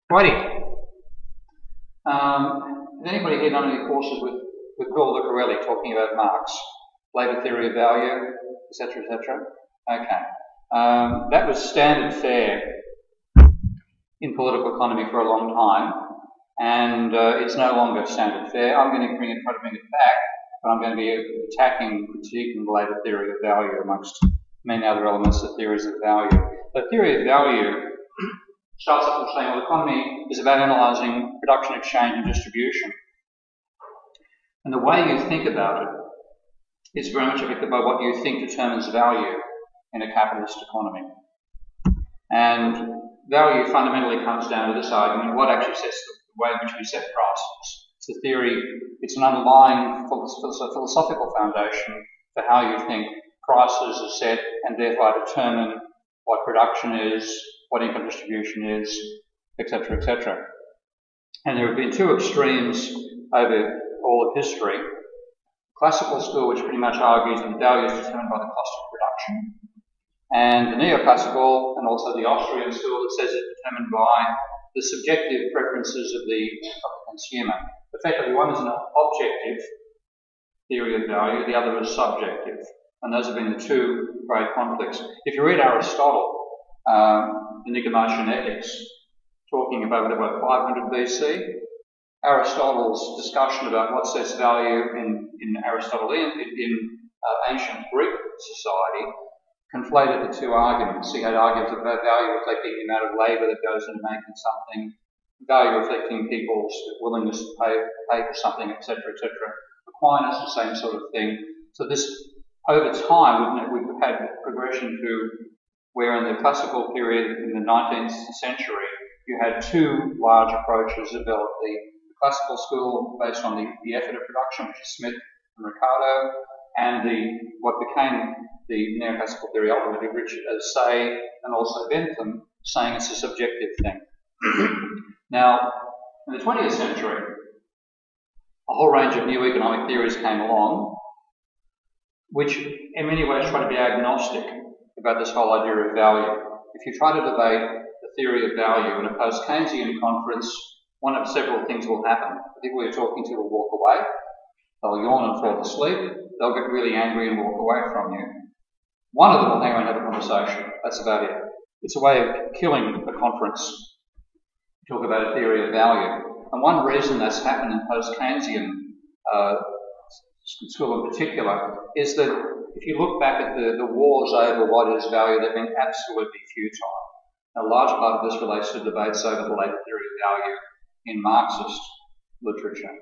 Righty. Has anybody here done any courses with Paul Lucarelli talking about Marx, labour theory of value, etc., etc.? Okay. That was standard fare in political economy for a long time, and it's no longer standard fare. I'm going to try to bring it back, but I'm going to be attacking, critiquing the labour theory of value amongst many other elements of theories of value. The theory of value starts off with saying, well, economy is about analysing production, exchange and distribution. And the way you think about it is very much affected by what you think determines value in a capitalist economy. And value fundamentally comes down to this argument, what actually sets the way in which we set prices. It's a theory, it's an underlying philosophical foundation for how you think prices are set and therefore determine what production is, what income distribution is, etc., etc. And there have been two extremes over all of history. Classical school, which pretty much argues that value is determined by the cost of production, and the neoclassical and also the Austrian school that says it's determined by the subjective preferences of the consumer. Effectively, one is an objective theory of value, the other is subjective. And those have been the two great conflicts. If you read Aristotle, the Nicomachean Ethics, talking about 500 BC, Aristotle's discussion about what sets value in ancient Greek society conflated the two arguments. He had arguments about value reflecting the amount of labour that goes into making something, value reflecting people's willingness to pay for something, etc., etc. Aquinas, the same sort of thing. So this, over time, we've had progression to where in the classical period in the 19th century, you had two large approaches developed. The classical school based on the effort of production, which is Smith and Ricardo, and what became the neoclassical theory, ultimately Richard Say and also Bentham, saying it's a subjective thing. Now, in the 20th century, a whole range of new economic theories came along, which in many ways try to be agnostic about this whole idea of value. If you try to debate the theory of value in a post-Keynesian conference, one of several things will happen. The people you're talking to will walk away, they'll yawn and fall asleep, they'll get really angry and walk away from you. One of them will hang around and have a conversation. That's about it. It's a way of killing the conference. Talk about a theory of value. And one reason that's happened in post-Keynesian school in particular is that if you look back at the wars over what is value, they've been absolutely futile. A large part of this relates to debates over the later theory of value in Marxist literature.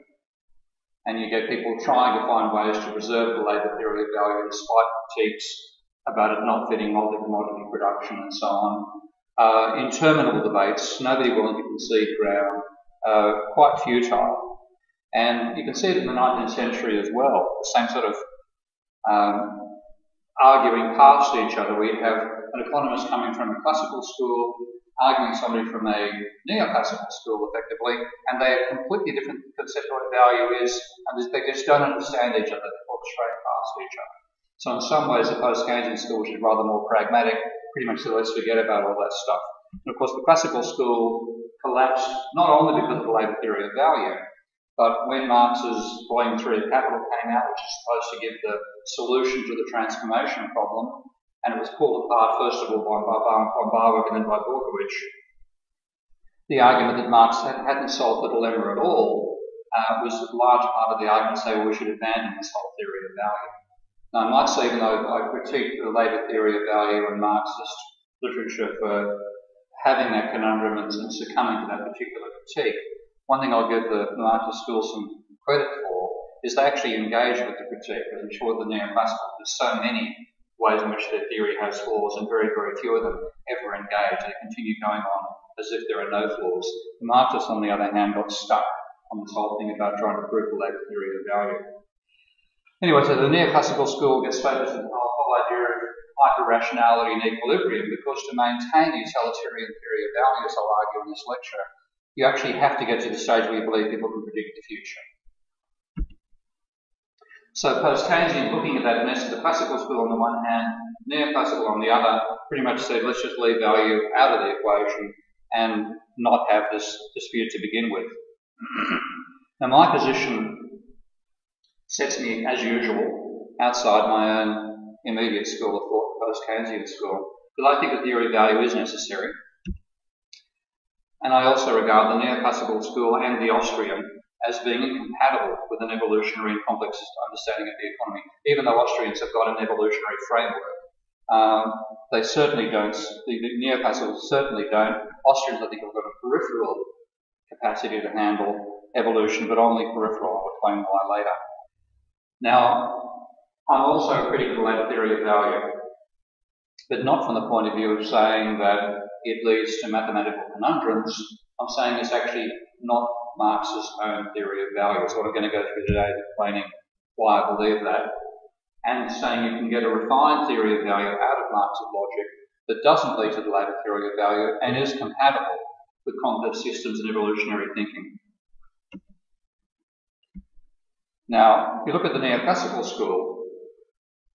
And you get people trying to find ways to preserve the later theory of value despite critiques about it not fitting multi-commodity production and so on. Interminable debates, nobody willing to concede ground, quite futile. And you can see it in the 19th century as well, the same sort of arguing past each other. We have an economist coming from a classical school arguing somebody from a neoclassical school, effectively, and they have completely different concept of what value is, and they just don't understand each other. They talk straight past each other. So in some ways, the post-Keynesian school, which is rather more pragmatic, pretty much said, let's forget about all that stuff. And of course, the classical school collapsed not only because of the labour theory of value, but when Marx's Volume 3 of Capital came out, which is supposed to give the solution to the transformation problem, and it was pulled apart first of all by Barwick and then by Borkowitz, the argument that Marx hadn't solved the dilemma at all was a large part of the argument to say, well, we should abandon this whole theory of value. Now, I might say, even though I critique the later theory of value and Marxist literature for having that conundrum and succumbing to that particular critique, one thing I'll give the Marxist school some credit for is they actually engage with the critique. As I'm sure the neoclassical, there's so many ways in which their theory has flaws, and very, very few of them ever engage. They continue going on as if there are no flaws. The Marxists, on the other hand, got stuck on this whole thing about trying to prove the later theory of value. Anyway, so the neoclassical school gets focused on the whole idea of hyper-rationality and equilibrium, because to maintain the utilitarian theory of value, as I'll argue in this lecture, you actually have to get to the stage where you believe people can predict the future. So post-Keynesian, looking at that mess of the classical school on the one hand, neoclassical on the other, pretty much said, let's just leave value out of the equation and not have this dispute to begin with. Now, my position sets me, as usual, outside my own immediate school of thought, the post-Keynesian school, because I think the theory of value is necessary. And I also regard the Neoclassical school and the Austrian as being incompatible with an evolutionary and complex understanding of the economy, even though Austrians have got an evolutionary framework. They certainly don't, the Neoclassicals certainly don't. Austrians, I think, have got a peripheral capacity to handle evolution, but only peripheral. I'll explain why later. Now, I'm also critical of theory of value, but not from the point of view of saying that it leads to mathematical conundrums. I'm saying it's actually not Marx's own theory of value. It's what I'm going to go through today, explaining why I believe that, and saying you can get a refined theory of value out of Marx's logic that doesn't lead to the later theory of value and is compatible with complex systems and evolutionary thinking. Now, if you look at the Neoclassical school,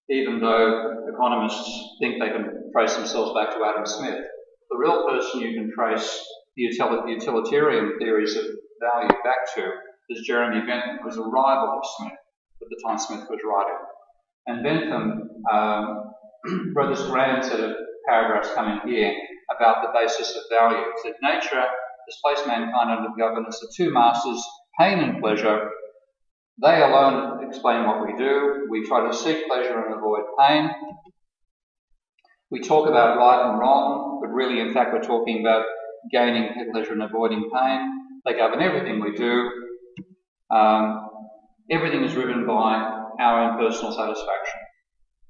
even though economists think they can trace themselves back to Adam Smith, the real person you can trace the utilitarian theories of value back to is Jeremy Bentham, who was a rival of Smith at the time Smith was writing. And Bentham wrote this grand set of paragraphs coming here about the basis of value. He said, nature has placed mankind under the governance of two masters, pain and pleasure. They alone explain what we do. We try to seek pleasure and avoid pain. We talk about right and wrong, but really, in fact, we're talking about gaining pleasure and avoiding pain. They govern everything we do. Everything is driven by our own personal satisfaction.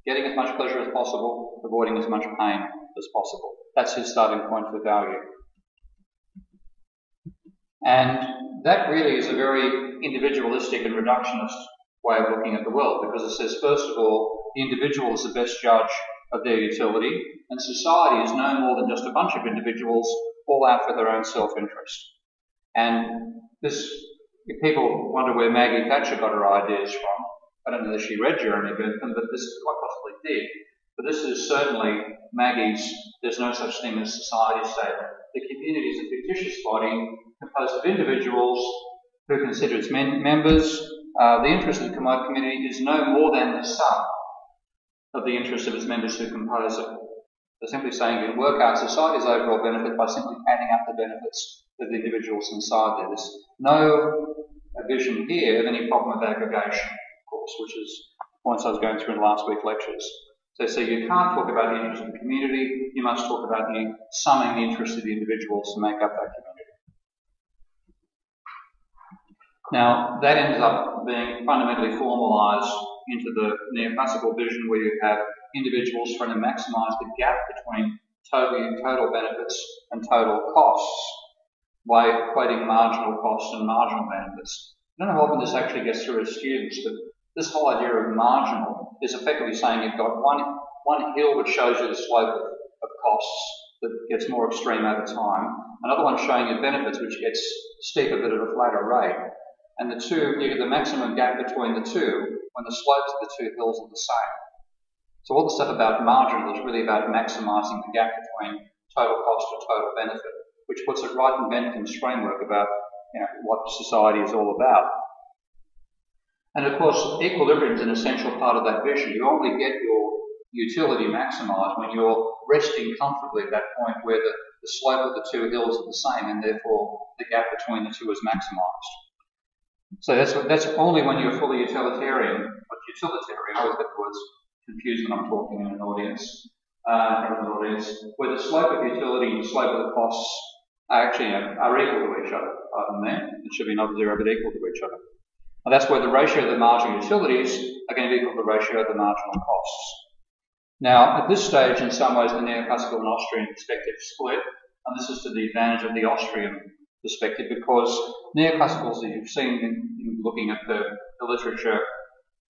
Getting as much pleasure as possible, avoiding as much pain as possible. That's his starting point for value. And that really is a very individualistic and reductionist way of looking at the world, because it says, first of all, the individual is the best judge of their utility, and society is no more than just a bunch of individuals all out for their own self-interest. And this, if people wonder where Maggie Thatcher got her ideas from, I don't know that she read Jeremy Bentham, but this quite possibly did. But this is certainly Maggie's "there's no such thing as society" statement. The community is a fictitious body composed of individuals who consider its members. The interest of the community is no more than the sum of the interests of its members who compose it. They're simply saying you can work out society's overall benefit by simply adding up the benefits of the individuals inside there. There's no vision here of any problem of aggregation, of course, which is points I was going through in last week's lectures. So you can't talk about the interest of the community, you must talk about the summing the interest of the individuals to make up that community. Now, that ends up being fundamentally formalised into the neoclassical vision, where you have individuals trying to maximise the gap between total benefits and total costs by equating marginal costs and marginal benefits. I don't know how often this actually gets through as students, but this whole idea of marginal is effectively saying you've got one hill which shows you the slope of costs that gets more extreme over time, another one showing you benefits which gets steeper but at a flatter rate. And the two, you get the maximum gap between the two when the slopes of the two hills are the same. So all the stuff about marginal is really about maximising the gap between total cost and total benefit, which puts it right in Bentham's framework about what society is all about. And of course, equilibrium is an essential part of that vision. You only get your utility maximised when you're resting comfortably at that point where the slope of the two hills are the same, and therefore the gap between the two is maximised. So that's only when you're fully utilitarian. But utilitarian, I always get the words confused when I'm talking in an audience, where the slope of utility and the slope of the costs are actually are equal to each other. Pardon me, it should be not zero, but equal to each other. And that's where the ratio of the marginal utilities are going to be equal to the ratio of the marginal costs. Now, at this stage, in some ways, the neoclassical and Austrian perspective split, and this is to the advantage of the Austrian perspective, because neoclassicals, as you've seen in looking at the literature,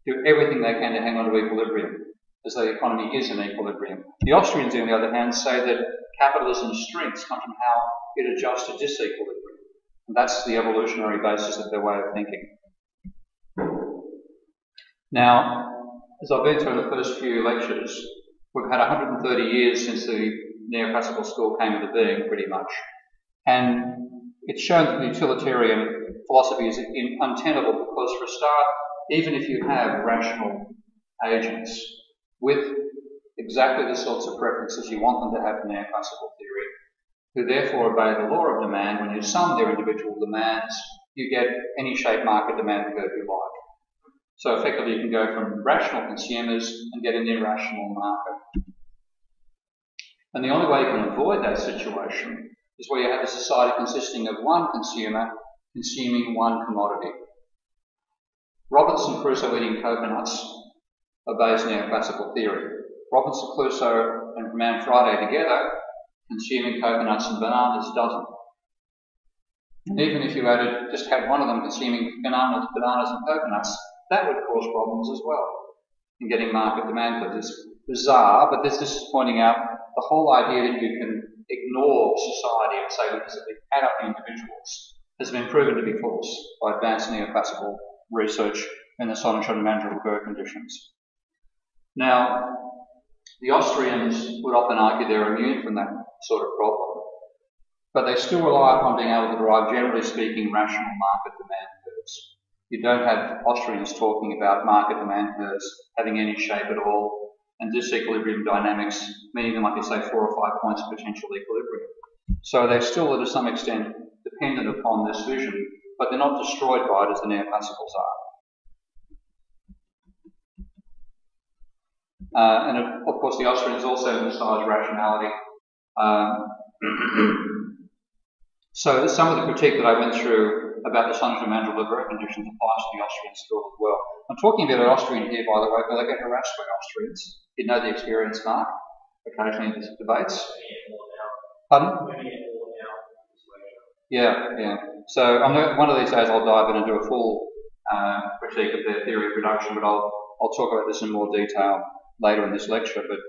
do everything they can to hang on to equilibrium, as the economy is in equilibrium. The Austrians, on the other hand, say that capitalism's strengths come from how it adjusts to disequilibrium. And that's the evolutionary basis of their way of thinking. Now, as I've been through in the first few lectures, we've had 130 years since the neoclassical school came into being, pretty much. And it's shown that the utilitarian philosophy is untenable because, for a start, even if you have rational agents with exactly the sorts of preferences you want them to have in neoclassical theory, who therefore obey the law of demand, when you sum their individual demands, you get any shape market demand curve you like. So effectively you can go from rational consumers and get an irrational market. And the only way you can avoid that situation is where you have a society consisting of one consumer consuming one commodity. Robinson Crusoe eating coconuts obeys neoclassical theory. Robinson Crusoe and Man Friday together consuming coconuts and bananas doesn't. And even if you just had one of them consuming bananas and coconuts, that would cause problems as well in getting market demand curves. It's bizarre, but this is pointing out the whole idea that you can ignore society and say we simply add up the individuals has been proven to be false by advanced neoclassical research in the Sonnenschein and Mandel-Berg conditions. Now, the Austrians would often argue they're immune from that sort of problem, but they still rely upon being able to derive, generally speaking, rational market demand curves. You don't have Austrians talking about market demand curves having any shape at all, and disequilibrium dynamics, meaning there might be, say, 4 or 5 points of potential equilibrium. So they're still, to some extent, dependent upon this vision, but they're not destroyed by it as the neoclassicals are. And of course, the Austrians also emphasise rationality. So some of the critique that I went through about the Sonnenschein and Mandel-Berg conditions applies to the Austrian school as well. I'm talking about an Austrian here, by the way, but I get harassed by Austrians. You know the experience, Mark, occasionally in debates. Pardon? Yeah. So one of these days I'll dive in and do a full critique of their theory of production, but I'll talk about this in more detail later in this lecture. But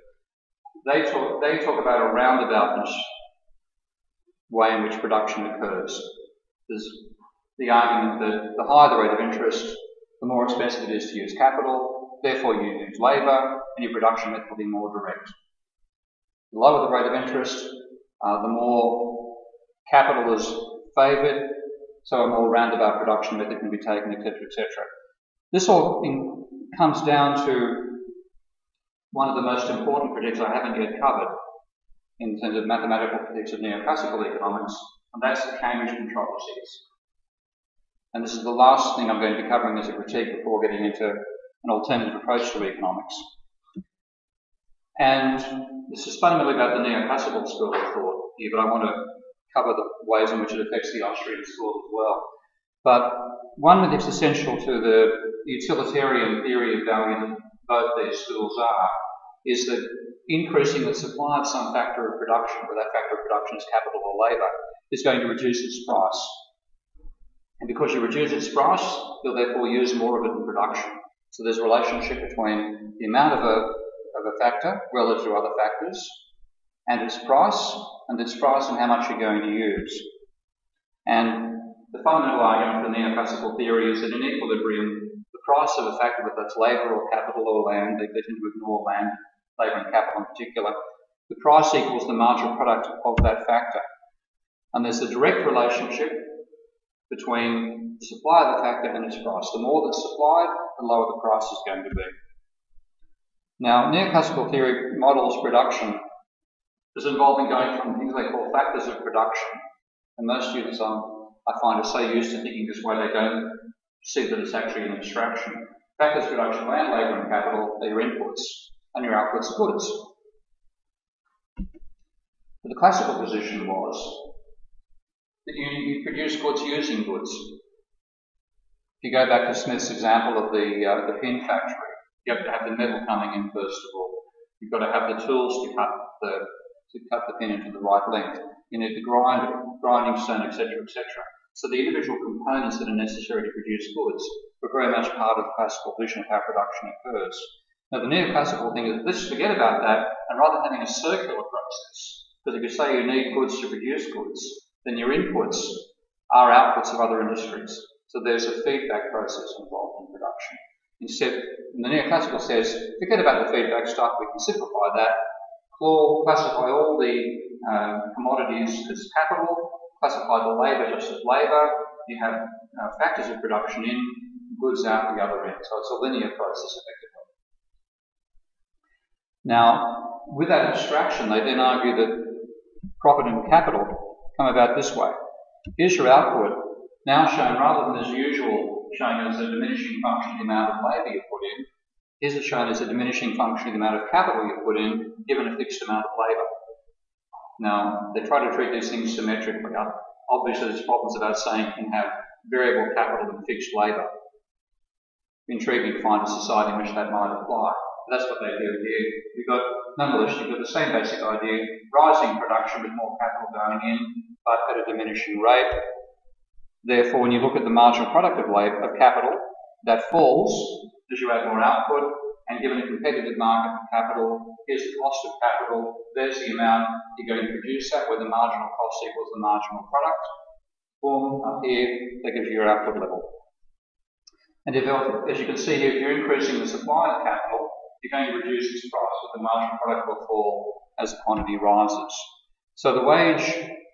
they talk about a roundabout way in which production occurs. There's the argument that the higher the rate of interest, the more expensive it is to use capital, therefore you use labour, and your production method will be more direct. The lower the rate of interest, the more capital is favoured, so a more roundabout production method can be taken, etc., etc. This all comes down to one of the most important critiques I haven't yet covered in terms of mathematical critiques of neoclassical economics, and that's the Cambridge controversies. And this is the last thing I'm going to be covering as a critique before getting into an alternative approach to economics. And this is fundamentally about the neoclassical school of thought here, but I want to cover the ways in which it affects the Austrian school as well. But one that's essential to the utilitarian theory of value that both these schools are is that increasing the supply of some factor of production, whether that factor of production is capital or labour, is going to reduce its price. And because you reduce its price, you'll therefore use more of it in production. So there's a relationship between the amount of a factor relative to other factors and its price and how much you're going to use. And the fundamental argument for neoclassical theory is that in equilibrium, the price of a factor, whether that's labour or capital or land, they tend to ignore land, labour and capital in particular, the price equals the marginal product of that factor. And there's a direct relationship between the supply of the factor and its price. The more that's supplied, the lower the price is going to be. Now, neoclassical theory models production as involving going from things they call factors of production. And most students I find are so used to thinking this way they don't see that it's actually an abstraction. Factors of production, land, labour and capital, are your inputs, and your outputs are goods. But the classical position was that you produce goods using goods. If you go back to Smith's example of the pin factory, you have to have the metal coming in first of all. You've got to have the tools to cut the pin into the right length. You need the grinding stone, etc., etc. So the individual components that are necessary to produce goods were very much part of the classical vision of how production occurs. Now the neoclassical thing is, let's forget about that, and rather than having a circular process, because if you say you need goods to produce goods, then your inputs are outputs of other industries. So there's a feedback process involved in production. Instead, the neoclassical says, forget about the feedback stuff, we can simplify that, classify all the commodities as capital, classify the labour just as labour. You have factors of production in, goods out the other end. So it's a linear process effectively. Now, with that abstraction, they then argue that profit and capital come about this way. Here's your output, now shown rather than as usual, shown as a diminishing function of the amount of labour you put in. Here's it shown as a diminishing function of the amount of capital you put in, given a fixed amount of labour. Now, they try to treat these things symmetrically. Obviously, there's problems about saying you can have variable capital and fixed labour. Intriguing to find a society in which that might apply. But that's what they do here. Nonetheless, you've got the same basic idea, rising production with more capital going in, but at a diminishing rate. Therefore, when you look at the marginal product of capital, that falls as you add more output, and given a competitive market for capital, here's the cost of capital, there's the amount you're going to produce at, where the marginal cost equals the marginal product. Boom, up here, that gives you your output level. And if, as you can see here, if you're increasing the supply of capital, you're going to reduce its price, but the marginal product will fall as the quantity rises. So the wage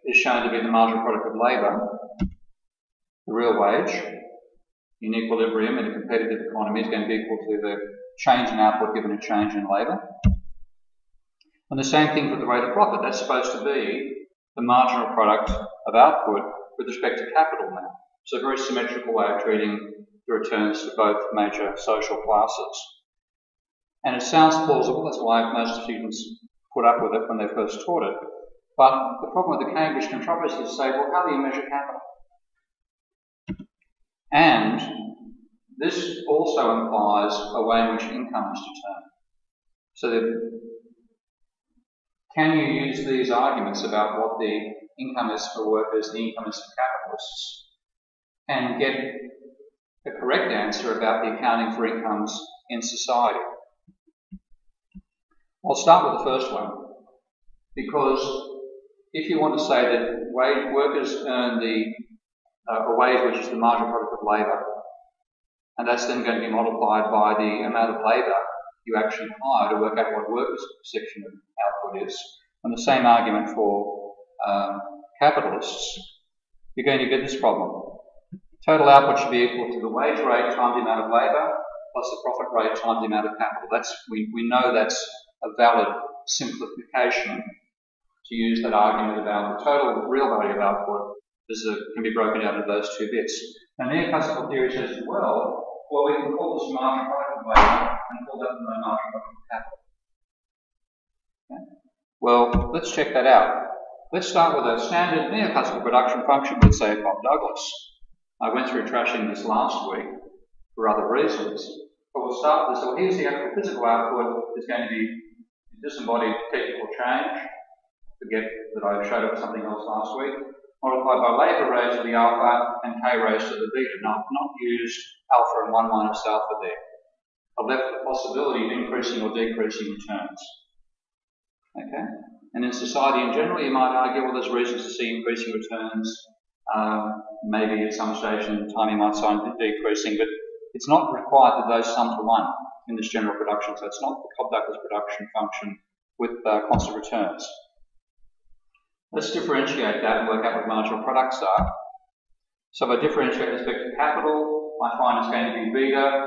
is shown to be the marginal product of labour, the real wage, in equilibrium in a competitive economy is going to be equal to the change in output given a change in labour. And the same thing for the rate of profit. That's supposed to be the marginal product of output with respect to capital now. So a very symmetrical way of treating the returns for both major social classes. And it sounds plausible, that's why most students put up with it when they first taught it. But the problem with the Cambridge controversy is to say, well, how do you measure capital? And this also implies a way in which income is determined. So that can you use these arguments about what the income is for workers, the income is for capitalists, and get a correct answer about the accounting for incomes in society? I'll start with the first one, because if you want to say that workers earn a wage which is the marginal product of labour, and that's then going to be multiplied by the amount of labour you actually hire to work out what workers' section of output is, and the same argument for capitalists, you're going to get this problem. Total output should be equal to the wage rate times the amount of labour plus the profit rate times the amount of capital. We know that's a valid simplification to use that argument about the total real value of output can be broken down into those two bits. Now, Neoclassical theory says, well, we can call this marginal product of labour and call that the marginal product of capital. Okay. Well, let's check that out. Let's start with a standard Neoclassical production function with, say, Bob Douglas. I went through trashing this last week for other reasons, but we'll start with this. So here's the actual physical output. It's going to be disembodied technical change. Forget that I showed up something else last week. Multiplied by labour raised to the alpha and k raised to the beta. Now, I've not used alpha and 1 minus alpha there. I've left the possibility of increasing or decreasing returns. Okay? And in society in general, you might argue, well, there's reasons to see increasing returns. Maybe at some stage in time you might sign decreasing, but it's not required that those sum to 1 in this general production. So it's not the Cobb-Douglas production function with constant returns. Let's differentiate that and work out what marginal products are. So if I differentiate with respect to capital, I find it's going to be beta,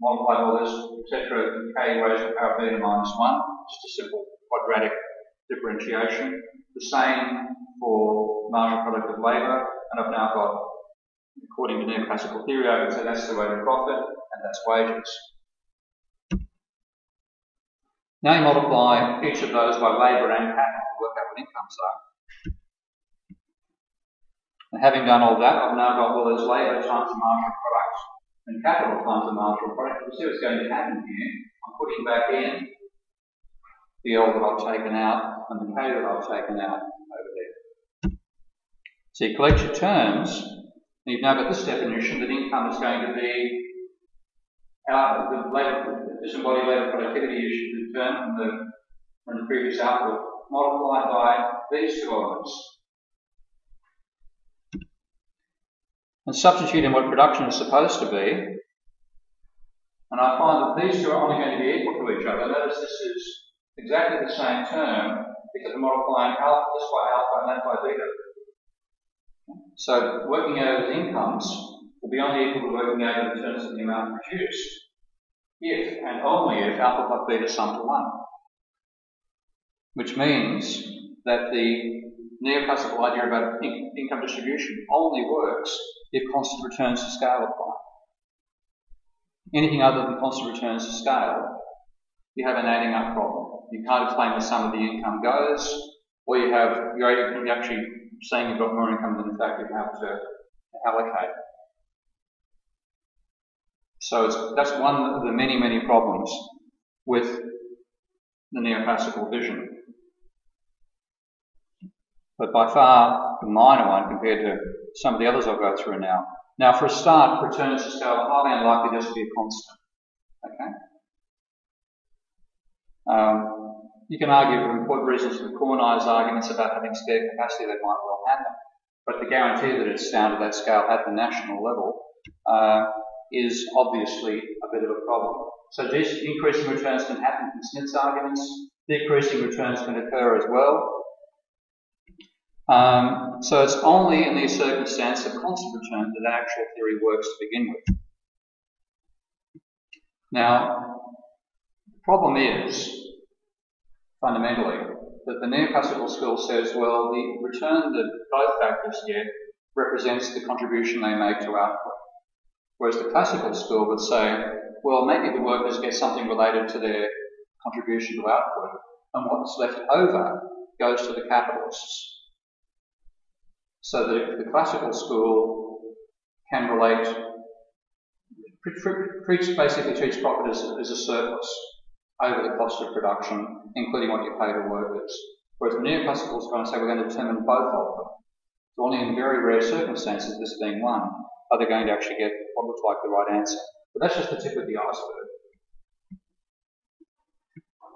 multiplied by all this, etc., k raised to the power of beta minus 1. Just a simple quadratic differentiation. The same for marginal product of labour, and I've now got, according to Neoclassical theory, I can say that's the rate of profit, and that's wages. Now you multiply each of those by labour and capital to work out what incomes are. And having done all that, I've now got, well, there's labour times the marginal product and capital times the marginal product. You see what's going to happen here. I'm putting back in the L that I've taken out and the K that I've taken out over there. So you collect your terms, and you've now got this definition that income is going to be the disembodied labour productivity you determined from the previous output multiplied by these two elements. And substitute in what production is supposed to be, and I find that these two are only going to be equal to each other. Notice this is exactly the same term, because I'm multiplying alpha, this by alpha and that by beta. So working out of incomes will be only equal to working out in terms of the amount produced, if and only if alpha plus beta sum to 1. Which means that the neoclassical idea about income distribution only works if constant returns to scale apply. Anything other than constant returns to scale, you have an adding up problem. You can't explain where some of the income goes, or you're actually saying you've got more income than in fact you have to allocate. So that's one of the many, many problems with the neoclassical vision. But by far the minor one compared to some of the others I'll go through now. Now, for a start, returns to scale are highly unlikely just to be a constant. Okay? You can argue for important reasons for Kornai's arguments about having spare capacity that might well happen, but the guarantee that it's down to that scale at the national level is obviously a bit of a problem. So increasing returns can happen from Smith's arguments. Decreasing returns can occur as well. So it's only in these circumstances of constant return that actual theory works to begin with. Now, the problem is, fundamentally, that the neoclassical school says, well, the return that both factors get represents the contribution they make to output. Whereas the classical school would say, well, maybe the workers get something related to their contribution to output, and what's left over goes to the capitalists. So that the classical school can relate, basically treats profit as a surplus over the cost of production, including what you pay to workers. Whereas the neoclassical is going to say we're going to determine both of them. So only in very rare circumstances, this being one, are they going to actually get what looks like the right answer. But that's just the tip of the iceberg.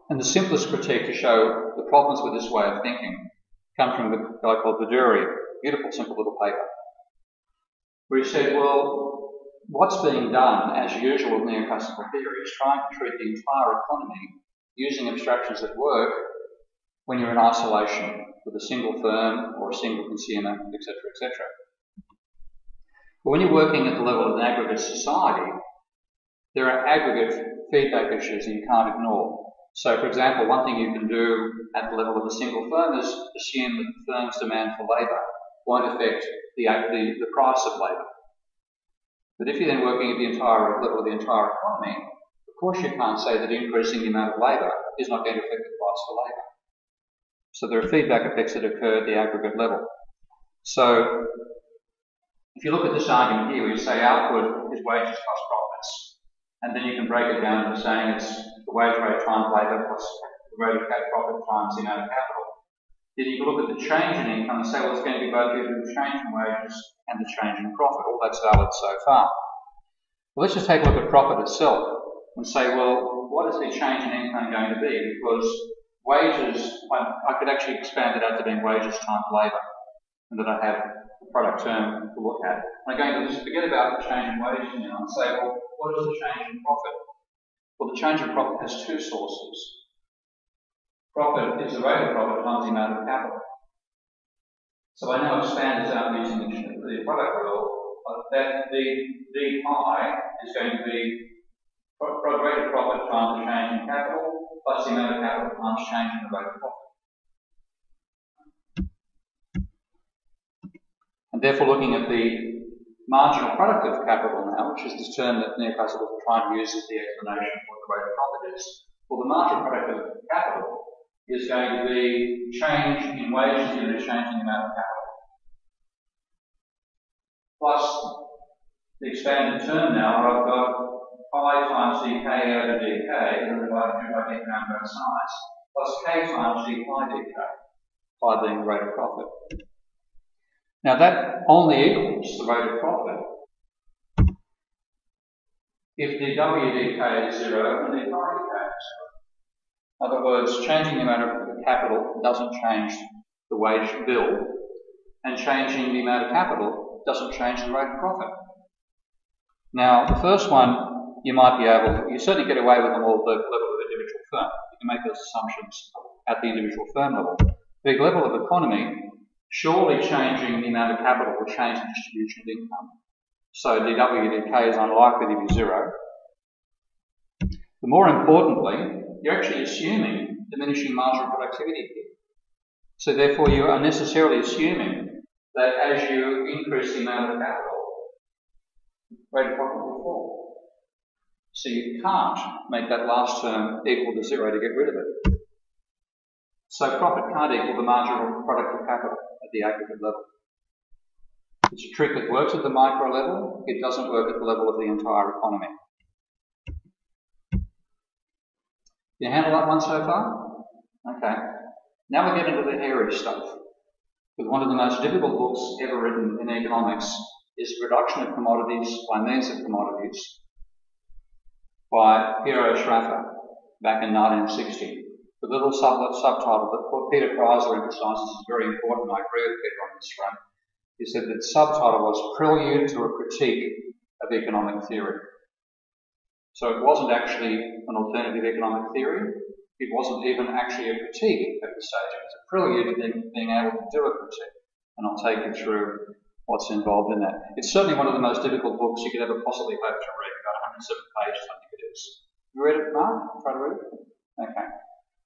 And the simplest critique to show the problems with this way of thinking come from a guy called Viduri, beautiful, simple little paper, where he said, well, what's being done, as usual with neoclassical theory, is trying to treat the entire economy using abstractions that work when you're in isolation with a single firm or a single consumer, etc., etc. But when you're working at the level of an aggregate society, there are aggregate feedback issues that you can't ignore. So, for example, one thing you can do at the level of a single firm is assume that the firm's demand for labour won't affect the price of labour. But if you're then working at the entire level of the entire economy, of course you can't say that increasing the amount of labour is not going to affect the price for labour. So there are feedback effects that occur at the aggregate level. So if you look at this argument here, where you say output is wages plus profits, and then you can break it down into saying it's the wage rate times labour plus the rate of profit times the amount of capital. Then you can look at the change in income and say, well, it's going to be both due to the change in wages and the change in profit. All that's valid so far. Well, let's just take a look at profit itself and say, well, what is the change in income going to be? Because wages, I could actually expand it out to being wages times labour, and that I have a product term to look at. I'm going to just forget about the change in wages now and say, well, what is the change in profit? Well, the change in profit has two sources. Profit is the rate of profit times the amount of capital. So I now expand this out using the product rule. That D pi is going to be rate of profit times the change in capital plus the amount of capital times change in the rate of profit. And therefore, looking at the marginal product of capital now, which is this term that neoclassicals are trying to use as the explanation for what the rate of profit is. Well, the marginal product of capital is going to be change in wages given a change in the amount of capital. Plus the expanded term now, where I've got pi times dk over dk, and then divided by dk on both sides, plus k times d pi dk, pi being the rate of profit. Now that only equals the rate of profit if the w dk is 0 and the pi dk is 0. In other words, changing the amount of capital doesn't change the wage bill, and changing the amount of capital doesn't change the rate of profit. Now, the first one, you might be able, you certainly get away with them all at the level of the individual firm. You can make those assumptions at the individual firm level. The level of economy, surely changing the amount of capital will change the distribution of income. So dW dk is unlikely to be zero. But more importantly, you're actually assuming diminishing marginal productivity here. So therefore you are necessarily assuming that as you increase the amount of capital, rate of profit will fall. So you can't make that last term equal to zero to get rid of it. So profit can't equal the marginal product of capital at the aggregate level. It's a trick that works at the micro level, it doesn't work at the level of the entire economy. You handle that one so far? Okay. Now we get into the hairy stuff. With one of the most difficult books ever written in economics is Reduction of Commodities by Means of Commodities by Sraffa back in 1960. The little subtitle that Peter Chrysler emphasises is very important. I agree with Peter on this front. He said that the subtitle was Prelude to a Critique of Economic Theory. So it wasn't actually an alternative economic theory. It wasn't even actually a critique at the stage. It was a prelude to being able to do a critique. And I'll take you through what's involved in that. It's certainly one of the most difficult books you could ever possibly hope to read. About 107 pages, I think it is. You read it, Mark? Try to read it? Okay.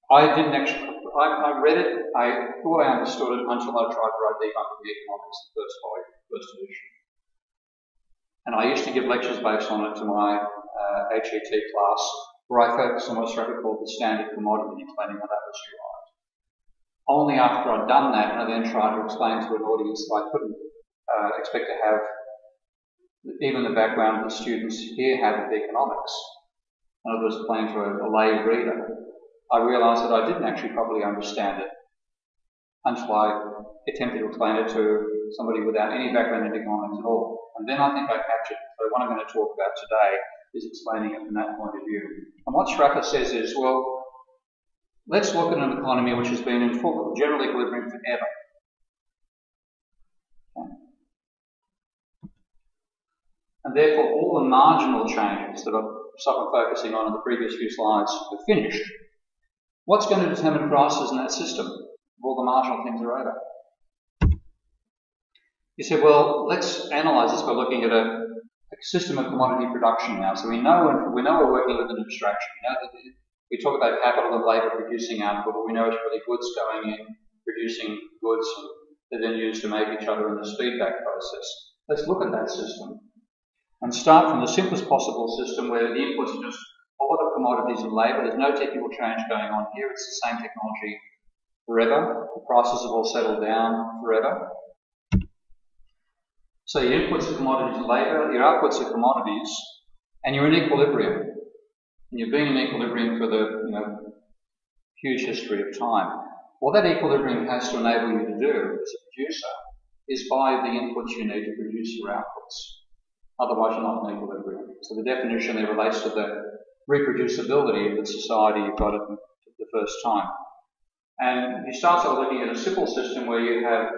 I didn't actually, I read it, I thought I understood it until I tried to write Debunking the Economics, the first volume, first edition. And I used to give lectures based on it to my HET class, where I focused on what Sraffa called the standard commodity, explaining how that was derived. Only after I'd done that, and I then tried to explain to an audience that I couldn't expect to have even the background the students here have of economics, and I was explaining to a lay reader, I realised that I didn't actually properly understand it until I attempted to explain it to somebody without any background in economics at all. And then I think I captured it. So what I'm going to talk about today is explaining it from that point of view. And what Sraffa says is, well, let's look at an economy which has been in full general equilibrium forever. Okay. And therefore all the marginal changes that I've been focusing on in the previous few slides are finished. What's going to determine prices in that system if all the marginal things are over? You said, well, let's analyse this by looking at a system of commodity production now. So we know we're working with an abstraction. We know that we talk about capital and labour producing output, but we know it's really goods going in, producing goods that are then used to make each other in this feedback process. Let's look at that system and start from the simplest possible system where the inputs are just a lot of commodities and labour. There's no technical change going on here. It's the same technology forever. The prices have all settled down forever. So your inputs are commodities and labour, your outputs are commodities, and you're in equilibrium. And you've been in equilibrium for the huge history of time. What that equilibrium has to enable you to do as a producer is buy the inputs you need to produce your outputs. Otherwise you're not in equilibrium. So the definition there relates to the reproducibility of the society you've got at the first time. And you start looking at a simple system where you have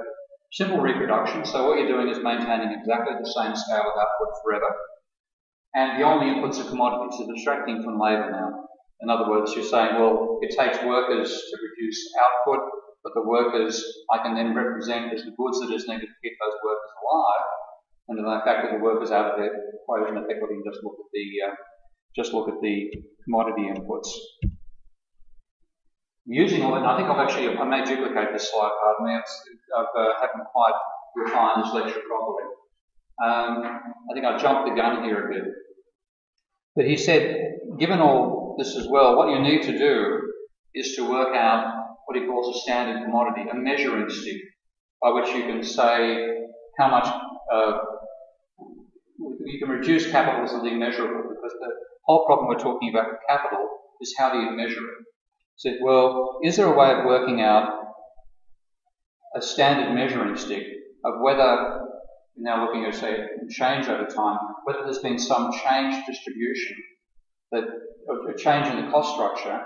simple reproduction, so what you're doing is maintaining exactly the same scale of output forever, and the only inputs are commodities. You're abstracting from labour now. In other words, you're saying, well, it takes workers to produce output, but the workers I can then represent as the goods that is needed to keep those workers alive, and then I factor the workers out of the equation effectively and just look at the commodity inputs. Using all that, and I think I may duplicate this slide, pardon me, I haven't quite refined this lecture properly. I think I jumped the gun here a bit. But he said, given all this as well, what you need to do is to work out what he calls a standard commodity, a measuring stick, by which you can say how much, you can reduce capital to something measurable, because the whole problem we're talking about with capital is how do you measure it? Said, well, is there a way of working out a standard measuring stick of whether, now looking at, say, change over time, whether there's been some change distribution, or a change in the cost structure?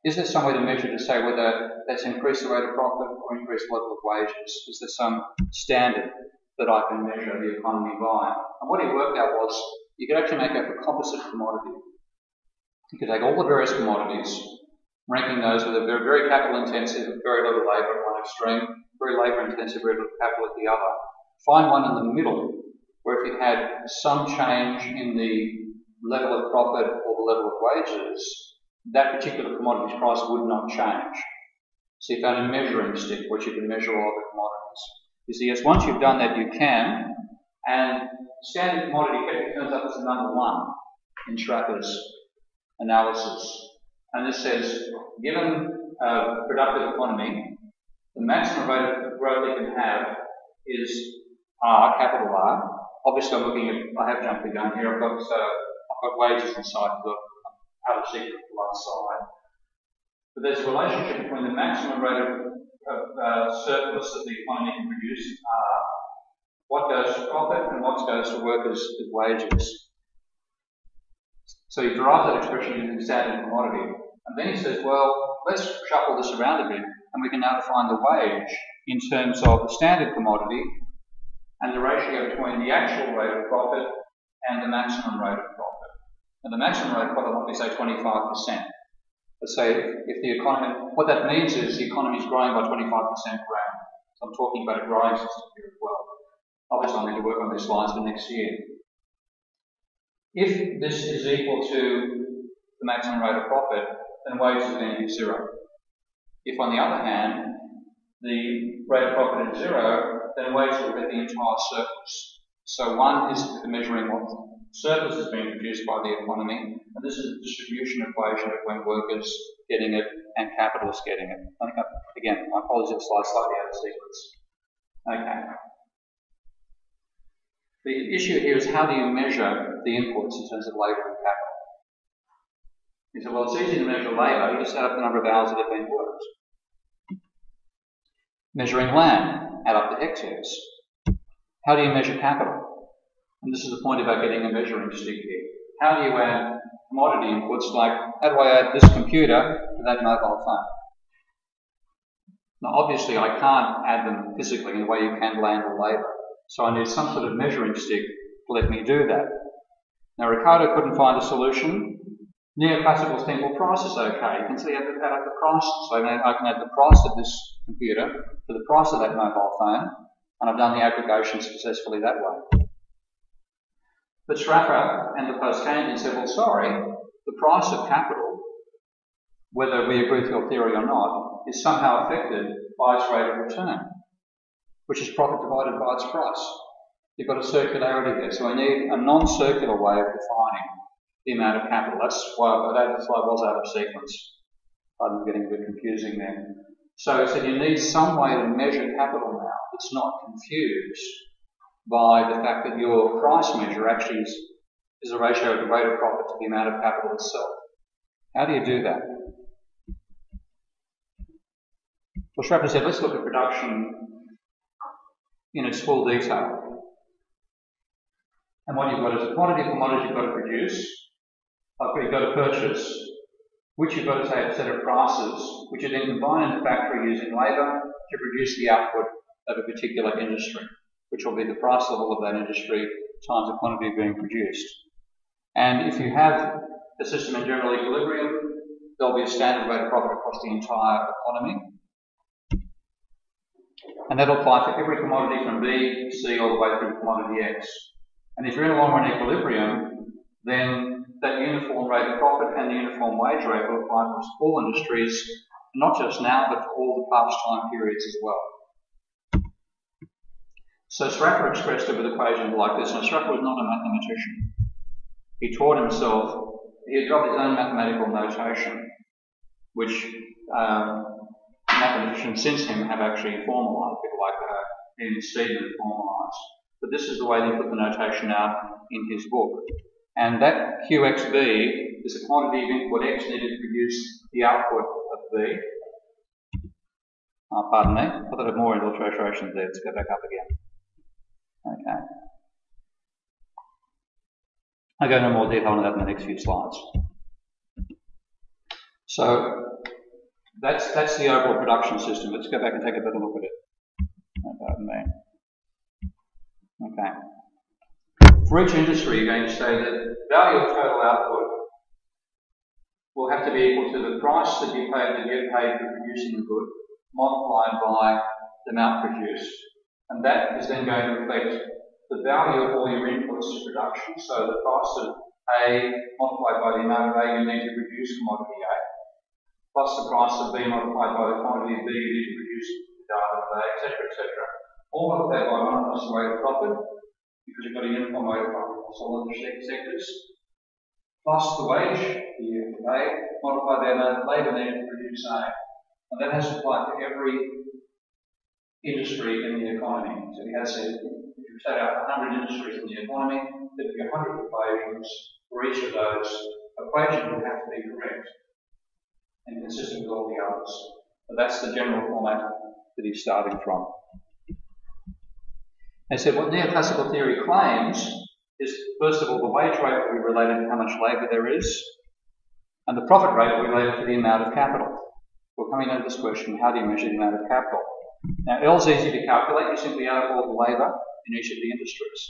Is there some way to measure to say whether that's increased the rate of profit or increased the level of wages? Is there some standard that I can measure the economy by? And what he worked out was you could actually make up a composite commodity. You could take all the various commodities, ranking those with a very, very capital intensive, very little labour at one extreme, very labour-intensive, very little capital at the other. Find one in the middle, where if you had some change in the level of profit or the level of wages, that particular commodity's price would not change. So you found a measuring stick, which you can measure all the commodities. You see, yes, once you've done that, you can, and standard commodity turns up as the number one in Sraffa's analysis. And this says, given a productive economy, the maximum rate of growth you can have is R, capital R. Obviously, I'm looking at, I have jumped the gun here, I've got wages inside, I've got out of secret the last slide. But there's a relationship between the maximum rate of surplus that the economy can produce, R, what goes to profit and what goes to workers' wages. So he derives that expression using standard commodity. And then he says, well, let's shuffle this around a bit, and we can now define the wage in terms of the standard commodity and the ratio between the actual rate of profit and the maximum rate of profit. And the maximum rate of profit might be, say, 25%. Let's say if the economy, what that means is the economy is growing by 25% per annum. So I'm talking about a growing system here as well. Obviously, I'll need to work on these slides for next year. If this is equal to the maximum rate of profit, then wages are going to be zero. If, on the other hand, the rate of profit is zero, then wages will get the entire surplus. So one is measuring what surplus is being produced by the economy, and this is a distribution equation between workers getting it and capitalists getting it. I think, again, my apologies, the slide's slightly out of sequence. Okay. The issue here is how do you measure the inputs in terms of labour and capital? You say, well, it's easy to measure labour, you just add up the number of hours that have been worked. Measuring land, add up the hectares. How do you measure capital? And this is the point about getting a measuring stick here. How do you add commodity inputs like, how do I add this computer to that mobile phone? Now, obviously, I can't add them physically in the way you can land or labour. So I need some sort of measuring stick to let me do that. Now, Ricardo couldn't find a solution. Neoclassicals think, well, price is okay. You can see I can add up the price. So I can add the price of this computer to the price of that mobile phone, and I've done the aggregation successfully that way. But Sraffa and the post-Keynesians said, well, sorry, the price of capital, whether we agree with your theory or not, is somehow affected by its rate of return, which is profit divided by its price. You've got a circularity there, so I need a non-circular way of defining the amount of capital. That's why that slide was out of sequence. I'm getting a bit confusing there. So you need some way to measure capital now that's not confused by the fact that your price measure actually is a ratio of the rate of profit to the amount of capital itself. How do you do that? Well, Sraffa said, let's look at production in its full detail. And what you've got is a quantity of commodities you've got to produce, you've got to purchase, which you've got to take a set of prices, which you then combine in the factory using labour to produce the output of a particular industry, which will be the price level of that industry times the quantity being produced. And if you have a system in general equilibrium, there'll be a standard rate of profit across the entire economy. And that'll apply for every commodity from B, C, all the way through to commodity X. And if you're in a long-run equilibrium, then that uniform rate of profit and the uniform wage rate will apply across all industries, not just now, but for all the past time periods as well. So Sraffa expressed it with equations like this. Now, Sraffa was not a mathematician. He taught himself, he had developed his own mathematical notation, which mathematicians since him have actually formalised, people like Ian Stephen formalised. But this is the way he put the notation out in his book. And that QXB is a quantity of input X needed to produce the output of B. Pardon me, I thought I had more illustrations there. Let's go back up again. Okay. I'll go into more detail on that in the next few slides. So that's the overall production system. Let's go back and take a better look at it. Pardon me. Okay. For each industry, you're going to say that value of total output will have to be equal to the price that you get paid for producing the good, multiplied by the amount produced. And that is then going to reflect the value of all your inputs to production. So the price of A multiplied by the amount of A you need to produce commodity A, plus the price of B multiplied by the quantity of B you need to produce the data of A, etc., etc. All multiplied by 1 plus the rate of profit, because you've got a uniform rate of profit across all of the sectors, plus the wage, the year of A, multiplied by the amount of labour needed to produce A. And that has to apply to every industry in the economy. So he has said, if you set out 100 industries in the economy, there'd be 100 equations for each of those. Equations would have to be correct and consistent with all the others. So that's the general format that he's starting from. They said what neoclassical theory claims is, first of all, the wage rate will be related to how much labour there is, and the profit rate will be related to the amount of capital. We're coming into this question, how do you measure the amount of capital? Now, L is easy to calculate. You simply add up all the labour in each of the industries.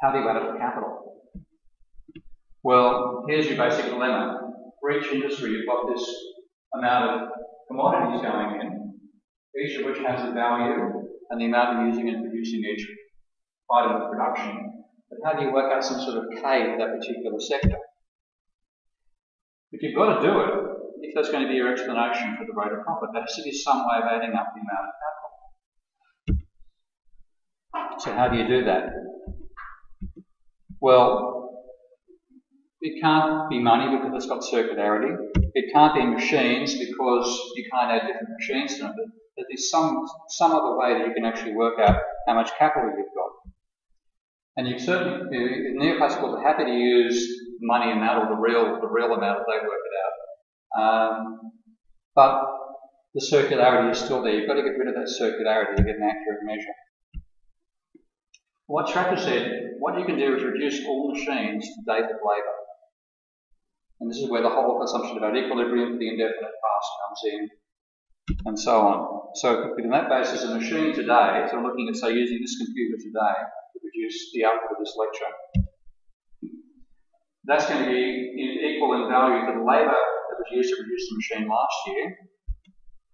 How do you add up the capital? Well, here's your basic dilemma. For each industry, you've got this amount of commodities going in, each of which has a value and the amount you're using in producing each item of production. But how do you work out some sort of K for that particular sector? But you've got to do it if that's going to be your explanation for the rate of profit. There has to be some way of adding up the amount of capital. So how do you do that? Well, it can't be money because it's got circularity. It can't be machines because you can't add different machines to them. But there's some other way that you can actually work out how much capital you've got. And you certainly, neoclassicals are happy to use money amount or the real amount if they work it out. But the circularity is still there. You've got to get rid of that circularity to get an accurate measure. What Sraffa said, what you can do is reduce all machines to date of labour. And this is where the whole assumption about equilibrium for the indefinite past comes in, and so on. So on that basis, a machine today, so we're looking at, say, using this computer today to produce the output of this lecture, that's going to be equal in value to the labour that was used to produce the machine last year,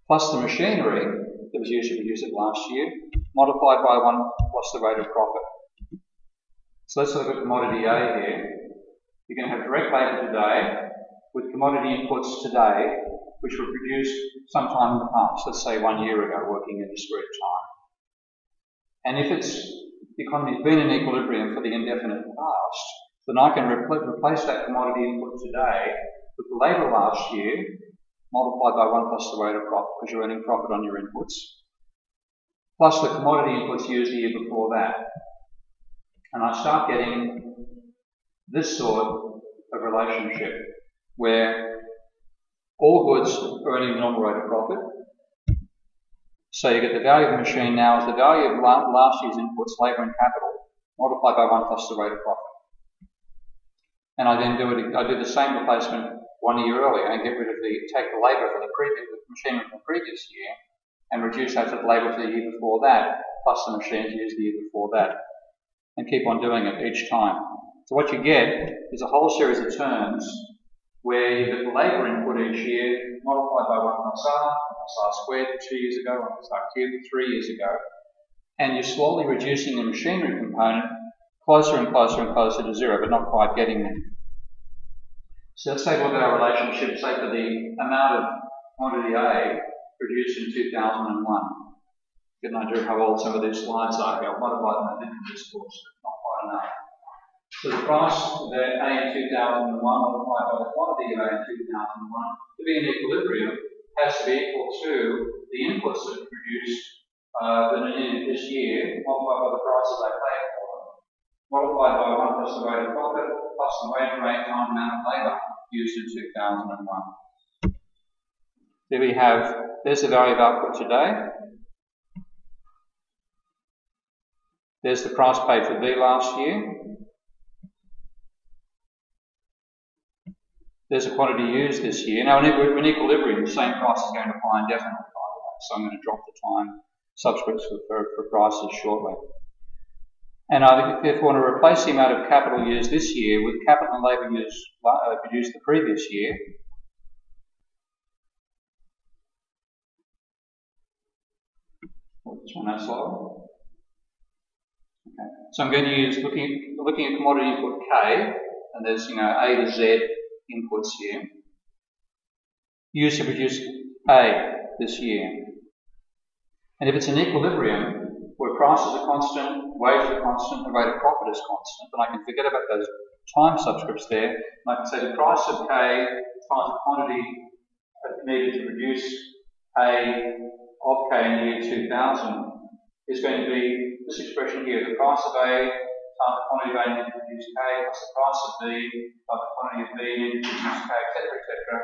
plus the machinery that was used to produce it last year, multiplied by 1 plus the rate of profit. So let's look at commodity A here. You're going to have direct labour today with commodity inputs today, which were produced sometime in the past, let's say 1 year ago, working in discrete time. And if the economy's been in equilibrium for the indefinite past, then I can replace that commodity input today with the labour last year, multiplied by 1 plus the rate of profit, because you're earning profit on your inputs, plus the commodity inputs used the year before that. And I start getting this sort of relationship where all goods are earning the normal rate of profit. So you get the value of the machine now as the value of last year's inputs, labour and capital, multiplied by 1 plus the rate of profit. And I then do the same replacement 1 year earlier and take the labour for the machinery from the previous year and reduce that to the labour for the year before that, plus the machines used the year before that, and keep on doing it each time. So what you get is a whole series of terms where you get the labour input each year multiplied by 1 plus R squared 2 years ago, 1 plus R cubed 3 years ago, and you're slowly reducing the machinery component closer and closer and closer to zero, but not quite getting there. So let's take a look at our relationship, say for the amount of quantity A produced in 2001. Get an idea of how old some of these slides are here. I'll multiply them in this course, but not quite enough. So the price of A in 2001 multiplied by the quantity of A in 2001 to be in equilibrium has to be equal to the inputs that are produced in this year multiplied by the prices they paid for them, multiplied by 1 plus the rate of profit plus the wage rate times the amount of labour used in 2001. There we have, there's the value of output today. There's the price paid for B last year. There's the quantity used this year. Now, in equilibrium, the same price is going to apply indefinitely, by the way. So I'm going to drop the time subscripts for prices shortly. And I therefore want to replace the amount of capital used this year with capital and labour used produced the previous year. Let's run that slowly. Okay. So I'm going to use looking at commodity input K, and there's A to Z inputs here, used to produce A this year. And if it's an equilibrium where prices are constant, wages are constant, the rate of profit is constant, then I can forget about those time subscripts there, and I can say the price of K times the quantity needed to produce A of K in the year 2000 is going to be this expression here, the price of A times the quantity of A needed to produce K plus the price of B times the quantity of B needed to produce K, etc.,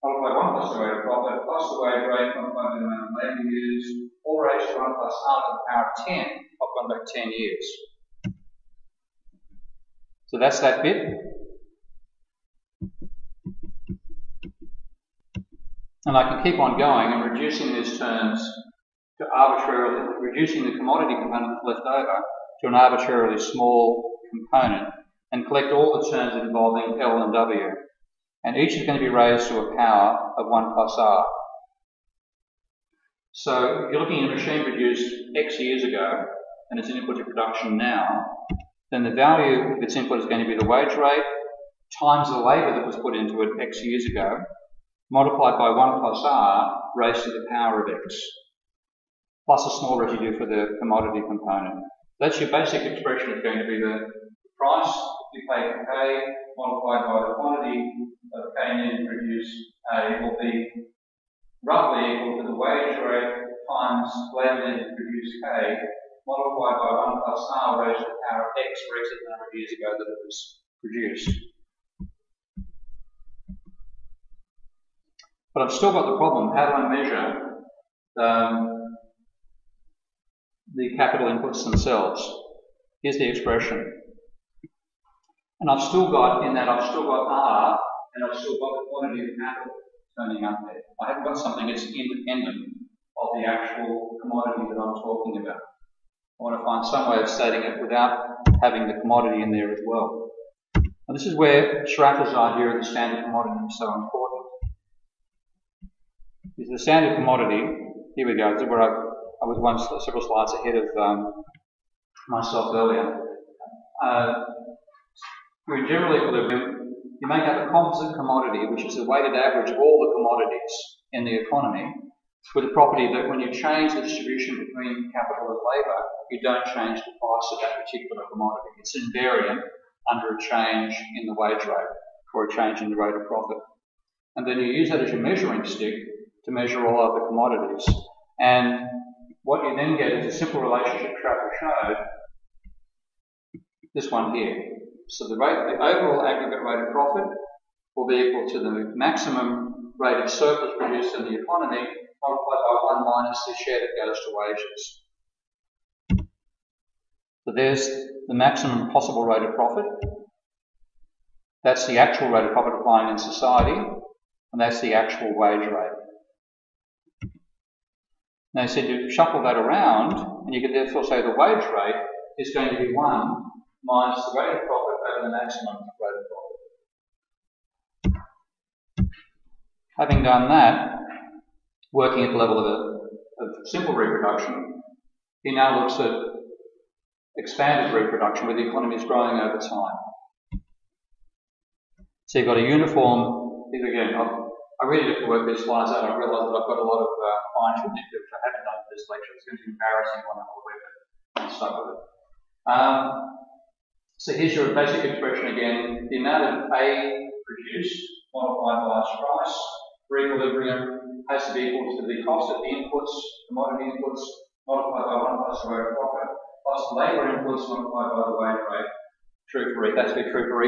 multiply 1 plus the rate of profit plus the wage rate multiplied by the amount of labour used, all raised to 1 plus R to the power of 10. I've gone back 10 years. So that's that bit. And I can keep on going and reducing these terms to arbitrarily, reducing the commodity component that's left over to an arbitrarily small component and collect all the terms involving L and W. And each is going to be raised to a power of 1 plus R. So if you're looking at a machine produced X years ago and it's an input to production now, then the value of its input is going to be the wage rate times the labour that was put into it X years ago, multiplied by 1 plus R raised to the power of X, plus a small residue for the commodity component. That's your basic expression. Is going to be the price you pay for K multiplied by the quantity of K needed to produce A will be roughly equal to the wage rate times labour needed to produce K multiplied by 1 plus R raised to the power of X for X the number of years ago that it was produced. But I've still got the problem, how do I measure the capital inputs themselves? Here's the expression. And I've still got R, and I've still got the quantity of capital turning up there. I haven't got something that's independent of the actual commodity that I'm talking about. I want to find some way of stating it without having the commodity in there as well. And this is where Sraffa's idea of the standard commodity is so important. Is the standard commodity, here we go, this is where I was several slides ahead of myself earlier. You're in general equilibrium, you make up a composite commodity, which is the weighted average of all the commodities in the economy, with the property that when you change the distribution between capital and labour, you don't change the price of that particular commodity. It's invariant under a change in the wage rate or a change in the rate of profit. And then you use that as your measuring stick to measure all other commodities. And what you then get is a simple relationship Sraffa showed, this one here. So the overall aggregate rate of profit will be equal to the maximum rate of surplus produced in the economy multiplied by 1 minus the share that goes to wages. So there's the maximum possible rate of profit. That's the actual rate of profit applying in society, and that's the actual wage rate. Now you said you shuffle that around, and you can therefore say the wage rate is going to be 1 minus the rate of profit over the maximum rate of profit. Having done that, working at the level of simple reproduction, he now looks at expanded reproduction where the economy is growing over time. So you've got a uniform, again, I really have to work these slides out. I realise that I've got a lot of fine-tuning which I haven't done for this lecture. It's going to be embarrassing when I'm all and stuck with it. So here's your basic expression again. The amount of A produced multiplied by its price for equilibrium has to be equal to the cost of the inputs, commodity inputs, multiplied by 1 plus the rate of profit, plus labour inputs multiplied by the wage rate. True for each. That's be true for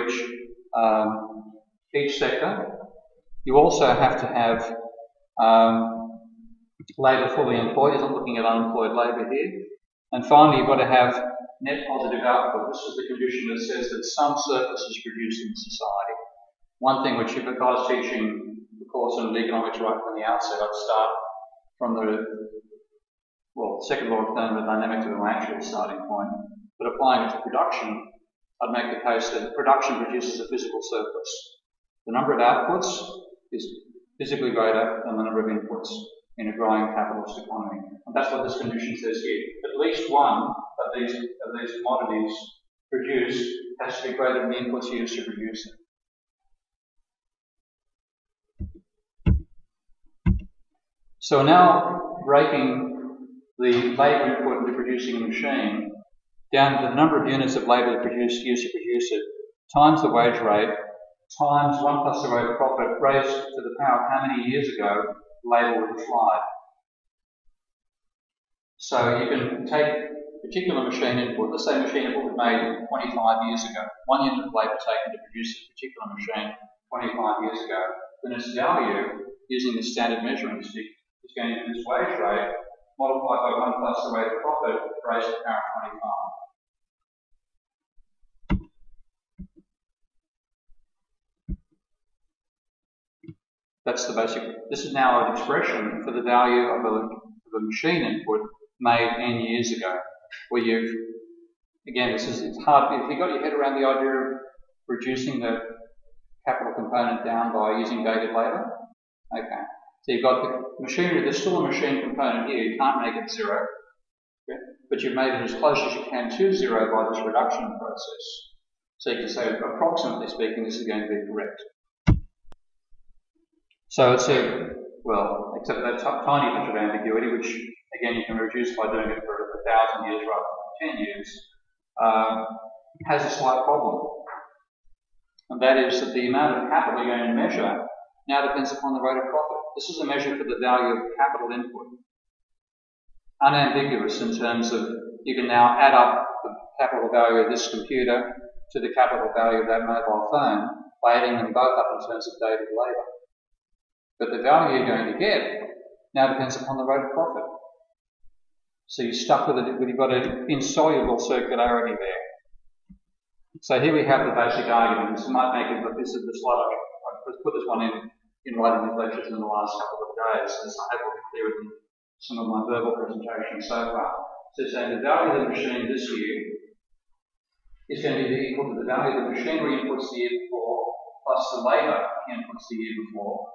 each sector. You also have to have labour fully employed. He's not looking at unemployed labour here. And finally, you've got to have net positive output. This is the condition that says that some surplus is produced in society. One thing which, if I was teaching the course in economics right from the outset, I'd start from the second law of thermodynamics as my actual starting point. But applying it to production, I'd make the case that production produces a physical surplus. The number of outputs is physically greater than the number of inputs. in a growing capitalist economy. And that's what this condition says here. At least one of these commodities produced has to be greater than the inputs used to produce it. So now breaking the labour input into producing a machine down to the number of units of labour used to produce it, times the wage rate, times 1 plus the rate of profit, raised to the power of how many years ago labour was applied. So you can take particular machine input, let's say machine input was made 25 years ago, 1 unit of labour taken to produce a particular machine 25 years ago, then its value, using the standard measuring stick, is going to be this wage rate multiplied by 1 plus the rate of profit raised to the power of 25. That's the basic. This is now an expression for the value of a machine input made N years ago, where you've, again, it's hard, if you've got your head around the idea of reducing the capital component down by using dated labour, okay. So you've got the machinery, there's still a machine component here, you can't make it zero, okay? But you've made it as close as you can to zero by this reduction process. So you can say, approximately speaking, this is going to be correct. So it's a, well, except that tiny bit of ambiguity, which again you can reduce by doing it for 1,000 years rather than 10 years, has a slight problem. And that is that the amount of capital you're going to measure now depends upon the rate of profit. This is a measure for the value of capital input. Unambiguous in terms of you can now add up the capital value of this computer to the capital value of that mobile phone by adding them both up in terms of dated labour. But the value you're going to get now depends upon the rate of profit. So you're stuck with it, you've got an insoluble circularity there. So here we have the basic argument. This might make it, but this is the slide. I've put this one in writing these lectures in the last couple of days. This I hope will be clearer than some of my verbal presentation so far. So it's saying the value of the machine this year is going to be equal to the value of the machinery inputs the year before plus the labour inputs the year before,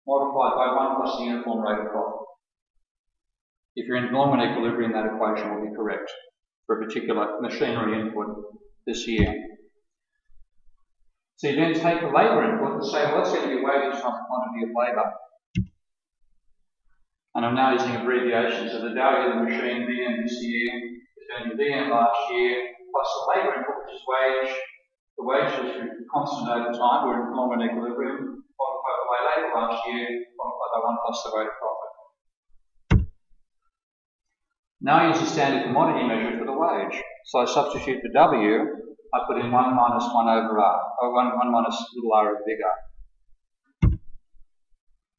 multiplied by 1 plus the uniform rate of profit. If you're in normal equilibrium, that equation will be correct for a particular machinery input this year. So you then take the labour input and say, well, that's going to be wages times the quantity of labour. And I'm now using abbreviations. So the value of the machine VN this year is going to be VN last year plus the labour input, which is wage. The wage was constant over time. We're in normal equilibrium. Multiplied by labour last year, multiplied by 1 plus the rate of profit. Now I use the standard commodity measure for the wage. So I substitute for W, I put in 1 minus 1 over R, or 1 minus little r of big R.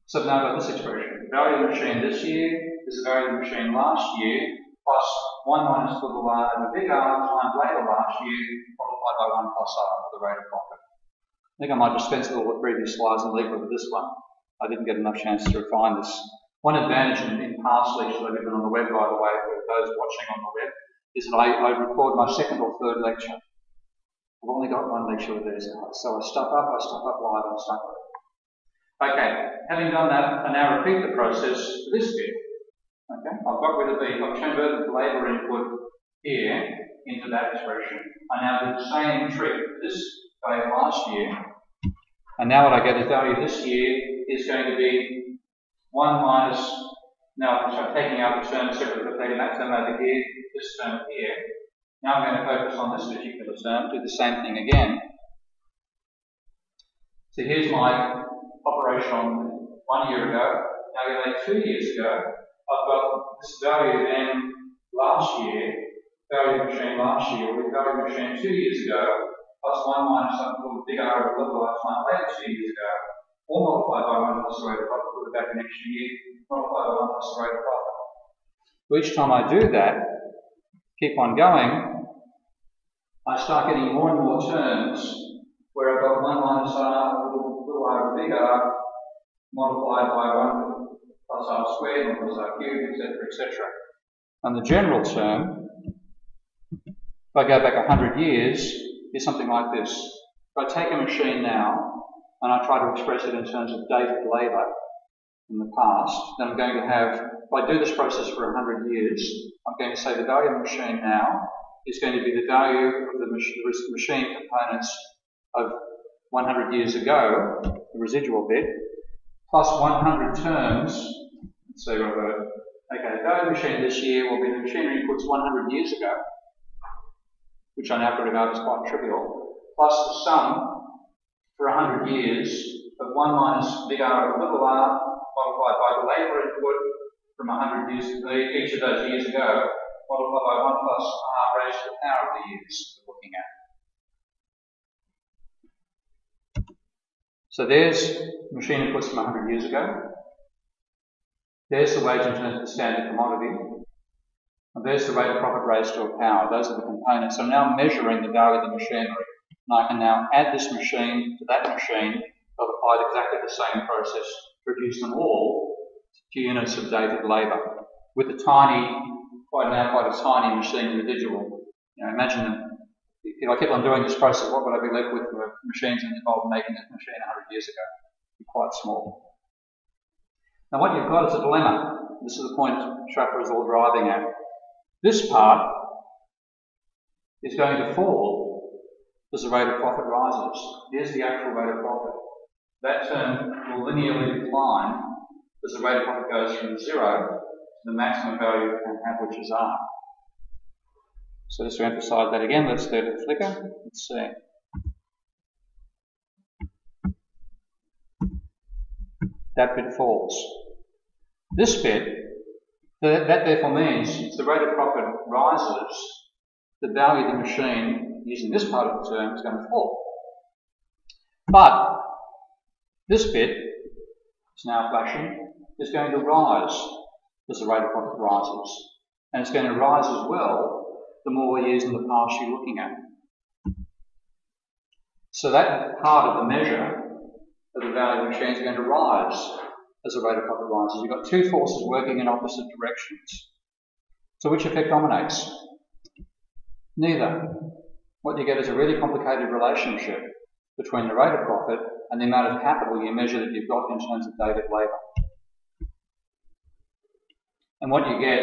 So now I've got this expression. The value of the machine this year is the value of the machine last year, plus 1 minus little r over big R times labour last year, multiplied by 1 plus R for the rate of profit. I think I might dispense with all the previous slides and leave it with this one. I didn't get enough chance to refine this. One advantage in past lectures I've given on the web, by the way, for those watching on the web, is that I record my second or third lecture. I've only got one lecture with these, so I stuff up live, and stuff up. Okay, having done that, I now repeat the process for this bit. Okay, I've got rid of I've converted the labour input here into that expression. I now do the same trick for this value last year, and now what I get is value this year is going to be 1 minus, now I'm taking out the term separately, but taking that term over here, this term here. Now I'm going to focus on this particular term, do the same thing again. So here's my operation on 1 year ago. Now I'm going to make 2 years ago. I've got this value then last year, value of the machine last year, with value of the machine 2 years ago, plus 1 minus something called big R over little r time later 2 years ago, all multiplied by 1 plus the rate of profit, put it back next year, multiplied by 1 plus the rate of profit. So each time I do that, keep on going, I start getting more and more terms where I've got 1 minus r, little r over big R, multiplied by 1 plus r squared, 1 plus r cubed, etc., etc. And the general term, if I go back 100 years, is something like this. If I take a machine now, and I try to express it in terms of dated labour, in the past, then I'm going to have, if I do this process for 100 years, I'm going to say the value of the machine now is going to be the value of the machine components of 100 years ago, the residual bit, plus 100 terms. Let's see what I've got. Okay, the value of the machine this year will be the machinery inputs 100 years ago, which I now regard as quite trivial, plus the sum for 100 years of 1 minus big R of little r multiplied by the labour input from 100 years, each of those years ago, multiplied by 1 plus r raised to the power of the years we're looking at. So there's machine inputs from 100 years ago. There's the wage in terms of the standard commodity. And there's the rate of profit raised to a power. Those are the components. I'm now measuring the value of the machinery. And I can now add this machine to that machine. I've applied exactly the same process to reduce them all to units of dated labour with a tiny, quite a tiny machine residual. You know, imagine that if I kept on doing this process, what would I be left with for machines involved in making this machine 100 years ago? It'd be quite small. Now what you've got is a dilemma. This is the point Sraffa is all driving at. This part is going to fall as the rate of profit rises. Here's the actual rate of profit. That term will linearly decline as the rate of profit goes from 0 to the maximum value you can have, which is R. So just to emphasise that again, let's do the flicker. Let's see. That bit falls. This bit, that therefore means as the rate of profit rises, the value of the machine using this part of the term is going to fall. But this bit, it's now flashing, is going to rise as the rate of profit rises. And it's going to rise as well the more years in the past you're looking at. So that part of the measure of the value of the machine is going to rise as the rate of profit rises. You've got two forces working in opposite directions. So which effect dominates? Neither. What you get is a really complicated relationship between the rate of profit and the amount of capital you measure that you've got in terms of dated labour. And what you get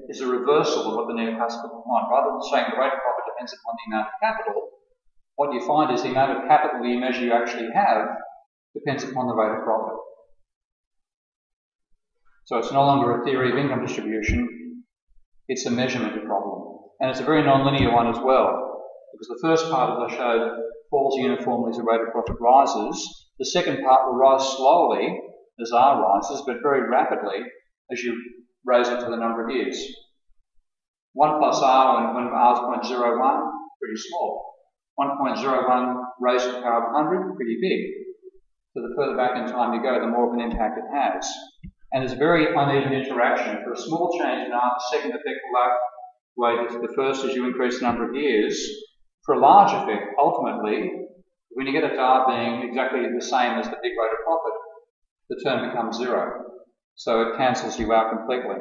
is a reversal of what the Neoclassical want. Rather than saying the rate of profit depends upon the amount of capital, what you find is the amount of capital you measure you actually have depends upon the rate of profit. So it's no longer a theory of income distribution, it's a measurement problem. And it's a very non-linear one as well, because the first part, as I showed, falls uniformly as the rate of profit rises. The second part will rise slowly as R rises, but very rapidly as you raise it to the number of years. 1 plus R when R is 0.01, pretty small. 1.01 raised to the power of 100, pretty big. So the further back in time you go, the more of an impact it has. And there's a very uneven interaction. For a small change in R, the second effect will outweigh the first as you increase the number of years. For a large effect, ultimately, when you get a R being exactly the same as the big rate of profit, the term becomes 0. So it cancels you out completely.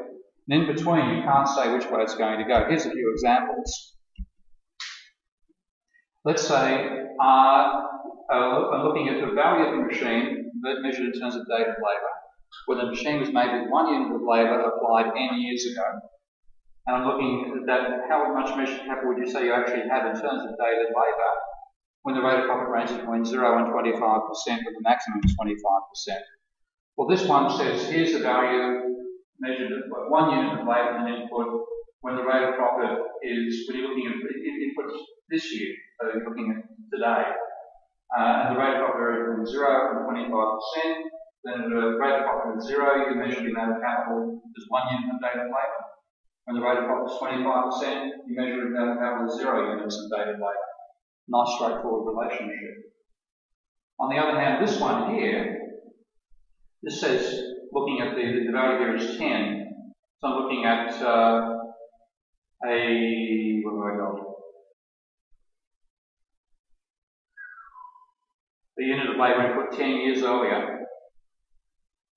And in between, you can't say which way it's going to go. Here's a few examples. Let's say I'm looking at the value of the machine measured in terms of dated labour, where the machine was made with 1 unit of labour applied n years ago. And I'm looking at that, how much measured capital would you say you actually have in terms of dated labour when the rate of profit ranges between 0 and 25%, with the maximum is 25%. Well, this one says here's the value measured at 1 unit of labour and input when the rate of profit is, when you're looking at inputs this year, so you're looking at today. And the rate of profit varies between 0 and 25%. Then at a rate of profit of 0, you measure the amount of capital as 1 unit of dated labour. When the rate of profit is 25%, you measure the amount of capital as 0 units of dated labour. Nice straightforward relationship. On the other hand, this one here, this says, looking at the value here is 10. So I'm looking at what have I got? The unit of labour input 10 years earlier.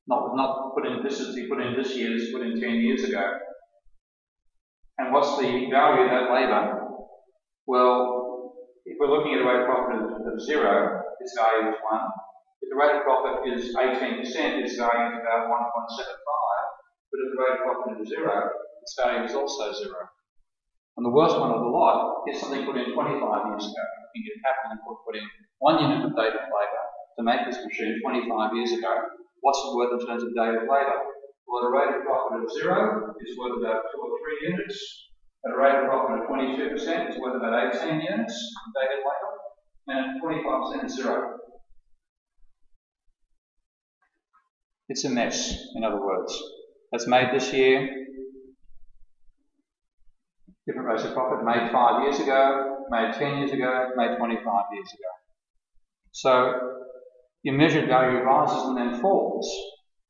Not put in this as you put in this year, this put in 10 years ago. And what's the value of that labour? Well, if we're looking at a rate of profit of 0, this value is 1. If the rate of profit is 18%, its value is about 1.75. But if the rate of profit is 0, its value is also 0. And the worst one of the lot is something put in 25 years ago. You get capital input put in 1 unit of daily labour to make this machine 25 years ago. What's it worth in terms of daily labour? Well, at a rate of profit of 0, it's worth about 2 or 3 units. At a rate of profit of 22%, it's worth about 18 units of daily labour. And at 25% is 0. It's a mess, in other words. That's made this year, different rates of profit, made 5 years ago, made 10 years ago, made 25 years ago. So your measured value rises and then falls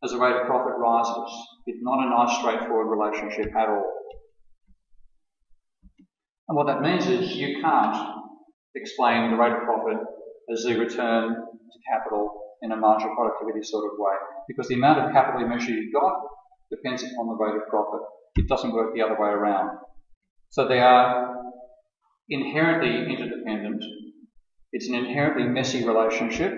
as the rate of profit rises. It's not a nice straightforward relationship at all. And what that means is you can't explain the rate of profit as the return to capital in a marginal productivity sort of way, because the amount of capital you measure you've got depends upon the rate of profit. It doesn't work the other way around. So they are inherently interdependent. It's an inherently messy relationship.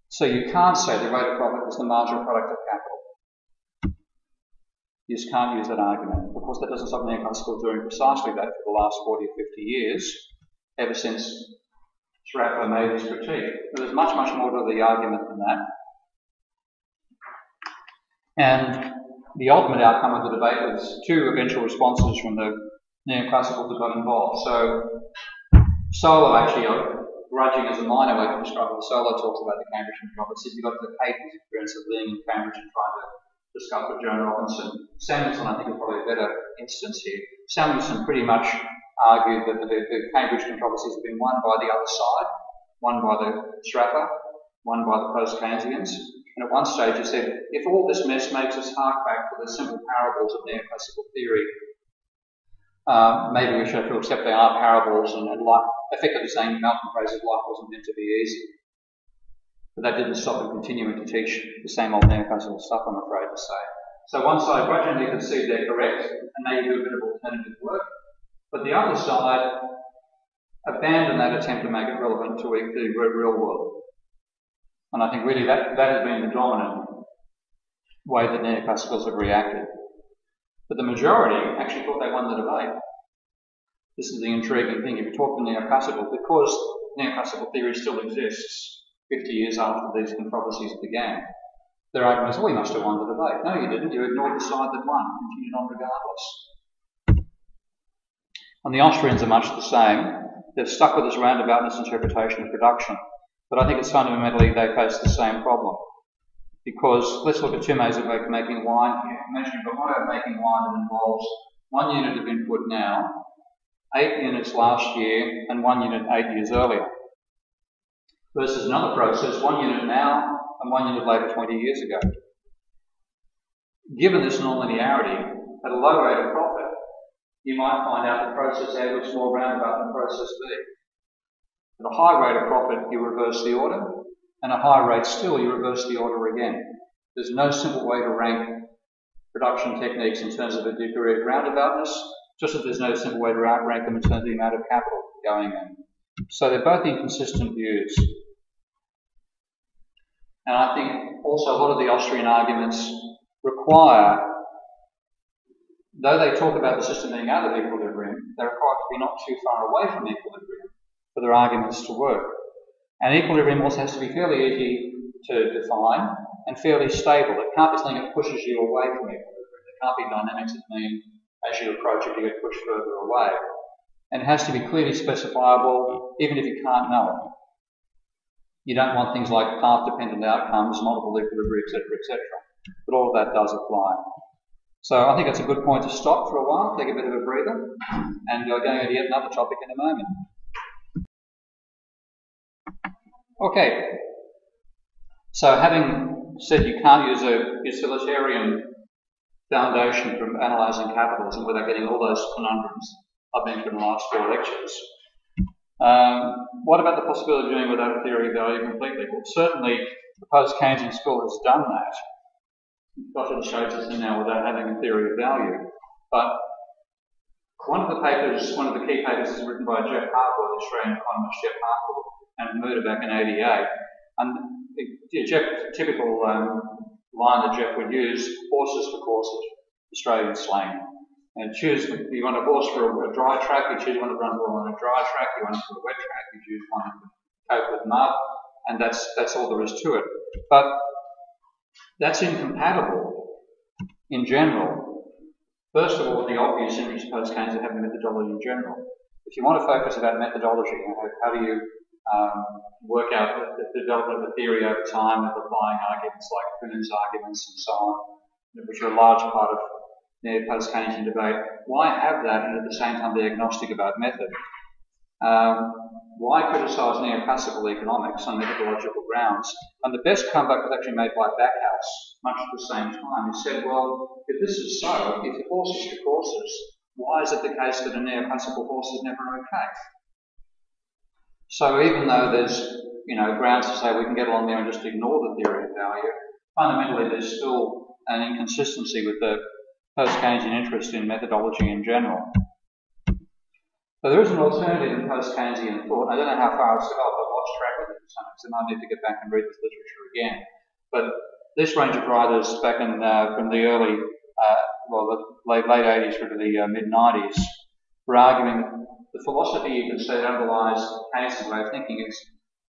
So you can't say the rate of profit is the marginal product of capital. You just can't use that argument. Of course, that doesn't stop Neoclassical doing precisely that for the last 40 or 50 years, ever since Sraffa made his critique. But there's much, much more to the argument than that. And the ultimate outcome of the debate was 2 eventual responses from the Neoclassicals that got involved. So Solo actually, grudging as a minor way from struggle, Solo talks about the Cambridge controversy. You've got the Pate's experience of being in Cambridge and trying to discuss with Joan Robinson. Samuelson, I think, is probably a better instance here. Samuelson pretty much argued that the Cambridge controversy has been won by the other side, won by the Sraffa, won by the post-Keynesians. And at one stage he said, if all this mess makes us hark back to the simple parables of neoclassical theory, maybe we should have to accept they are parables and life, effectively saying Malcolm Fraser's life wasn't meant to be easy. But that didn't stop him continuing to teach the same old neoclassical stuff, I'm afraid to say. So one side grudgingly concede they're correct and they do a bit of alternative work, but the other side abandon that attempt to make it relevant to the real world. And I think really that has been the dominant way that neoclassicals have reacted. But the majority actually thought they won the debate. This is the intriguing thing. If you talk to neoclassical, because neoclassical theory still exists 50 years after these controversies began, their argument is, well, we must have won the debate. No, you didn't. You ignored the side that won, continued on regardless. And the Austrians are much the same. They've stuck with this roundaboutness interpretation of production. But I think it's fundamentally they face the same problem. Because let's look at 2 ways of making wine here. Imagine you've got one way of making wine that involves 1 unit of input now, 8 units last year, and 1 unit 8 years earlier. Versus another process, 1 unit now and 1 unit later 20 years ago. Given this nonlinearity, at a low rate of profit, you might find out that process A looks more roundabout than process B. At a high rate of profit, you reverse the order, and at a high rate still, you reverse the order again. There's no simple way to rank production techniques in terms of a degree of roundaboutness, just as there's no simple way to rank them in terms of the amount of capital going in. So they're both inconsistent views. And I think also a lot of the Austrian arguments require, though they talk about the system being out of equilibrium, they're required to be not too far away from equilibrium for their arguments to work. And equilibrium also has to be fairly easy to define and fairly stable. It can't be something that pushes you away from equilibrium. There can't be dynamics that mean as you approach it, you get pushed further away. And it has to be clearly specifiable, even if you can't know it. You don't want things like path-dependent outcomes, multiple equilibria, etc. But all of that does apply. So I think that's a good point to stop for a while, take a bit of a breather, and we're going to yet another topic in a moment. Okay, so having said you can't use a utilitarian foundation for analysing capitalism without getting all those conundrums I've been through in the last 4 lectures, what about the possibility of doing without a theory of value completely? Well, certainly the post-Keynesian school has done that. Got to the stage it's in now without having a theory of value. But one of the key papers is written by Jeff Harcourt, the Australian economist Jeff Harcourt, and murder back in '88. And the typical line that Jeff would use: horses for courses, Australian slang. And you want a horse for a dry track, you choose one to run well on a dry track, you want it for a wet track, you choose one to cope with mud, and that's all there is to it. But that's incompatible in general. First of all, the obvious interest post-Keynes of having methodology in general. If you want to focus about methodology, how do you work out the development of a theory over time of applying arguments like Kuhn's arguments and so on, which are a large part of the post-Keynesian debate, why have that and at the same time be agnostic about method? Why criticise neoclassical economics on methodological grounds? And the best comeback was actually made by Backhouse, much at the same time. He said, well, if this is so, if horses for courses, why is it the case that a neoclassical horse is never okay? So even though there's, grounds to say we can get along there and just ignore the theory of value, fundamentally there's still an inconsistency with the post-Keynesian interest in methodology in general. So there is an alternative in post-Keynesian thought. I don't know how far it's developed. I've lost track of it to some extent. I might need to get back and read this literature again. But this range of writers back in from the early, the late 80s through to the mid-90s were arguing the philosophy you can say that underlies Keynes' way of thinking is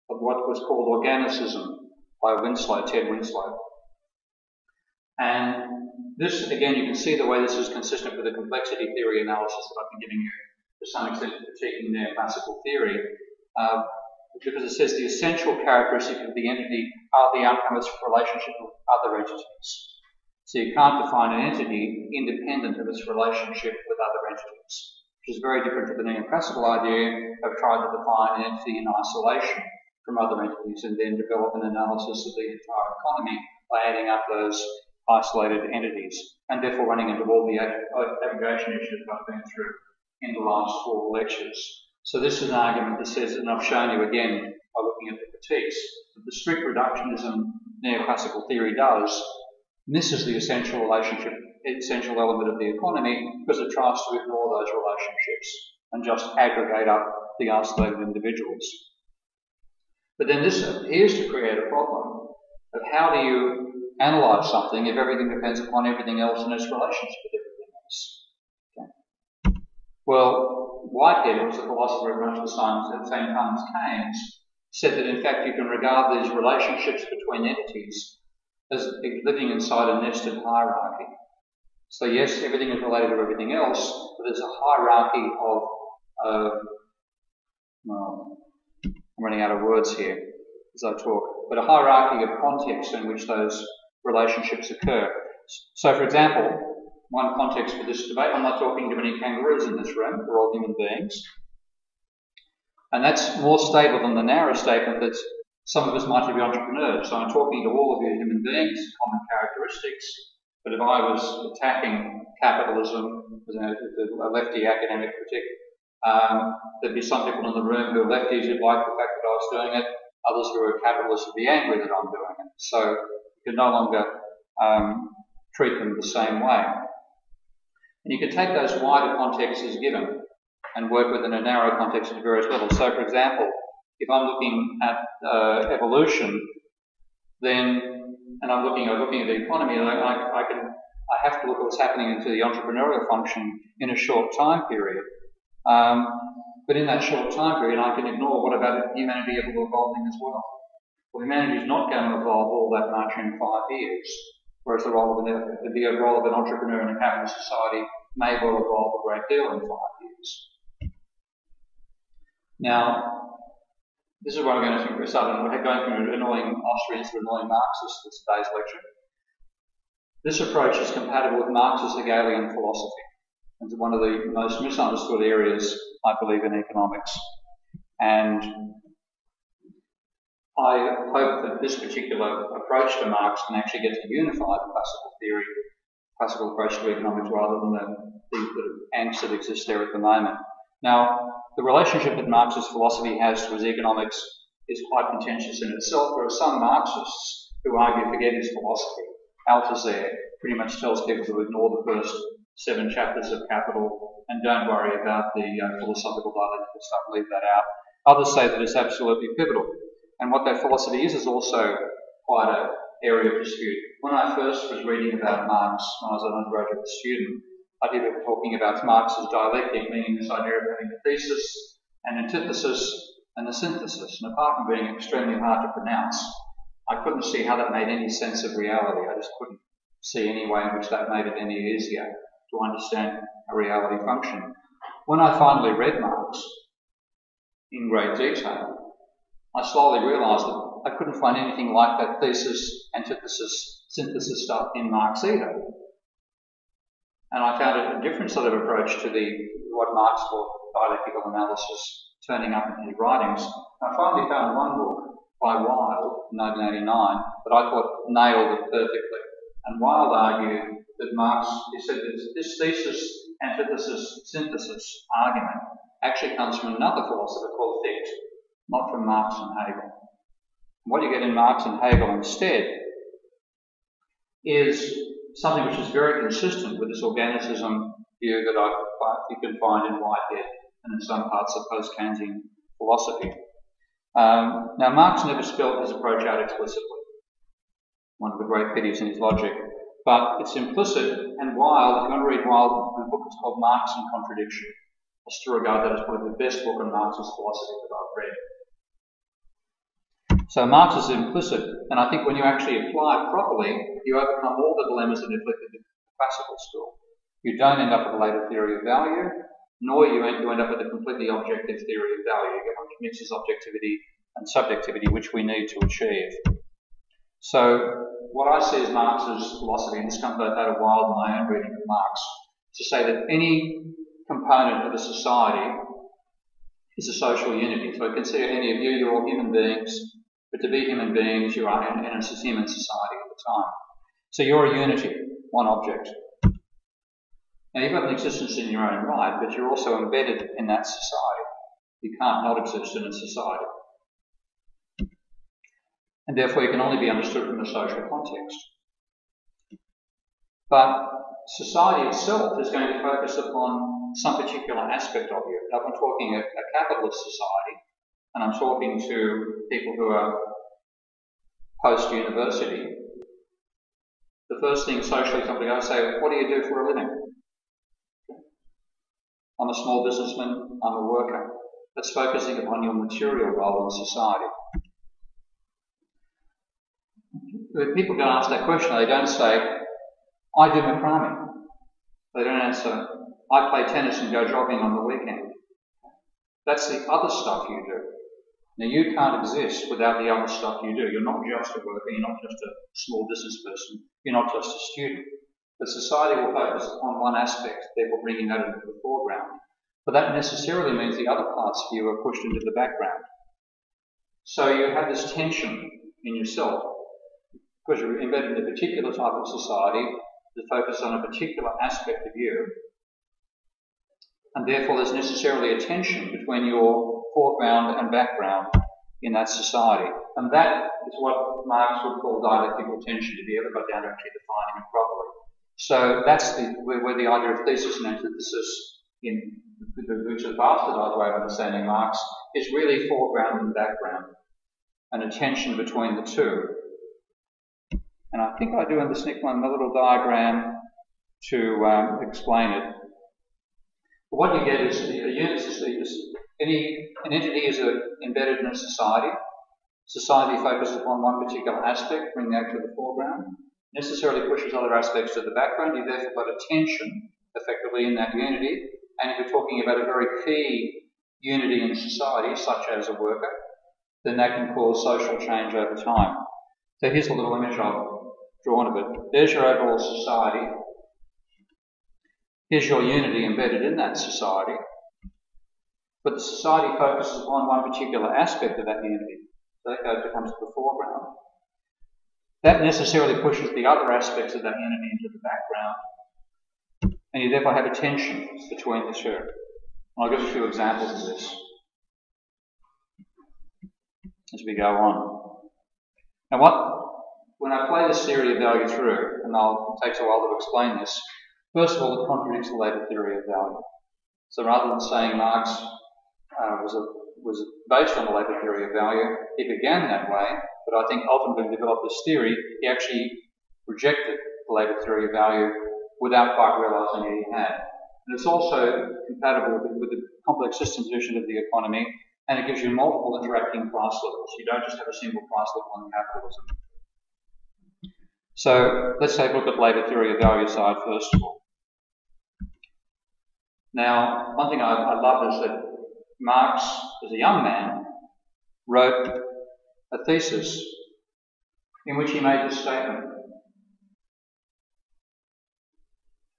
of what was called organicism by Ted Winslow. And this, again, you can see the way this is consistent with the complexity theory analysis that I've been giving you to some extent critiquing neoclassical theory, because it says the essential characteristic of the entity are the outcome of its relationship with other entities. So you can't define an entity independent of its relationship with other entities, which is very different to the neoclassical idea of trying to define an entity in isolation from other entities and then develop an analysis of the entire economy by adding up those isolated entities, and therefore running into all the aggregation issues that I've been through in the last 4 lectures. So this is an argument that says, and I've shown you again by looking at the critiques, that the strict reductionism neoclassical theory does misses the essential element of the economy because it tries to ignore those relationships and just aggregate up the isolated individuals. But then this appears to create a problem of how do you analyse something if everything depends upon everything else and its relationship with everything else. Okay. Well, Whitehead, who was a philosopher at much the same time as Keynes, said that in fact you can regard these relationships between entities as living inside a nested hierarchy. So yes, everything is related to everything else, but there's a hierarchy of, I'm running out of words here as I talk, but a hierarchy of context in which those relationships occur. So, for example, one context for this debate, I'm not talking to any kangaroos in this room, we're all human beings. And that's more stable than the narrow statement that some of us might be entrepreneurs. So I'm talking to all of you human beings, common characteristics, but if I was attacking capitalism as a lefty academic critique, there'd be some people in the room who are lefties who'd like the fact that I was doing it, others who are capitalists would be angry that I'm doing it. So you can no longer treat them the same way. And you can take those wider contexts as given and work within a narrow context at various levels. So, for example, if I'm looking at evolution, then, and I'm looking at the economy, I have to look at what's happening into the entrepreneurial function in a short time period. But in that short time period, I can ignore what about humanity evolving as well. Well, humanity is not going to evolve all that much in 5 years, whereas the role of an entrepreneur in a capitalist society may well evolve a great deal in 5 years. Now, this is what I'm going to start going from annoying Austrians to annoying Marxists for today's lecture. This approach is compatible with Marxist Hegelian philosophy. It's one of the most misunderstood areas, I believe, in economics. And I hope that this particular approach to Marx can actually get to unify the classical theory, classical approach to economics, rather than the angst that exists there at the moment. Now, the relationship that Marxist philosophy has to his economics is quite contentious in itself. There are some Marxists who argue forget his philosophy. Althusser pretty much tells people to ignore the first 7 chapters of Capital and don't worry about the philosophical dialectical stuff, leave that out. Others say that it's absolutely pivotal. And what that philosophy is also quite an area of dispute. When I first was reading about Marx, when I was an undergraduate student, I did people talking about Marx's dialectic, meaning this idea of having a thesis, an antithesis, and a synthesis. And apart from being extremely hard to pronounce, I couldn't see how that made any sense of reality. I just couldn't see any way in which that made it any easier to understand how reality functioned. When I finally read Marx in great detail, I slowly realised that I couldn't find anything like that thesis, antithesis, synthesis stuff in Marx either. And I found it a different sort of approach to what Marx called dialectical analysis turning up in his writings. I finally found one book by Wilde in 1989 that I thought nailed it perfectly. And Wilde argued that Marx, he said that this thesis, antithesis, synthesis argument actually comes from another philosopher called Fichte, not from Marx and Hegel. What you get in Marx and Hegel instead is something which is very consistent with this organicism view that you can find in Whitehead and in some parts of post-Kantian philosophy. Now, Marx never spelled his approach out explicitly, one of the great pities in his logic, but it's implicit, and Wilde, if you want to read Wilde, the book is called Marx and Contradiction. I still regard that as probably the best book on Marxist philosophy that I've read. So Marx is implicit, and I think when you actually apply it properly, you overcome all the dilemmas that afflicted the classical school. You don't end up with a later theory of value, nor you end up with a completely objective theory of value. You get one which mixes objectivity and subjectivity, which we need to achieve. So what I see as Marx's philosophy, and this comes both out of Wilde and my own reading of Marx, is to say that any component of a society is a social unity. So consider any of you, you're all human beings, but to be human beings, you are in a human society at the time. So you're a unity, one object. Now you've got an existence in your own right, but you're also embedded in that society. You can't not exist in a society. And therefore you can only be understood from a social context. But society itself is going to focus upon some particular aspect of you. Now, I'm talking a capitalist society, and I'm talking to people who are post-university. The first thing socially somebody goes say, what do you do for a living? I'm a small businessman, I'm a worker. That's focusing upon your material role in society. When people don't ask that question, they don't say, I do macrame. They don't answer, I play tennis and go jogging on the weekend. That's the other stuff you do. Now you can't exist without the other stuff you do. You're not just a worker, you're not just a small business person, you're not just a student. But society will focus on one aspect, therefore bringing that into the foreground. But that necessarily means the other parts of you are pushed into the background. So you have this tension in yourself, because you're embedded in a particular type of society that focuses on a particular aspect of you, and therefore there's necessarily a tension between your foreground and background in that society. And that is what Marx would call dialectical tension, if he ever got down to actually defining it properly. So that's where the idea of thesis and antithesis, which is a bastardized way of understanding Marx, is really foreground and background, and a tension between the two. And I think I do in this next one a little diagram to explain it. But what you get is an entity is embedded in a society. Society focuses upon one particular aspect, bringing that to the foreground. Necessarily pushes other aspects to the background. You therefore got a tension effectively in that unity. And if you're talking about a very key unity in society, such as a worker, then that can cause social change over time. So here's a little image I've drawn of it. There's your overall society. Here's your unity embedded in that society. But the society focuses upon one particular aspect of that unity. So that comes to the foreground. That necessarily pushes the other aspects of that unity into the background. And you therefore have a tension between the two. I'll give a few examples of this as we go on. Now when I play this theory of value through, and it takes a while to explain this, first of all, it contradicts the later theory of value. So rather than saying Marx was was based on the labour theory of value. He began that way, but I think ultimately developed this theory. He actually rejected the labour theory of value without quite realising that he had. And it's also compatible with the complex systems vision of the economy, and it gives you multiple interacting price levels. You don't just have a single price level in capitalism. So let's take a look at labour theory of value side first of all. Now, one thing I love is that Marx, as a young man, wrote a thesis in which he made this statement,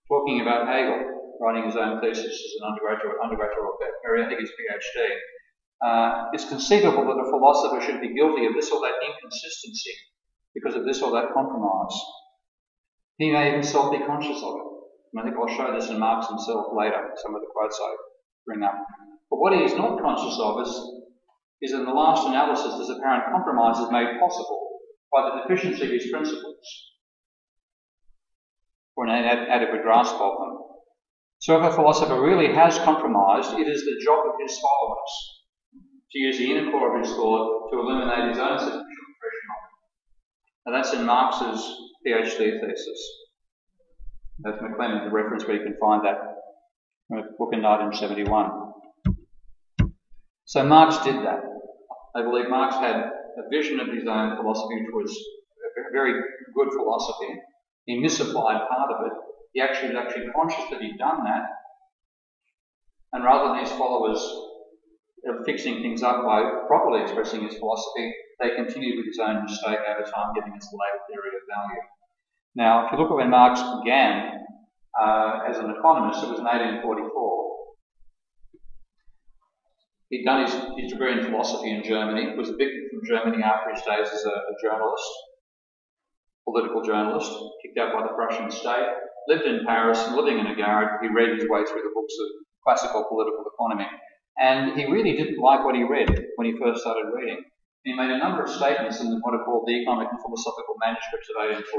talking about Hegel, writing his own thesis as an undergraduate, or I think his PhD. It's conceivable that a philosopher should be guilty of this or that inconsistency because of this or that compromise. He may himself be conscious of it. And I think I'll show this in Marx himself later, some of the quotes I bring up. But what he is not conscious of is in the last analysis, this apparent compromise is made possible by the deficiency of his principles, or an inadequate grasp of them. So if a philosopher really has compromised, it is the job of his followers to use the inner core of his thought to illuminate his own superficial impression of it. Now that's in Marx's PhD thesis. That's McLennan, the reference where you can find that book in 1971. So Marx did that. I believe Marx had a vision of his own philosophy, which was a very good philosophy. He misapplied part of it. He was actually conscious that he'd done that. And rather than his followers fixing things up by properly expressing his philosophy, they continued with his own mistake over time, giving us the labour theory of value. Now, if you look at when Marx began as an economist, it was in 1844. He'd done his degree in philosophy in Germany, was evicted from Germany after his days as a journalist, political journalist, kicked out by the Prussian state, lived in Paris, and living in a garage, he read his way through the books of classical political economy. And he really didn't like what he read when he first started reading. He made a number of statements in what are called the economic and philosophical manuscripts of 1844,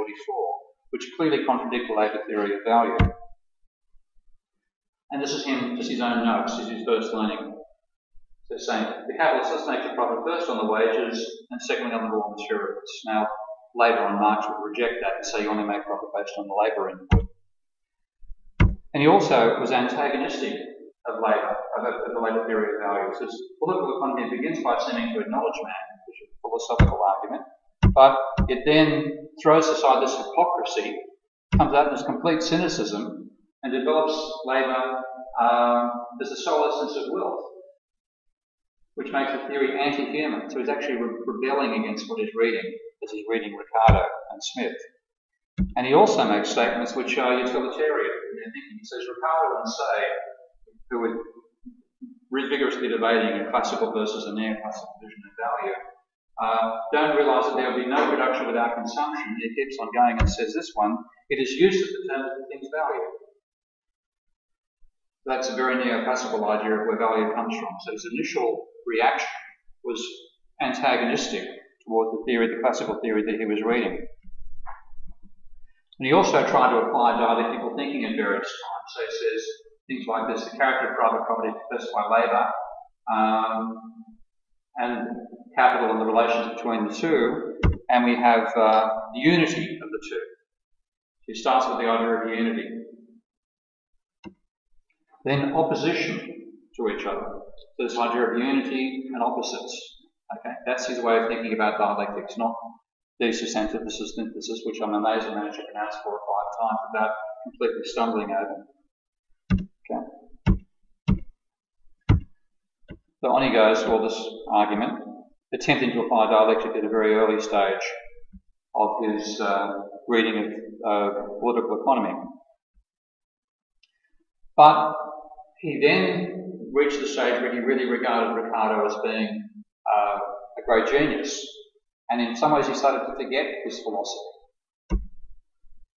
which clearly contradict the labour theory of value. And this is just his own notes, this is his first learning. So saying, the capitalists make a profit first on the wages and secondly on the raw materials. Now, later on, Marx would reject that and say you only make profit based on the labour input. And he also was antagonistic of labour, of the labour theory of value. He says political economy begins by seeming to acknowledge man, which is a philosophical argument, but it then throws aside this hypocrisy, comes out in this complete cynicism, and develops labour as the sole essence of wealth, which makes the theory anti-human. So he's actually rebelling against what he's reading, as he's reading Ricardo and Smith. And he also makes statements which are utilitarian in their thinking. He says Ricardo and Say, who were vigorously debating a classical versus a neoclassical vision of value, don't realise that there will be no production without consumption. He keeps on going and says this one, it is use that determines the thing's value. That's a very neoclassical idea of where value comes from. So his initial reaction was antagonistic towards the theory, the classical theory that he was reading. And he also tried to apply dialectical thinking at various times. So he says things like this, the character of private property possessed by labour, and capital and the relations between the two, and we have the unity of the two. He starts with the idea of unity. Then opposition to each other. So this idea of unity and opposites. Okay, that's his way of thinking about dialectics, not thesis, antithesis, synthesis, which I'm amazed I managed to pronounce 4 or 5 times without completely stumbling over. Okay. So on he goes for this argument, attempting to apply dialectic at a very early stage of his reading of political economy. But he then reached the stage where he really regarded Ricardo as being a great genius. And in some ways he started to forget his philosophy.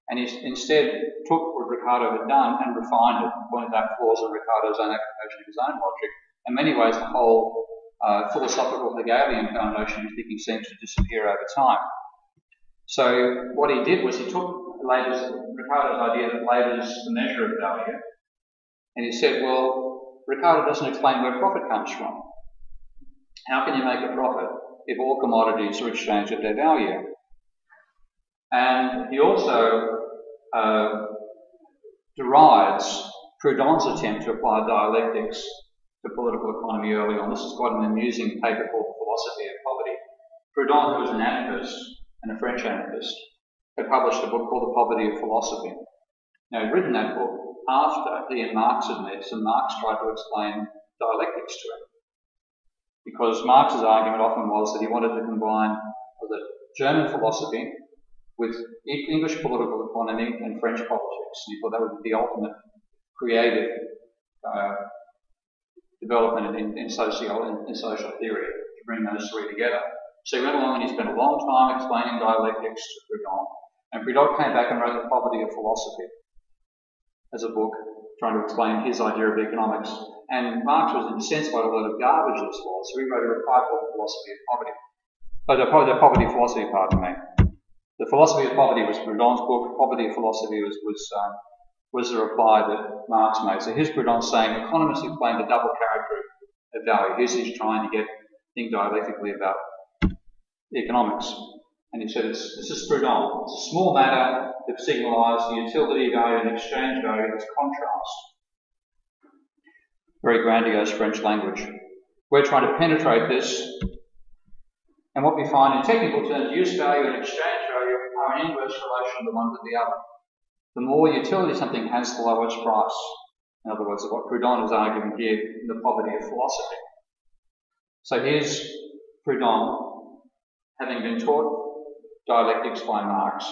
And he instead took what Ricardo had done and refined it, pointed out flaws in Ricardo's own application of his own logic. In many ways the whole philosophical Hegelian foundation of thinking seems to disappear over time. So what he did was he took Ricardo's idea that labour is the measure of value, and he said, well, Ricardo doesn't explain where profit comes from. How can you make a profit if all commodities are exchanged at their value? And he also derides Proudhon's attempt to apply dialectics to political economy early on. This is quite an amusing paper called The Philosophy of Poverty. Proudhon, who was an anarchist and a French anarchist, had published a book called The Poverty of Philosophy. Now, he'd written that book after he and Marx had met, and Marx tried to explain dialectics to him. Because Marx's argument often was that he wanted to combine the German philosophy with English political economy and French politics. And he thought that would be the ultimate creative development in social theory, to bring those three together. So he went along and he spent a long time explaining dialectics to Proudhon. And Proudhon came back and wrote The Poverty of Philosophy as a book trying to explain his idea of economics. And Marx was incensed by a lot of garbage this was, so he wrote a reply called The Philosophy of Poverty. The Poverty of Philosophy, pardon me. The Philosophy of Poverty was Proudhon's book. Poverty of Philosophy was the reply that Marx made. So here's Proudhon saying, economists explain the double character of value. He's trying to think dialectically about economics. And he said, this is Proudhon. It's a small matter that signalises the utility value and exchange value as contrast. Very grandiose French language. We're trying to penetrate this, and what we find in technical terms, use value and exchange value are in inverse relation the one to the other. The more utility something has, the lower its price. In other words, what Proudhon is arguing here in The Poverty of Philosophy. So here's Proudhon, having been taught dialectics by Marx,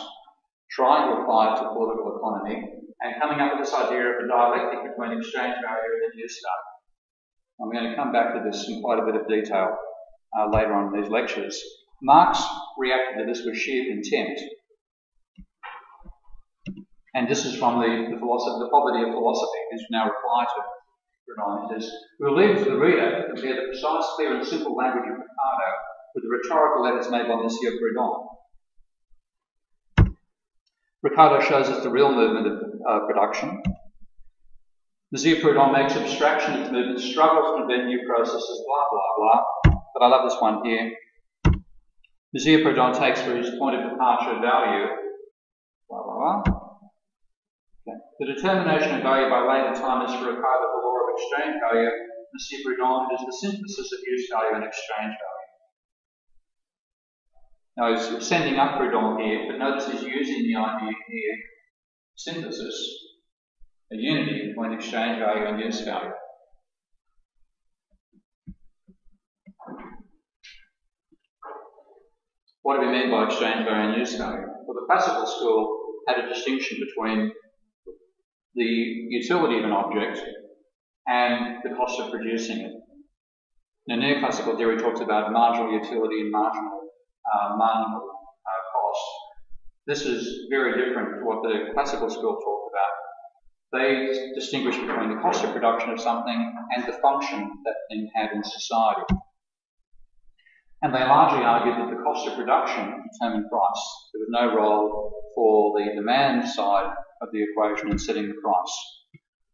trying to apply it to political economy, and coming up with this idea of a dialectic between exchange value and use value. I'm going to come back to this in quite a bit of detail later on in these lectures. Marx reacted to this with sheer contempt. And this is from the Poverty of Philosophy, his now reply to Proudhon. It says, we'll leave it to the reader to compare the precise, clear and simple language of Ricardo with the rhetorical letters made by Monsieur Proudhon. Ricardo shows us the real movement of production. Monsieur Proudhon makes abstraction of the movement, struggles to invent new processes, blah, blah, blah. But I love this one here. Monsieur Proudhon takes for his point of departure value, blah, blah, blah. Okay. The determination of value by later time is for Ricardo the law of exchange value. Monsieur Proudhon is the synthesis of use value and exchange value. Now he's sending up Proudhon here, but notice he's using the idea here, synthesis, a unity between exchange value and use value. What do we mean by exchange value and use value? Well, the classical school had a distinction between the utility of an object and the cost of producing it. Now, neoclassical theory talks about marginal utility and marginal cost. This is very different to what the classical school talked about. They distinguish between the cost of production of something and the function that thing had in society. And they largely argued that the cost of production determined price. There was no role for the demand side of the equation in setting the price.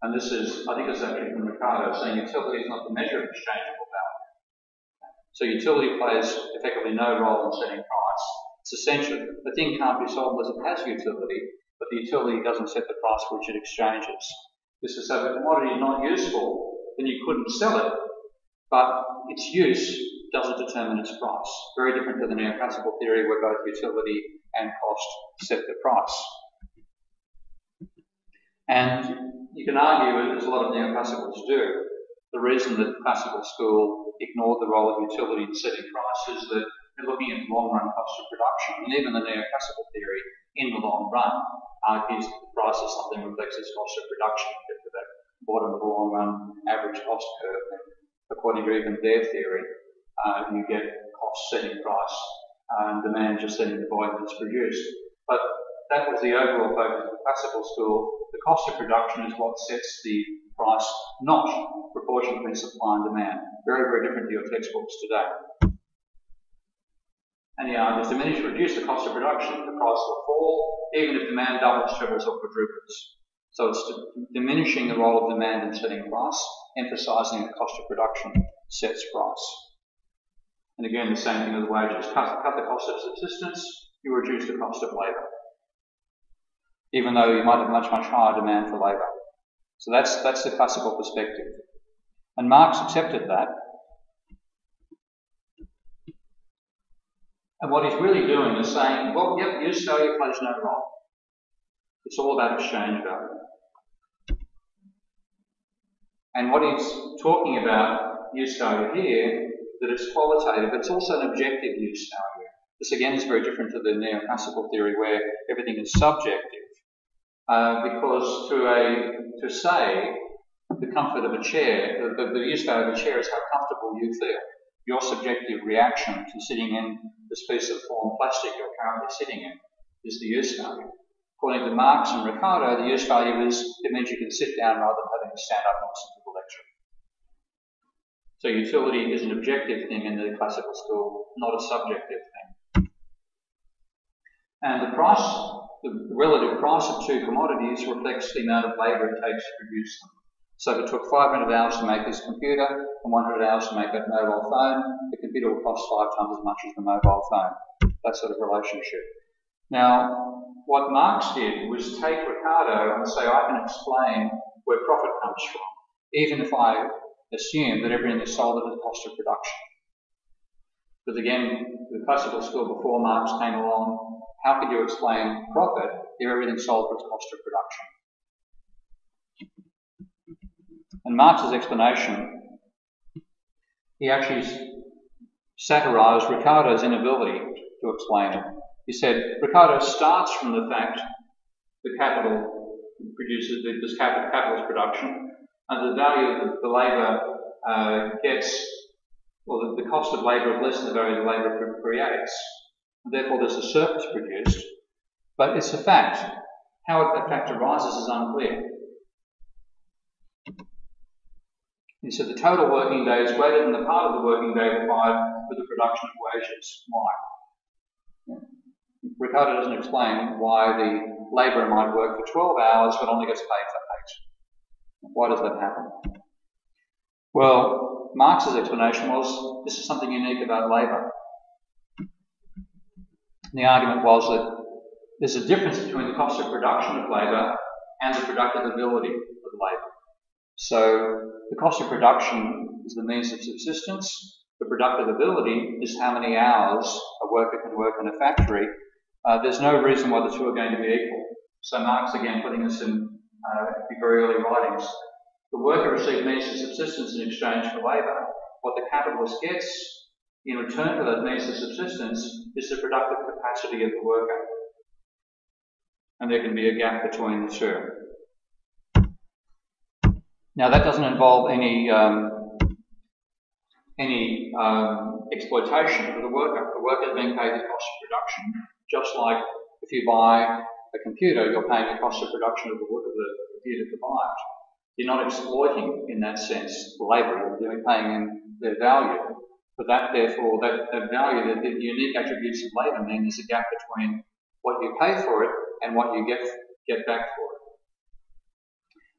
And this is, I think it's actually from Ricardo, saying utility is not the measure of exchangeable value. So utility plays effectively no role in setting price. It's essential. The thing can't be sold unless it has utility, but the utility doesn't set the price for which it exchanges. This is so if a commodity is not useful, then you couldn't sell it, but its use doesn't determine its price. Very different to the neoclassical theory where both utility and cost set the price. And you can argue, as a lot of neoclassicals do, the reason that the classical school ignored the role of utility in setting price is that they're looking at the long-run cost of production. And even the neoclassical theory, in the long run, argues that the price of something reflects its cost of production, get to that bottom of the long-run average cost curve. And according to even their theory, you get cost setting price and demand just setting the volume that's produced. But that was the overall focus of the classical school. The cost of production is what sets the price, not proportion between supply and demand. Very, very different to your textbooks today. And he argues, diminish, reduce the cost of production, the price will fall, even if demand doubles, triples, or quadruples. So it's diminishing the role of demand in setting price, emphasising the cost of production sets price. And again, the same thing with the wages. Cut the cost of subsistence, you reduce the cost of labour, even though you might have much, much higher demand for labour. So that's the classical perspective. And Marx accepted that. And what he's really doing is saying, well, yep, use value plays no role. It's all about exchange value. And what he's talking about use value here, that it's qualitative, but it's also an objective use value. This again is very different to the neoclassical theory where everything is subjective. Because to say the comfort of a chair, the use value of a chair is how comfortable you feel. Your subjective reaction to sitting in this piece of foreign plastic you're currently sitting in is the use value. According to Marx and Ricardo, the use value is it means you can sit down rather than having to stand up and listen to the lecture. So utility is an objective thing in the classical school, not a subjective thing. And the price, the relative price of two commodities reflects the amount of labour it takes to produce them. So if it took 500 hours to make this computer and 100 hours to make that mobile phone, the computer will cost 5 times as much as the mobile phone. That sort of relationship. Now, what Marx did was take Ricardo and say, I can explain where profit comes from, even if I assume that everything is sold at the cost of production. Because again, the classical school before Marx came along, how could you explain profit if everything's sold for its cost of production? And Marx's explanation, he actually satirised Ricardo's inability to explain it. He said, Ricardo starts from the fact the capital produces, this capitalist production, and the value that the labour gets, or the cost of labour is less than the value the labour creates. And therefore there's a surplus produced, but it's a fact. How that fact arises is unclear. He said the total working day is greater than the part of the working day required for the production of wages. Why? Ricardo doesn't explain why the labourer might work for 12 hours but only gets paid for 8. Why does that happen? Well, Marx's explanation was this is something unique about labour. The argument was that there's a difference between the cost of production of labour and the productive ability of labour. So the cost of production is the means of subsistence. The productive ability is how many hours a worker can work in a factory. There's no reason why the two are going to be equal. So Marx, again, putting this in the very early writings, the worker receives means of subsistence in exchange for labour. What the capitalist gets in return for those means of subsistence is the productive capacity of the worker. And there can be a gap between the two. Now that doesn't involve any exploitation of the worker. The worker is being paid the cost of production, just like if you buy a computer, you're paying the cost of production of the computer to buy it. You're not exploiting in that sense the labour, you're paying them their value. But that, therefore, that value, the unique attributes of labour mean there's a gap between what you pay for it and what you get back for it.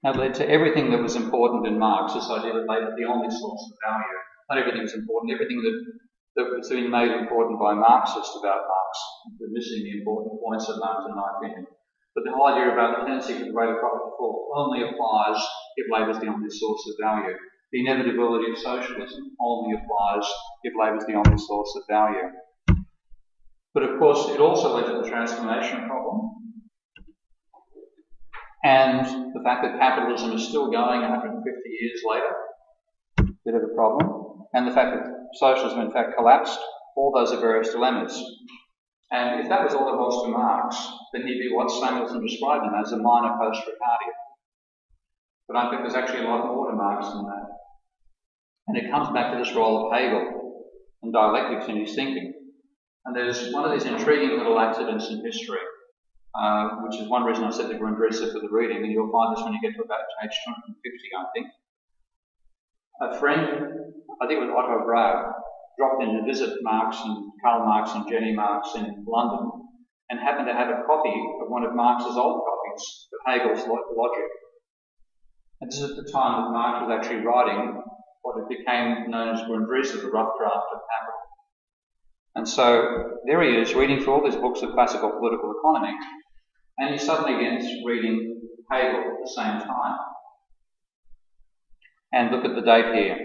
That led to everything that was important in Marx, this idea that labour is the only source of value. Not everything is important, everything that was being made important by Marxists about Marx, they're missing the important points of Marx in my opinion. But the whole idea about the tendency for the rate of profit to fall only applies if labour is the only source of value. The inevitability of socialism only applies if labour is the only source of value. But of course, it also led to the transformation problem. And the fact that capitalism is still going 150 years later, bit of a problem. And the fact that socialism in fact collapsed, all those are various dilemmas. And if that was all there was to Marx, then he'd be what Samuelson described him as, a minor post-Ricardian. But I think there's actually a lot more to Marx than that. And it comes back to this role of Hegel and dialectics in his thinking. And there's one of these intriguing little accidents in history, which is one reason I said to Grundrisse for the reading, and you'll find this when you get to about page 250, I think. A friend, I think it was Otto Brahe, dropped in to visit Marx and Karl Marx and Jenny Marx in London, and happened to have a copy of one of Marx's old copies of Hegel's Logic. And this is at the time that Marx was actually writing what became known as Grundrisse, the rough draft of Capital. And so there he is reading through all these books of classical political economy, and he suddenly begins reading Hegel at the same time. And look at the date here.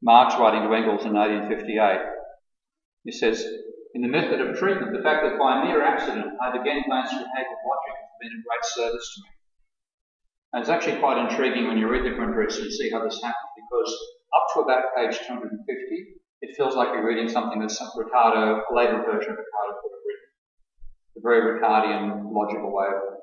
Marx writing to Engels in 1858. He says, in the method of treatment, the fact that by mere accident I've again glanced through Hegel's logic has been of great service to me. And it's actually quite intriguing when you read the Grundrisse and see how this happens, because up to about page 250, it feels like you're reading something that Ricardo, a later version of Ricardo, could have written. A very Ricardian, logical way of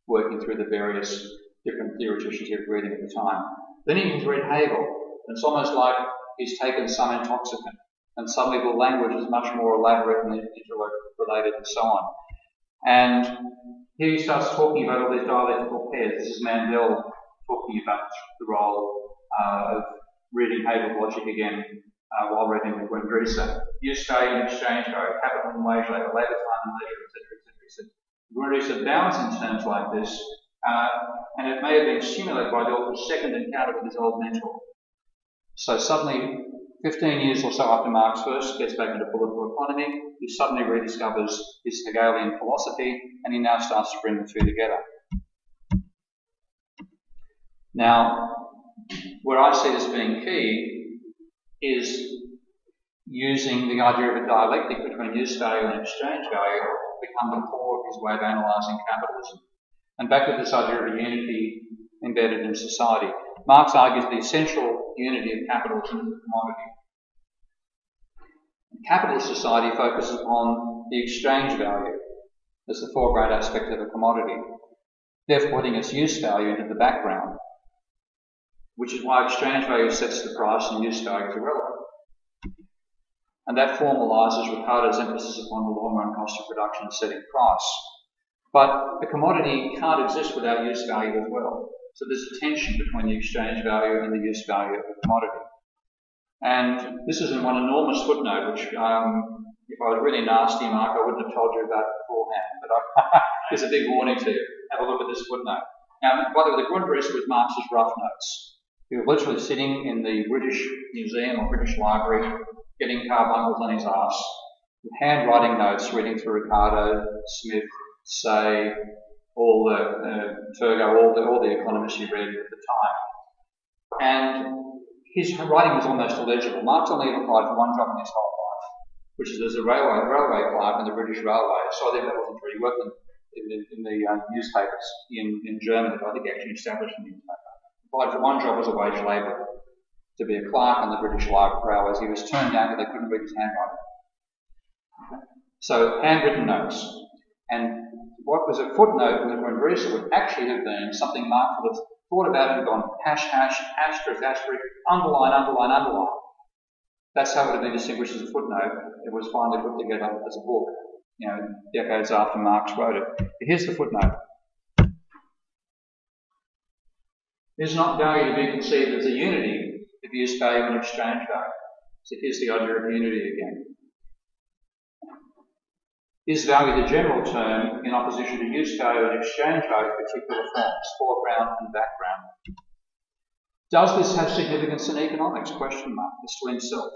working through the various different theoreticians he was reading at the time. Then he can read Hegel, and it's almost like he's taken some intoxicant, and suddenly the language is much more elaborate and interrelated and so on. And here he starts talking about all these dialectical pairs. This is Mandel talking about the role of reading Hegel's logic again while reading the Grundrisse. Use value and exchange value, capital and wage labour, labour time and leisure, etc., etc. Grundrisse bounds in terms like this, and it may have been stimulated by the author's second encounter with his old mentor. So suddenly, 15 years or so after Marx first gets back into political economy, he suddenly rediscovers his Hegelian philosophy, and he now starts to bring the two together. Now, where I see this being key is using the idea of a dialectic between use value and exchange value to become the core of his way of analysing capitalism. And back to this idea of a unity embedded in society. Marx argues the essential unity of capitalism is the commodity. Capitalist society focuses on the exchange value as the foreground aspect of a commodity, therefore putting its use value into the background, which is why exchange value sets the price and use value is irrelevant. And that formalises Ricardo's emphasis upon the long-run cost of production and setting price. But the commodity can't exist without use value as well. So there's a tension between the exchange value and the use value of the commodity. And this is in one enormous footnote, which if I was really nasty, Mark, I wouldn't have told you about beforehand. But there's a big warning to you. Have a look at this footnote. Now, by the way, the Grundrisse was Marx's rough notes. He was literally sitting in the British Museum or British Library, getting carbuncles on his arse, with handwriting notes, reading through Ricardo, Smith, Say, all the Turgot, all the economists he read at the time. And his writing was almost illegible. Marx only applied for one job in his whole life, which is as a railway clerk in the British Railway. So I think that wasn't true. He worked in the newspapers in Germany, but I think he actually established a newspaper. He applied for one job as a wage labourer, to be a clerk on the British Railways. He was turned down because they couldn't read his handwriting. So handwritten notes. And what was a footnote in the Grundrisse would actually have been something Marx would have thought about and gone hash, hash, asterisk, asterisk, underline, underline, underline. That's how it would have been distinguished as a footnote. It was finally put together as a book, decades after Marx wrote it. But here's the footnote. It is not value to be conceived as a unity of use value and exchange value. So here's the idea of unity again. Is value the general term in opposition to use value and exchange value in particular forms, foreground and background? Does this have significance in economics? Question mark. This to himself.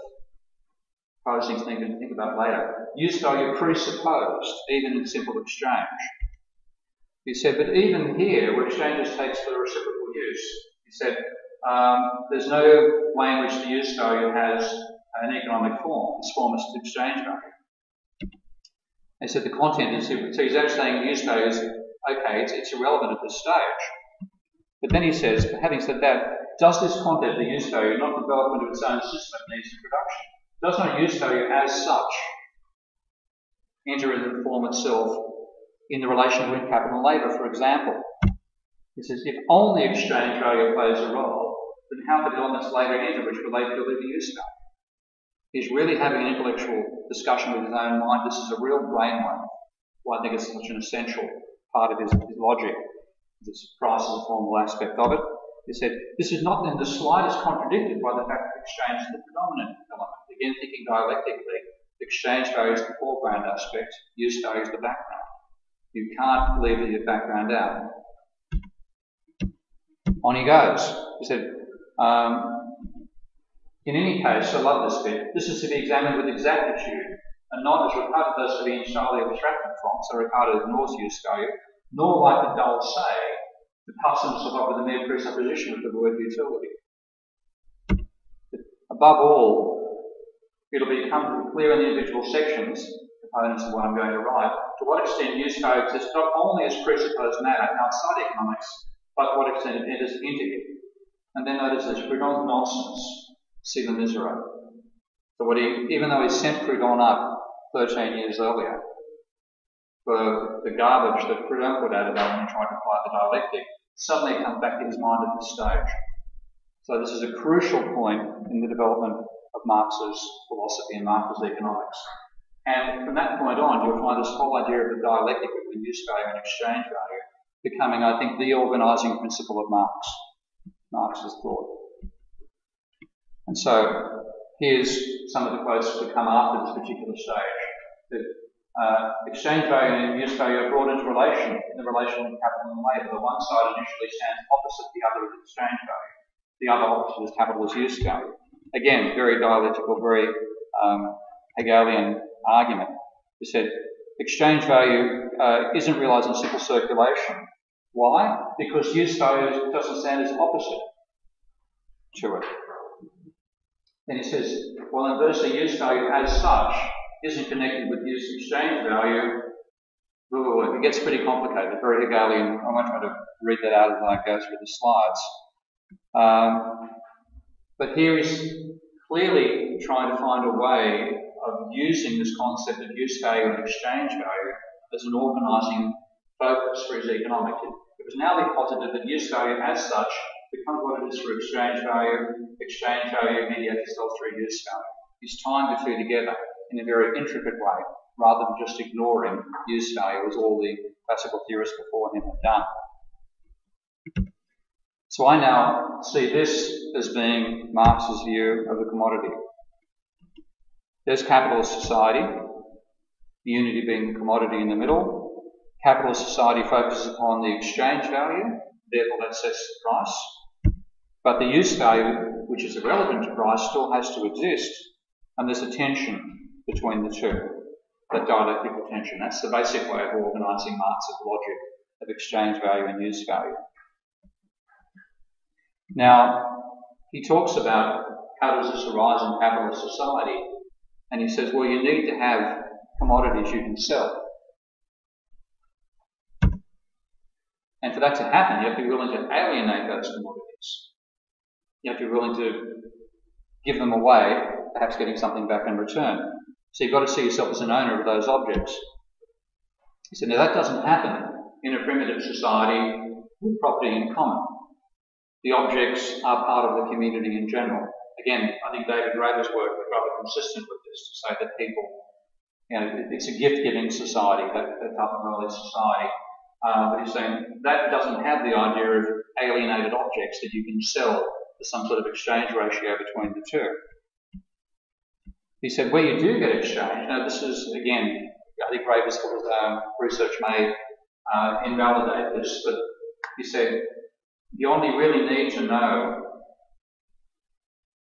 Posing thing to think about later. Use value presupposed, even in simple exchange. He said, but even here, where exchanges takes for the reciprocal use, he said, there's no way in which the use value has an economic form. This form is exchange value. He said the content is, so he's actually saying use value is, okay, it's irrelevant at this stage. But then he says, but having said that, does this content, the use value, not develop into its own system of needs and production? Does not use value as such enter into the form itself in the relation between capital and labour, for example? He says, if only exchange value plays a role, then how could elements later enter which relate to the use value? He's really having an intellectual discussion with his own mind. This is a real brainwave. Well, I think it's such an essential part of his logic. This price is a formal aspect of it. He said, this is not in the slightest contradicted by the fact that exchange is the predominant element. Again, thinking dialectically, exchange value is the foreground aspect, use value is the background. You can't leave the background out. On he goes. He said, in any case, I love this bit, this is to be examined with exactitude and not, as Ricardo does, to be entirely abstracted from. So Ricardo ignores use value, nor, like the dull say, to pass himself up with a mere presupposition of the word utility. Above all, it'll become clear in the individual sections, components of what I'm going to write, to what extent use value exists not only as presupposed matter outside economics, but to what extent it enters into it. And then notice this Proudhon's nonsense, see the misera. So even though he sent Proudhon up 13 years earlier for the garbage that Proudhon put out about when he tried to apply the dialectic, suddenly it comes back to his mind at this stage. So this is a crucial point in the development of Marx's philosophy and Marx's economics. And from that point on, you'll find this whole idea of the dialectic between use value and exchange value becoming, I think, the organising principle of Marx's thought. And so here's some of the quotes that come after this particular stage. That exchange value and use value are brought into relation in the relation of capital and labour. The one side initially stands opposite the other as exchange value. The other opposite is capitalist use value. Again, very dialectical, very Hegelian argument. He said exchange value isn't realised in simple circulation. Why? Because use value doesn't stand as opposite to it. Then he says, well, inversely, use value as such isn't connected with use exchange value. It gets pretty complicated, very Hegelian. I won't try to read that out as I go through the slides. But here he's clearly trying to find a way of using this concept of use value and exchange value as an organising focus for his economics. It was now being posited that use value as such becomes what it is for exchange value mediates itself through use value. He's tying the two together in a very intricate way, rather than just ignoring use value as all the classical theorists before him have done. So I now see this as being Marx's view of the commodity. There's capitalist society, the unity being the commodity in the middle. Capitalist society focuses upon the exchange value, therefore that sets the price. But the use value, which is irrelevant to price, still has to exist, and there's a tension between the two, that dialectical tension. That's the basic way of organising Marx's logic of exchange value and use value. Now, he talks about how does this arise in capitalist society, and he says, well, you need to have commodities you can sell. And for that to happen, you have to be willing to alienate those commodities. You have to be willing to give them away, perhaps getting something back in return. So you've got to see yourself as an owner of those objects. He said, now that doesn't happen in a primitive society with property in common. The objects are part of the community in general. Again, I think David Graeber's work was rather consistent with this, to say that people, it's a gift-giving society, that type of early society. But he's saying that doesn't have the idea of alienated objects that you can sell for some sort of exchange ratio between the two. He said, where you do get exchange, now this is, again, I think Graeber's research may invalidate this, but he said, you only really need to know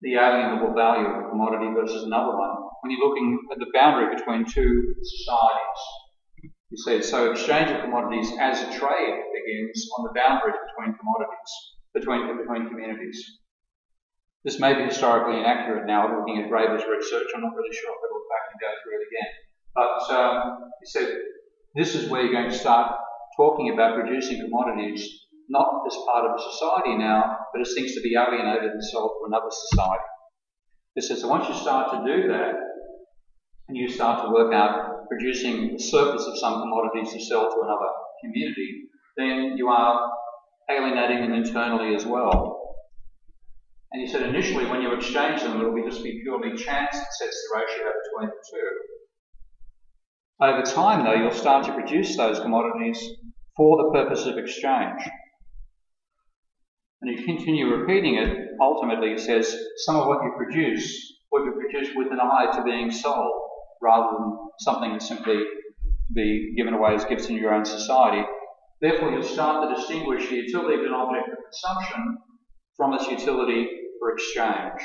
the alienable value of a commodity versus another one when you're looking at the boundary between two societies. He said, so exchange of commodities as a trade begins on the boundaries between commodities, between communities. This may be historically inaccurate now, looking at Graeber's research. I'm not really sure if I'll look back and go through it again. But he said, this is where you're going to start talking about producing commodities not as part of a society now, but as things to be alienated and sold to another society. He says, so once you start to do that, and you start to work out producing the surplus of some commodities to sell to another community, then you are alienating them internally as well. And he said initially when you exchange them, it will just be purely chance that sets the ratio between the two. Over time, though, you'll start to produce those commodities for the purpose of exchange. And you continue repeating it, ultimately he says, some of what you produce will be produced with an eye to being sold, rather than something that's simply to be given away as gifts in your own society. Therefore, you'll start to distinguish the utility of an object of consumption from its utility for exchange.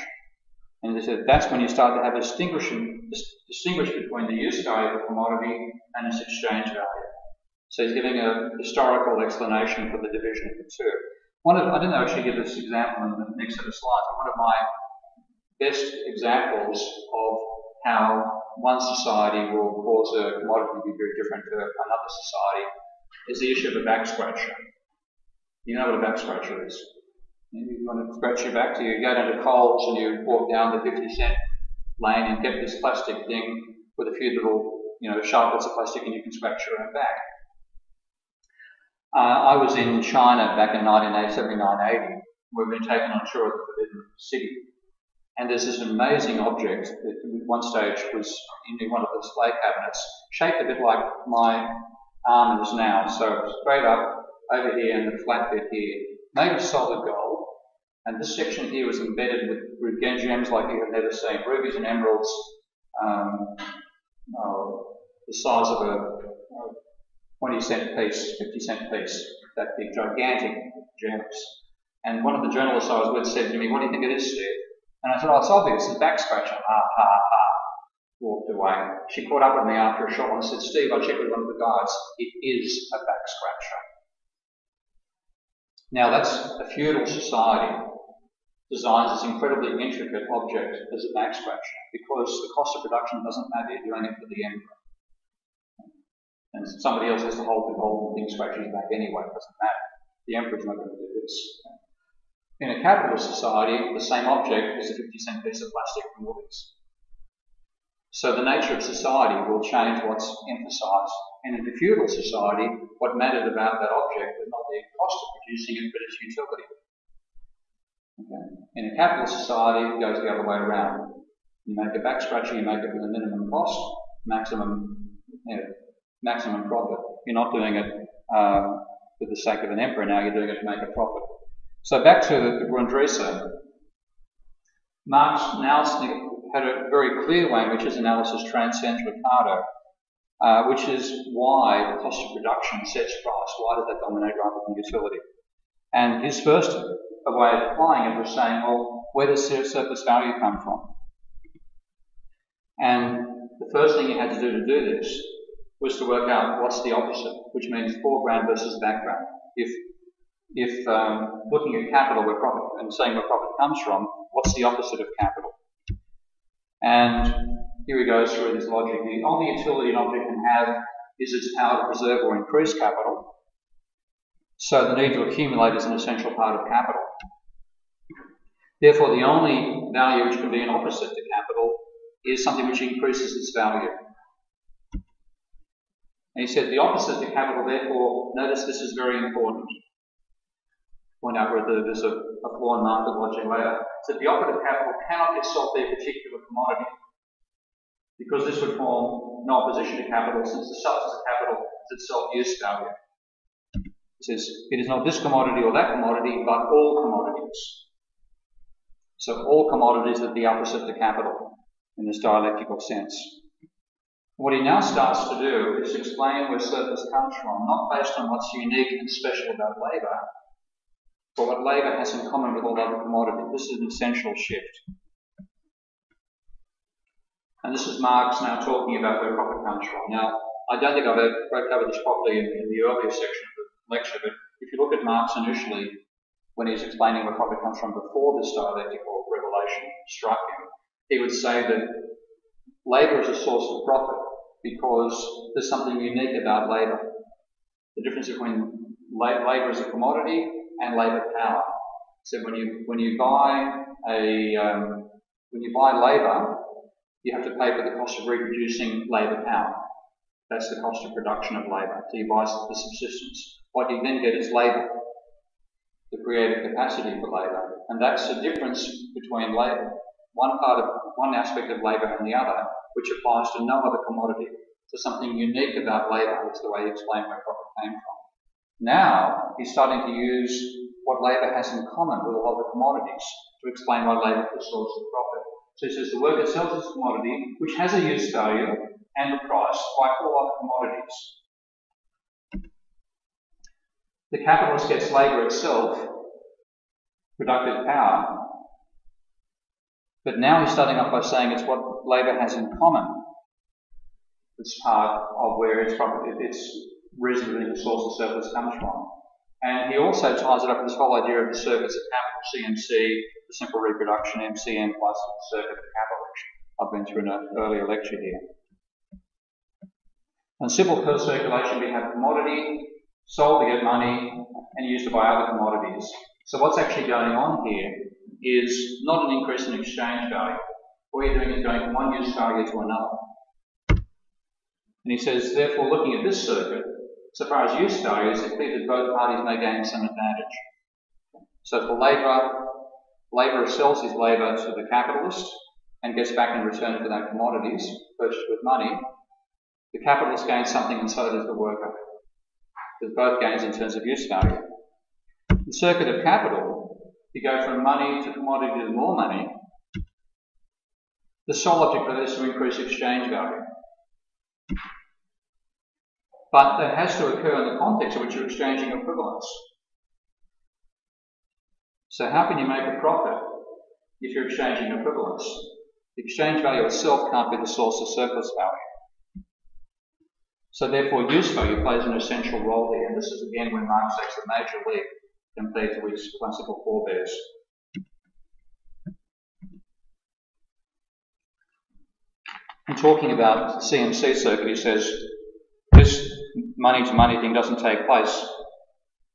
And they said that's when you start to have a distinguish between the use value of a commodity and its exchange value. So he's giving a historical explanation for the division of the two. I didn't actually give this example in the next set of slides, but one of my best examples of how one society will cause a commodity to be very different to another society is the issue of a back scratcher. You know what a back scratcher is. You want to scratch your back, so you go down to Coles and you walk down the 50-cent lane and get this plastic thing with a few little, sharp bits of plastic, and you can scratch your own back. I was in China back in 1979-80. We've been taken on tour of the Forbidden City. And there's this amazing object that at one stage was in one of the display cabinets, shaped a bit like my arm is now. So straight up over here and the flat bit here, made of solid gold. And this section here was embedded with gems like you have never seen, rubies and emeralds, the size of a 20-cent piece, 50-cent piece, that big, gigantic gems. And one of the journalists I was with said to me, "What do you think it is, Steve?" And I said, "Oh, it's obvious, it's a back scratcher." Ha, ha, ha. Walked away. She caught up with me after a short while and said, "Steve, I checked with one of the guides. It is a back scratcher." Now, that's a feudal society designs this incredibly intricate object as a back scratcher because the cost of production doesn't matter. You're doing it for the emperor. And somebody else has to hold the gold and thing scratches back anyway. It doesn't matter. The emperor's not going to do this. In a capitalist society, the same object is a 50-cent piece of plastic from Woolies. So the nature of society will change what's emphasised. And in a feudal society, what mattered about that object was not the cost of producing it, but its utility. Okay. In a capitalist society, it goes the other way around. You make a back scratcher, you make it with a minimum cost, maximum profit. You're not doing it for the sake of an emperor now, you're doing it to make a profit. So back to the Grundrisse. Marx now had a very clear way in which his analysis transcends Ricardo, which is why the cost of production sets price. Why does that dominate rather than utility? And his first way of applying it was saying, well, where does surplus value come from? And the first thing he had to do this was to work out what's the opposite, which means foreground versus background. If looking at capital and saying where profit comes from, what's the opposite of capital? And here he goes through this logic. The only utility an object can have is its power to preserve or increase capital. So the need to accumulate is an essential part of capital. Therefore, the only value which can be an opposite to capital is something which increases its value. And he said the opposite to capital, therefore, notice this is very important. Point out whether there's a flaw in market logic later. So the opposite of capital cannot itself be a particular commodity, because this would form no opposition to capital, since the substance of capital is itself use value. It says it is not this commodity or that commodity, but all commodities. So all commodities are the opposite to capital in this dialectical sense. What he now starts to do is explain where surplus comes from, not based on what's unique and special about labour, but what labour has in common with all other commodities. This is an essential shift. And this is Marx now talking about where profit comes from. Now, I don't think I've ever covered this properly in the earlier section of the lecture, but if you look at Marx initially, when he's explaining where profit comes from before this dialectical revelation struck him, he would say that labour is a source of profit because there's something unique about labour. The difference between labour as a commodity and labour power. So when you buy labour, you have to pay for the cost of reproducing labour power. That's the cost of production of labour. So you buy the subsistence. What you then get is labour, the creative capacity for labour, and that's the difference between labour. One aspect of labour and the other, which applies to no other commodity. So something unique about labour is the way he explained where profit came from. Now he's starting to use what labour has in common with all other commodities to explain why labour is the source of profit. So he says the work itself is a commodity which has a use value and a price like all other commodities. The capitalist gets labour itself, productive power, But now he's starting off by saying it's what labour has in common. It's part of where its reason for being the source of surplus comes from. And he also ties it up with this whole idea of the circuits of capital, CMC, the simple reproduction, MCM plus the circuit of capital, which I've been through in an earlier lecture here. In simple circulation, we have commodity, sold to get money, and used to buy other commodities. So what's actually going on here is not an increase in exchange value. All you're doing is going from one use value to another. And he says, therefore, looking at this circuit, so far as use value is, it's clear that both parties may gain some advantage. So for labourer sells his labour to the capitalist and gets back in return for that commodities purchased with money. The capitalist gains something and so does the worker. There's both gains in terms of use value. The circuit of capital, you go from money to commodity to more money. The sole object of this is to increase exchange value. But that has to occur in the context in which you're exchanging equivalents. So how can you make a profit if you're exchanging equivalents? The exchange value itself can't be the source of surplus value. So therefore use value plays an essential role here. And this is again when Marx takes a major leap compared to his classical forebears. In talking about the CMC circuit, he says this money-to-money thing doesn't take place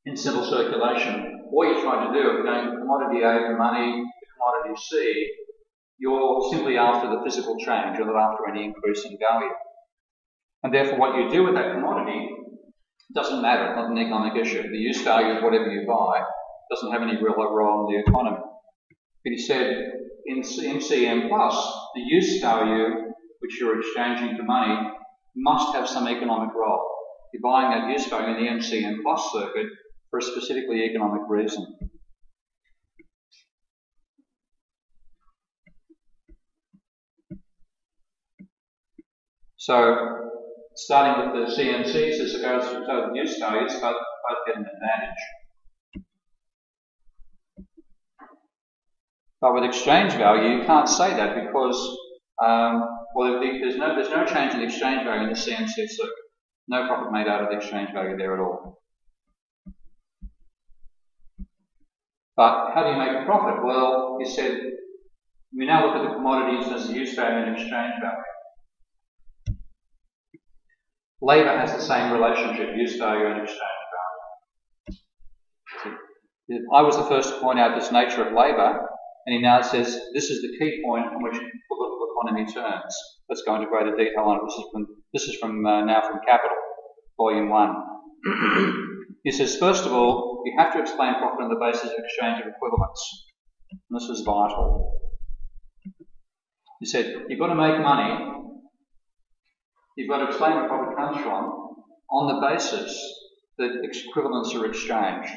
in simple circulation. All you're trying to do, if you're going from commodity A to money to commodity C, you're simply after the physical change, you're not after any increase in value. And therefore what you do with that commodity doesn't matter, it's not an economic issue. The use value of whatever you buy doesn't have any real role in the economy. But he said in MCM plus, the use value which you're exchanging for money must have some economic role. You're buying that use value in the MCM plus circuit for a specifically economic reason. So, starting with the CMCs, as it goes through total use values, both get an advantage. But with exchange value, you can't say that because there's no change in the exchange value in the CMC circuit. No profit made out of the exchange value there at all. But how do you make a profit? Well, he said, we now look at the commodities as the use value and exchange value. Labour has the same relationship, use value and exchange value. I was the first to point out this nature of labour, and he now says this is the key point on which political economy turns. Let's go into greater detail on it. This is from Capital, Volume 1. He says, first of all, you have to explain profit on the basis of exchange of equivalents. And this is vital. He said, you've got to make money. You've got to explain where profit comes from on the basis that equivalents are exchanged.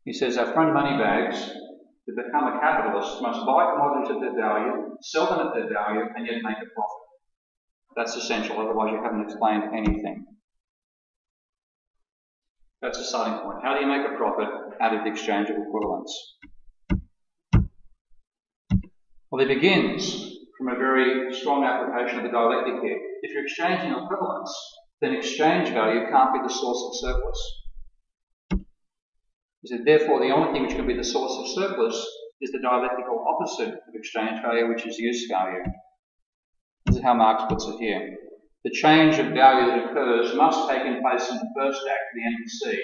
He says, our friend Moneybags, to become a capitalist, must buy commodities at their value, sell them at their value, and yet make a profit. That's essential, otherwise you haven't explained anything. That's the starting point. How do you make a profit out of the exchange of equivalents? Well, it begins from a very strong application of the dialectic here. If you're exchanging equivalents, then exchange value can't be the source of surplus. He said, therefore, the only thing which can be the source of surplus is the dialectical opposite of exchange value, which is use value. This is how Marx puts it here. The change of value that occurs must take place in the first act, the NPC,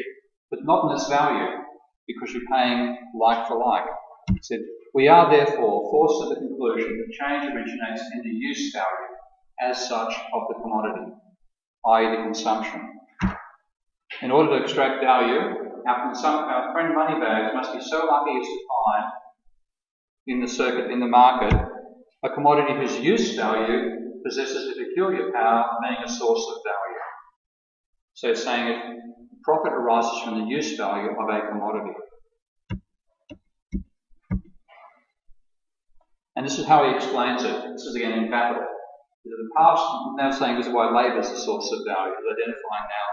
but not in its value, because you're paying like for like. He said, we are therefore forced to the conclusion that change originates in the use value as such of the commodity, i.e. the consumption. In order to extract value, our friend Moneybags must be so lucky as to find in the circuit, in the market, a commodity whose use value possesses the peculiar power of being a source of value. So it's saying that profit arises from the use value of a commodity. And this is how he explains it. This is again in Capital. In the past, now saying this is why labour is the source of value. He's identifying now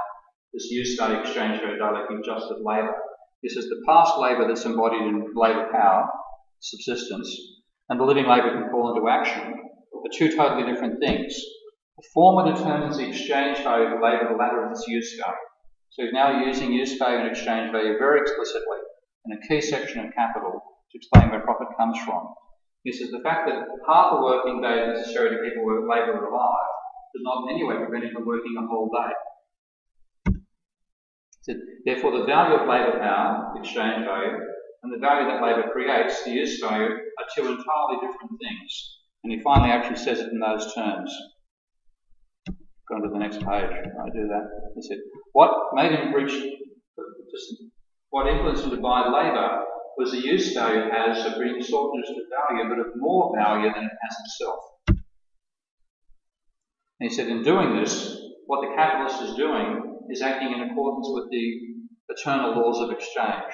this use value exchange value dialectic just with labour. This is the past labour that's embodied in labour power, subsistence, and the living labour can fall into action are two totally different things. The former determines the exchange value of the labour, the latter is its use value. So he's now using use value and exchange value very explicitly in a key section of Capital to explain where profit comes from. He says the fact that half a working day is necessary to keep a labour alive does not in any way prevent him from working a whole day. So, therefore, the value of labour power, the exchange value, and the value that labour creates, the use value, are two entirely different things. And he finally actually says it in those terms. Go on to the next page. I do that. He said, what made him reach, what influenced him to buy labour was the use value it has of being sought just of value, but of more value than it has itself. And he said, in doing this, what the capitalist is doing is acting in accordance with the eternal laws of exchange.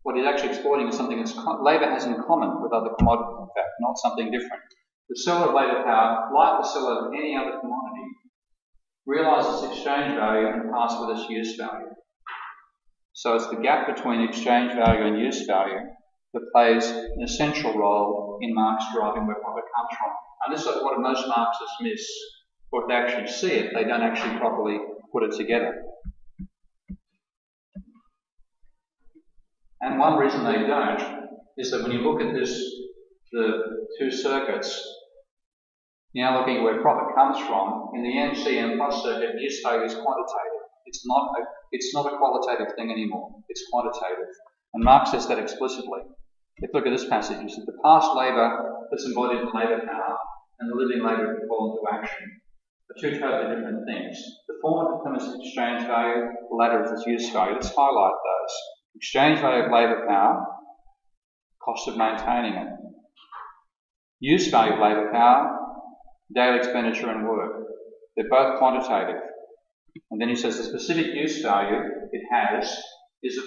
What he's actually exploiting is something that labour has in common with other commodities, in fact, not something different. The seller of labour power, like the seller of any other commodity, realises its exchange value and passes with its use value. So it's the gap between exchange value and use value that plays an essential role in Marx driving where profit comes from. And this is what most Marxists miss, or if they actually see it, they don't actually properly put it together. And one reason they don't is that when you look at this, the two circuits, you're now looking at where profit comes from. In the MCM plus circuit, use value is quantitative. It's not a qualitative thing anymore. It's quantitative. And Marx says that explicitly. If you look at this passage, he says the past labour that's embodied in labour power and the living labour that fall into action are two totally different things. The former determines its exchange value, the latter is its use value. Let's highlight those. Exchange value of labour power, cost of maintaining it. Use value of labour power, daily expenditure and work. They're both quantitative. And then he says the specific use value it has is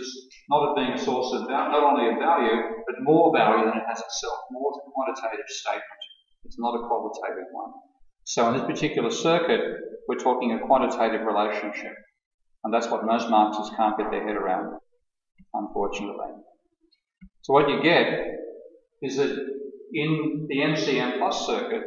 not of being a source of value, not only of value, but more value than it has itself. More is a quantitative statement. It's not a qualitative one. So in this particular circuit, we're talking a quantitative relationship. And that's what most Marxists can't get their head around, unfortunately. So what you get is that in the MCM plus circuit,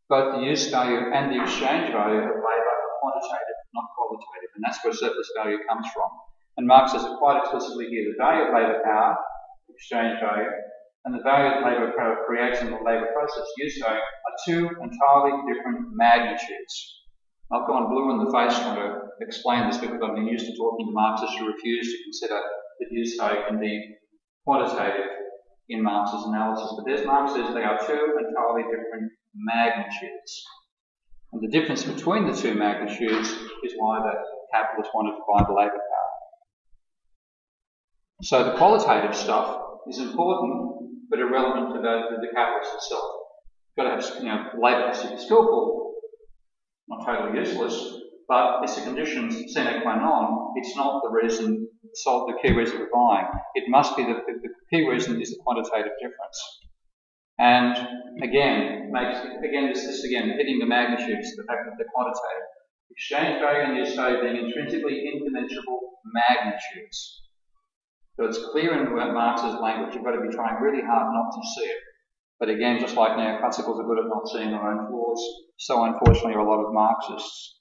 both the use value and the exchange value of labour are quantitative, not qualitative, and that's where surplus value comes from. And Marx says it quite explicitly here, the value of labour power, exchange value, and the value that labour power creates in the labour process, use value, are two entirely different magnitudes. I've gone blue in the face trying to explain this because I've been used to talking to Marxists who refuse to consider that use value can be quantitative in Marx's analysis. But there's Marx says they are two entirely different magnitudes. And the difference between the two magnitudes is why the capitalists wanted to buy the labour power. So the qualitative stuff is important, but irrelevant to the capitalist itself. You've got to have, labour has to be skillful, not totally useless, but it's a condition sine qua non. It's not the reason, the key reason for buying. It must be the key reason is the quantitative difference. And again, hitting the magnitudes, the fact that they're quantitative. Exchange value and use value being intrinsically indimmeasurable magnitudes. So it's clear in Marx's language, you've got to be trying really hard not to see it. But again, just like Neoclassicals are good at not seeing their own flaws, so unfortunately are a lot of Marxists.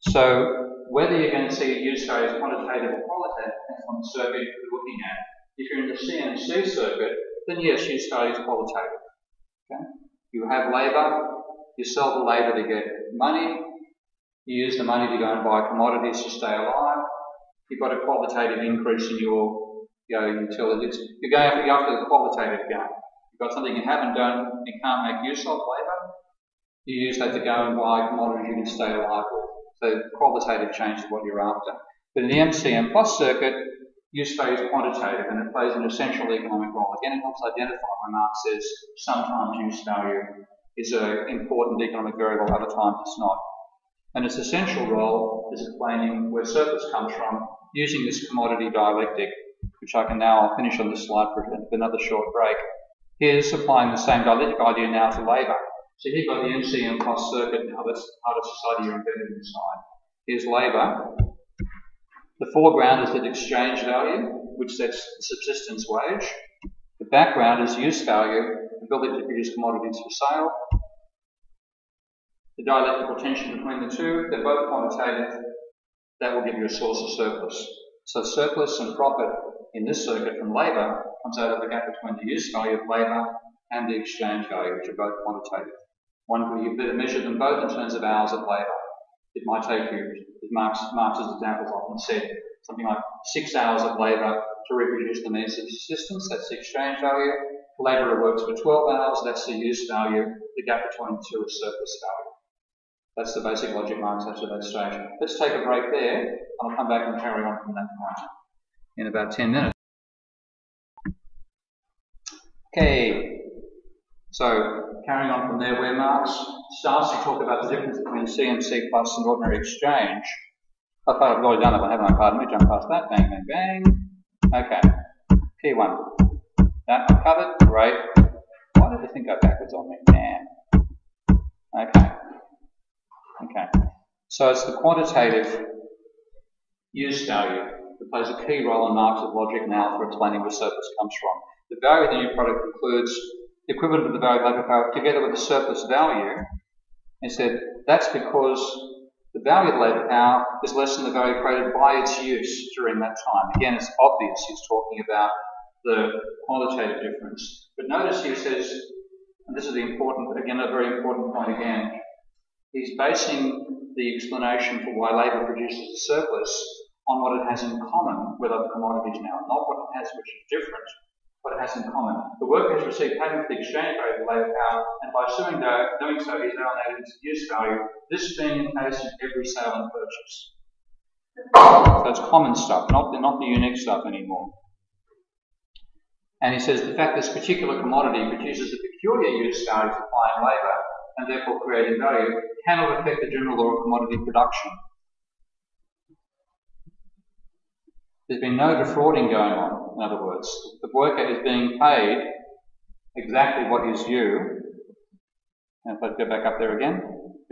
So whether you're going to see use value as quantitative or qualitative depends on the circuit you're looking at. If you're in the CNC circuit, then yes, use value is qualitative. Okay? You have labour, you sell the labour to get money, you use the money to go and buy commodities to stay alive, you've got a qualitative increase in your utilities. You're going after the qualitative gain. You've got something you haven't done, you can't make use of labour, you use that to go and buy commodities you can stay alive with. So qualitative change is what you're after. But in the MCM plus circuit, use value is quantitative and it plays an essential economic role. Again, it helps identify when Marx says sometimes use value is an important economic variable, other times it's not. And its essential role is explaining where surplus comes from using this commodity dialectic, which I can now finish on this slide for another short break. Here's applying the same dialectic idea now to labour. So here you've got the MCM plus circuit now, that's part of society you're embedded inside. Here's labour. The foreground is the exchange value, which sets the subsistence wage. The background is use value, the ability to produce commodities for sale. The dialectical tension between the two, they're both quantitative. That will give you a source of surplus. So surplus and profit in this circuit from labour comes out of the gap between the use value of labour and the exchange value, which are both quantitative. You better measure them both in terms of hours of labour. It might take you, as Marx's examples often said, something like 6 hours of labour to reproduce the means of subsistence. That's the exchange value. The labourer works for 12 hours. That's the use value. The gap between the two is surplus value. That's the basic logic Marx has at that stage. Let's take a break there, and I'll come back and carry on from that point in about 10 minutes. Okay, so carrying on from there, where Marx starts to talk about the difference between C and C plus and ordinary exchange. I've already done that one, haven't I? Pardon me, jump past that. Bang, bang, bang. Okay, P1. That one covered. Great. Why did the thing go backwards on me? Damn. Okay. Okay. So it's the quantitative use value that plays a key role in Marx's logic now for explaining where surplus comes from. The value of the new product includes the equivalent of the value of labour power together with the surplus value. He said that's because the value of labour power is less than the value created by its use during that time. Again, it's obvious he's talking about the qualitative difference. But notice he says, and this is the important, again, a very important point again, he's basing the explanation for why labour produces a surplus on what it has in common with other commodities now, not what it has which is different, what it has in common. The worker has received payment for the exchange value of labour power, and by doing so, he's alienated its use value, this being the case in every sale and purchase. So it's common stuff, not the unique stuff anymore. And he says the fact this particular commodity produces a peculiar use value for applying labour, and therefore creating value, cannot affect the general law of commodity production. There's been no defrauding going on, in other words. The worker is being paid exactly what is due. And if I go back up there again,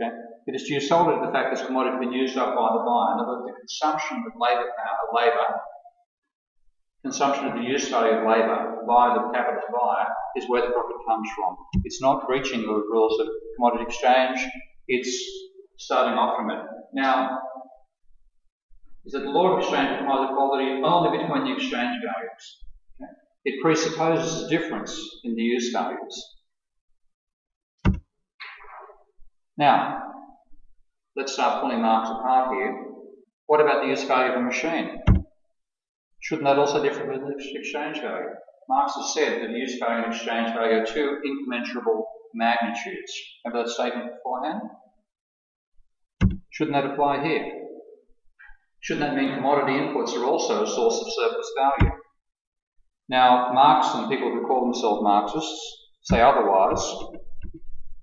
okay. It is due solely to the fact this commodity has been used up by the buyer. In other words, the consumption of consumption of the use value of labour by the capitalist buyer is where the profit comes from. It's not breaching the rules of commodity exchange, it's starting off from it. Now, is that the law of exchange requires equality only between the exchange values. Okay? It presupposes a difference in the use values. Now, let's start pulling Marx apart here. What about the use value of a machine? Shouldn't that also differ from the exchange value? Marx has said that use value and exchange value are two incommensurable magnitudes. Remember that statement beforehand? Shouldn't that apply here? Shouldn't that mean commodity inputs are also a source of surplus value? Now, Marx and people who call themselves Marxists say otherwise,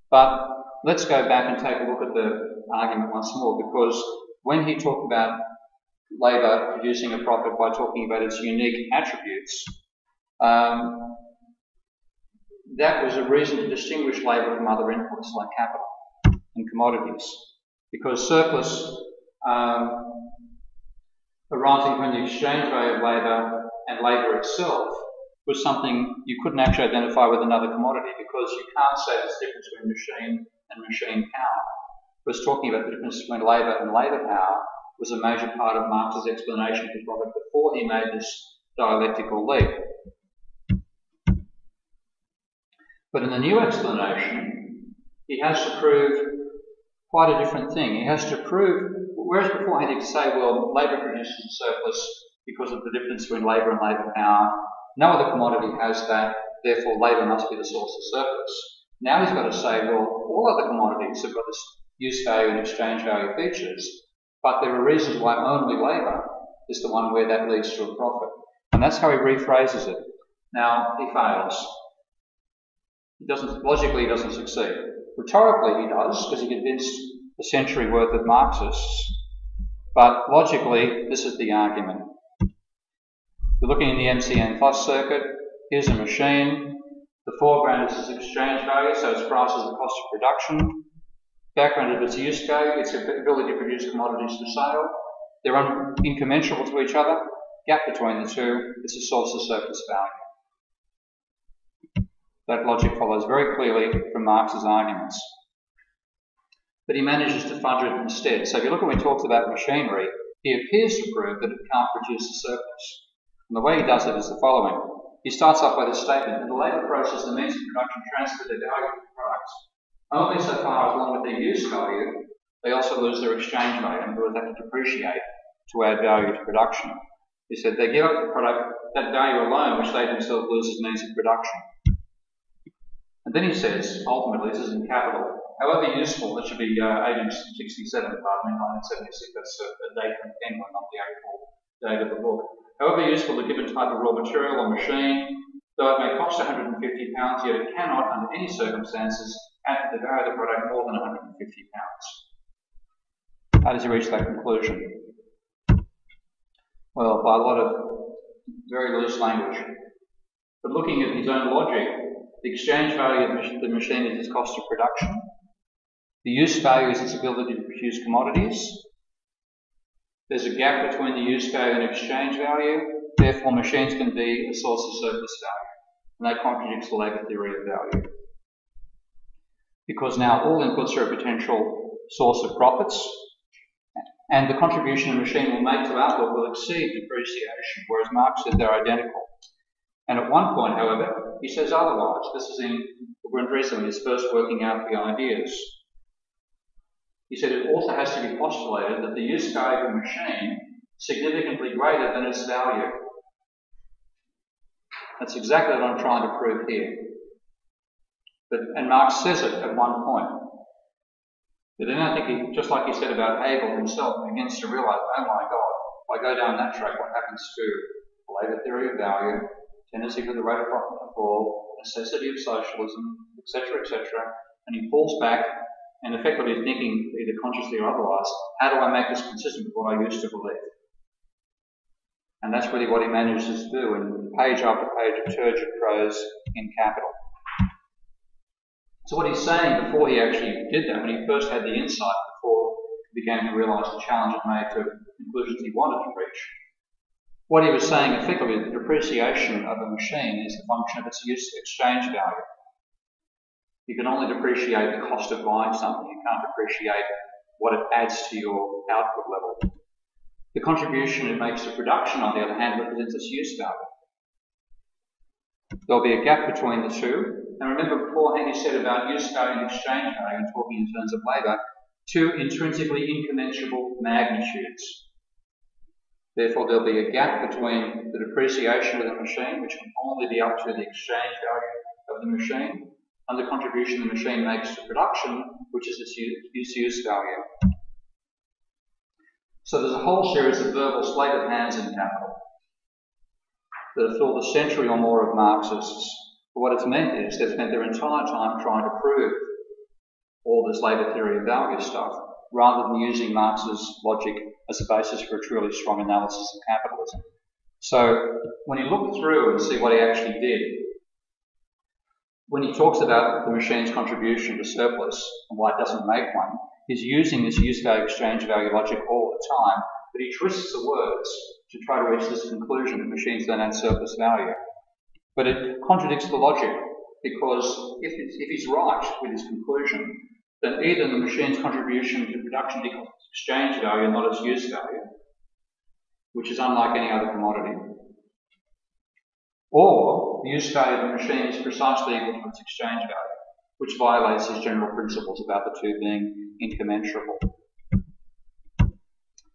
but let's go back and take a look at the argument once more, because when he talked about labour producing a profit by talking about its unique attributes, that was a reason to distinguish labour from other inputs like capital and commodities, because surplus arising from the exchange value of labour and labour itself was something you couldn't actually identify with another commodity, because you can't say there's a difference between machine and machine power. Because talking about the difference between labour and labour power was a major part of Marx's explanation for profit before he made this dialectical leap. But in the new explanation, he has to prove quite a different thing. He has to prove, whereas before he had to say, well, labour produces a surplus because of the difference between labour and labour power. No other commodity has that, therefore labour must be the source of surplus. Now he's got to say, well, all other commodities have got this use value and exchange value features, but there are reasons why only labour is the one where that leads to a profit. And that's how he rephrases it. Now, he fails. Logically, he doesn't succeed. Rhetorically, he does, because he convinced a century worth of Marxists. But logically, this is the argument. We're looking in the MCN plus circuit. Here's a machine. The foreground is its exchange value, so its price is the cost of production. Background of its use value, its ability to produce commodities for sale. They're incommensurable to each other. Gap between the two, it's a source of surplus value. That logic follows very clearly from Marx's arguments. But he manages to fudge it instead. So if you look when he talks about machinery, he appears to prove that it can't produce a surplus. And the way he does it is the following. He starts off by this statement: in the labour process, the means of production transfer their value to the products. Only so far as along with their use value, they also lose their exchange value and will have to depreciate to add value to production. He said they give up the product, that value alone, which they themselves lose as means of production. And then he says, ultimately, this is in capital, however useful, that should be 1867, pardon me, 1976, that's a date from Penguin, not the actual date of the book. However useful the given type of raw material or machine, though it may cost £150, yet it cannot, under any circumstances, add to the value of the product more than £150. How does he reach that conclusion? Well, by a lot of very loose language. But looking at his own logic, the exchange value of the machine is its cost of production. The use value is its ability to produce commodities. There's a gap between the use value and exchange value. Therefore, machines can be a source of surplus value. And that contradicts the labour theory of value. Because now all inputs are a potential source of profits, and the contribution a machine will make to output will exceed depreciation, whereas Marx said they're identical. And at one point, however, he says otherwise. This is in Grundrisse when he's first working out the ideas. He said it also has to be postulated that the use value of a machine is significantly greater than its value. That's exactly what I'm trying to prove here. And Marx says it at one point. But then I think he, just like he said about Hegel himself, begins to realise, oh my God, if I go down that track, what happens to the labour theory of value, tendency for the rate of profit to fall, necessity of socialism, etc., etc. And he falls back and effectively is thinking, either consciously or otherwise, how do I make this consistent with what I used to believe? And that's really what he manages to do in page after page of turgid prose in Capital. So what he's saying before he actually did that, when he first had the insight, before he began to realise the challenge it made to conclusions he wanted to reach, what he was saying effectively, the depreciation of a machine is a function of its use exchange value. You can only depreciate the cost of buying something. You can't depreciate what it adds to your output level. The contribution it makes to production, on the other hand, represents its use value. There'll be a gap between the two. And remember beforehand he said about use value and exchange value, and talking in terms of labour, two intrinsically incommensurable magnitudes. Therefore, there'll be a gap between the depreciation of the machine, which can only be up to the exchange value of the machine, and the contribution the machine makes to production, which is its use value. So there's a whole series of verbal sleight of hands in Capital that have filled a century or more of Marxists. But what it's meant is they've spent their entire time trying to prove all this labour theory of value stuff, rather than using Marx's logic as a basis for a truly strong analysis of capitalism. So when you look through and see what he actually did, when he talks about the machine's contribution to surplus and why it doesn't make one, he's using this use value, exchange value logic all the time, but he twists the words to try to reach this conclusion that machines don't add surplus value. But it contradicts the logic, because if he's right with his conclusion, then either the machine's contribution to production equals exchange value, not its use value, which is unlike any other commodity, or the use value of the machine is precisely equal to its exchange value, which violates his general principles about the two being incommensurable.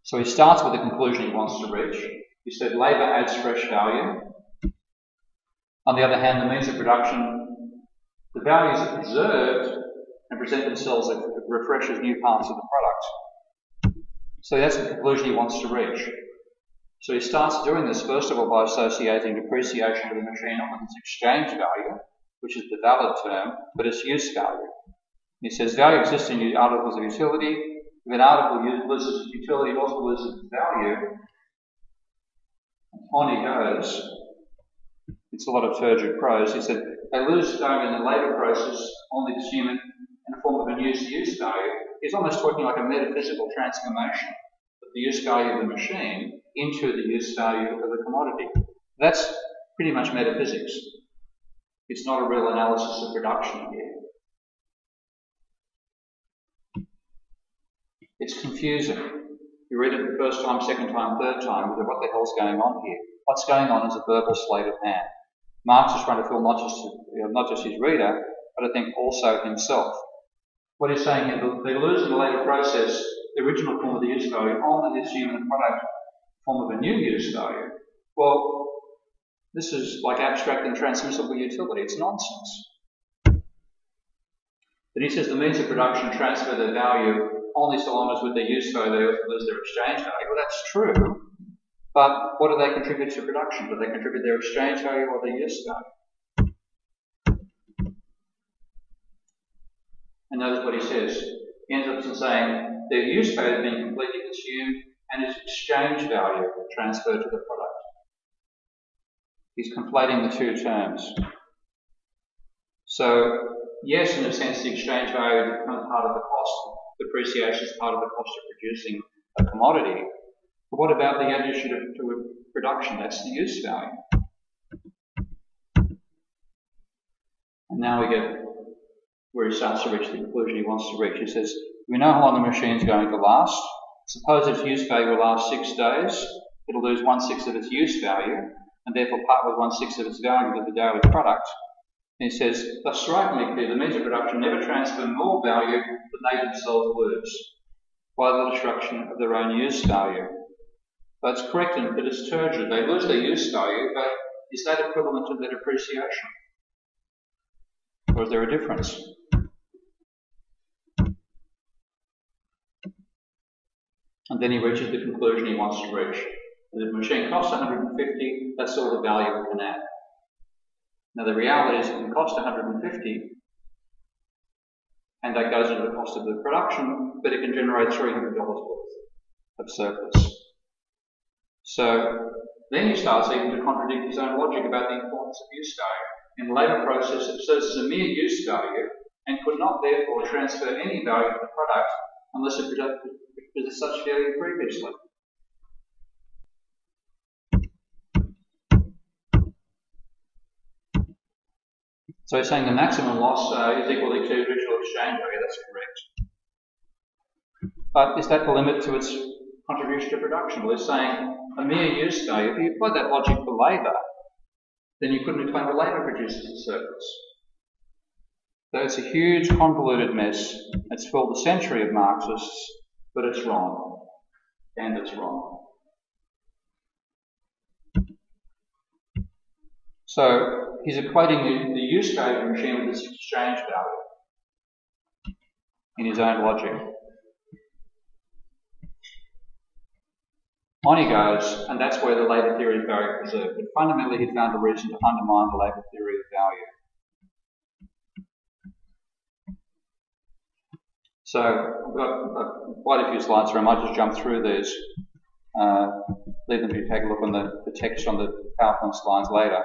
So he starts with the conclusion he wants to reach. He said labour adds fresh value. On the other hand, the means of production, the values are preserved and present themselves as refreshes new parts of the product. So that's the conclusion he wants to reach. So he starts doing this, first of all, by associating depreciation of the machine not with its exchange value, which is the valid term, but its use value. He says value exists in articles of utility. If an article loses its utility, it also loses its value. On he goes. It's a lot of turgid prose. He said they lose value in the labour process, only assume it in the form of a use value. He's almost talking like a metaphysical transformation of the use value of the machine into the use value of the commodity. That's pretty much metaphysics. It's not a real analysis of production here. It's confusing. You read it the first time, second time, third time, what the hell's going on here? What's going on is a verbal sleight of hand. Marx is trying to fool not just his reader, but I think also himself. What he's saying here, they lose in the later process the original form of the use value, only assume the product form of a new use value. Well, this is like abstract and transmissible utility. It's nonsense. But he says the means of production transfer their value only so long as with their use value they also lose their exchange value. Well, that's true. But what do they contribute to production? Do they contribute their exchange value or their use value? And notice what he says. He ends up saying their use value has been completely consumed and its exchange value transferred to the product. He's conflating the two terms. So, yes, in a sense, the exchange value becomes part of the cost. Depreciation is part of the cost of producing a commodity. But what about the addition to production? That's the use value. And now we get where he starts to reach the conclusion he wants to reach. He says, we know how long the machine is going to last. Suppose its use value will last 6 days. It'll lose 1/6 of its use value, and therefore part with 1/6 of its value with the daily product. And he says, thus strikingly clear, the means of production never transfer more value than they themselves lose by the destruction of their own use value. That's correct in that it's turgid. They lose their use value, but is that equivalent to their depreciation? Or is there a difference? And then he reaches the conclusion he wants to reach. If the machine costs 150, that's all the value it can add. Now the reality is it can cost 150, and that goes into the cost of the production, but it can generate $300 worth of surplus. So then he starts even to contradict his own logic about the importance of use value. In the later process, it says it's a mere use value and could not therefore transfer any value to the product unless it possessed such value previously. So he's saying the maximum loss is equal to original exchange value. That's correct. But is that the limit to its contribution to production? Well, he's saying a mere use value. If you apply that logic for labour, then you couldn't claim that labour produces a surplus. So it's a huge convoluted mess. It's filled a century of Marxists, but it's wrong. And it's wrong. So he's equating the use value of the machine with its exchange value in his own logic. On he goes, and that's where the labour theory of value is preserved. But fundamentally, he found a reason to undermine the labour theory of value. So I've got quite a few slides here. I might just jump through these, leave them for you to take a look on the text on the PowerPoint slides later.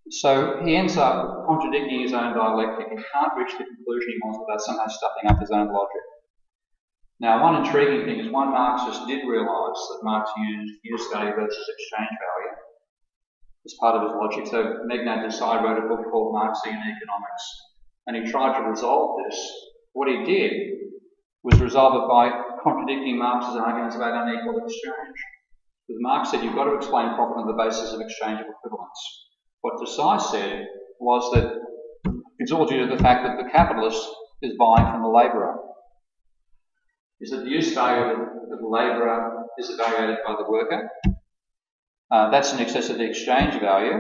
So he ends up contradicting his own dialectic. He can't reach the conclusion he wants without somehow stuffing up his own logic. Now, one intriguing thing is one Marxist did realise that Marx used use value versus exchange value as part of his logic. So Magnat Desai wrote a book called Marxian Economics, and he tried to resolve this. What he did was resolve it by contradicting Marx's arguments about unequal exchange. Because Marx said you've got to explain profit on the basis of exchange of equivalence. What Desai said was that it's all due to the fact that the capitalist is buying from the labourer. Is that the use value of the labourer is evaluated by the worker. That's in excess of the exchange value.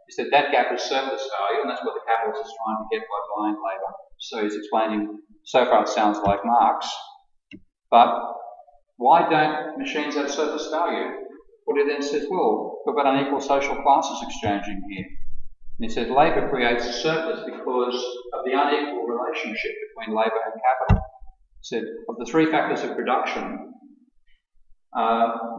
Is that gap is surplus value, and that's what the capitalist is trying to get by buying labour. So he's explaining, so far it sounds like Marx, but why don't machines have surplus value? Well, he then says, well, we've got unequal social classes exchanging here. And he says labour creates a surplus because of the unequal relationship between labour and capital. He said, of the three factors of production,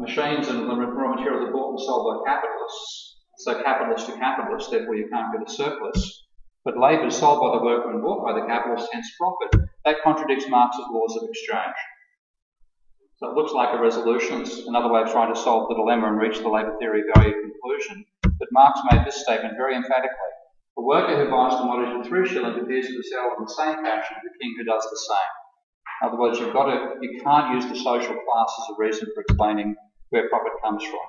machines and the raw materials are bought and sold by capitalists. So capitalist to capitalist, therefore you can't get a surplus. But labour is sold by the worker and bought by the capitalist, hence profit. That contradicts Marx's laws of exchange. So it looks like a resolution. It's another way of trying to solve the dilemma and reach the labour theory value conclusion. But Marx made this statement very emphatically. A worker who buys commodities for 3 shillings appears to sell in the same fashion as the king who does the same. In other words, you can't use the social class as a reason for explaining where profit comes from.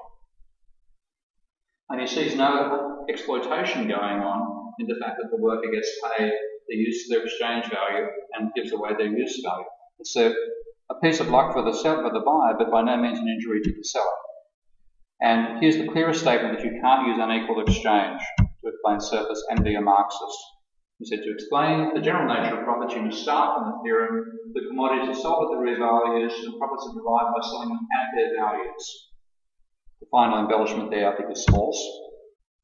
And he sees no exploitation going on in the fact that the worker gets paid their exchange value and gives away their use value. It's a piece of luck for the buyer, but by no means an injury to the seller. And here's the clearest statement that you can't use unequal exchange to explain surplus and be a Marxist. He said, to explain the general nature of profits, you must start from the theorem that commodities are sold at their real values and profits are derived by selling them at their values. The final embellishment there, I think, is false.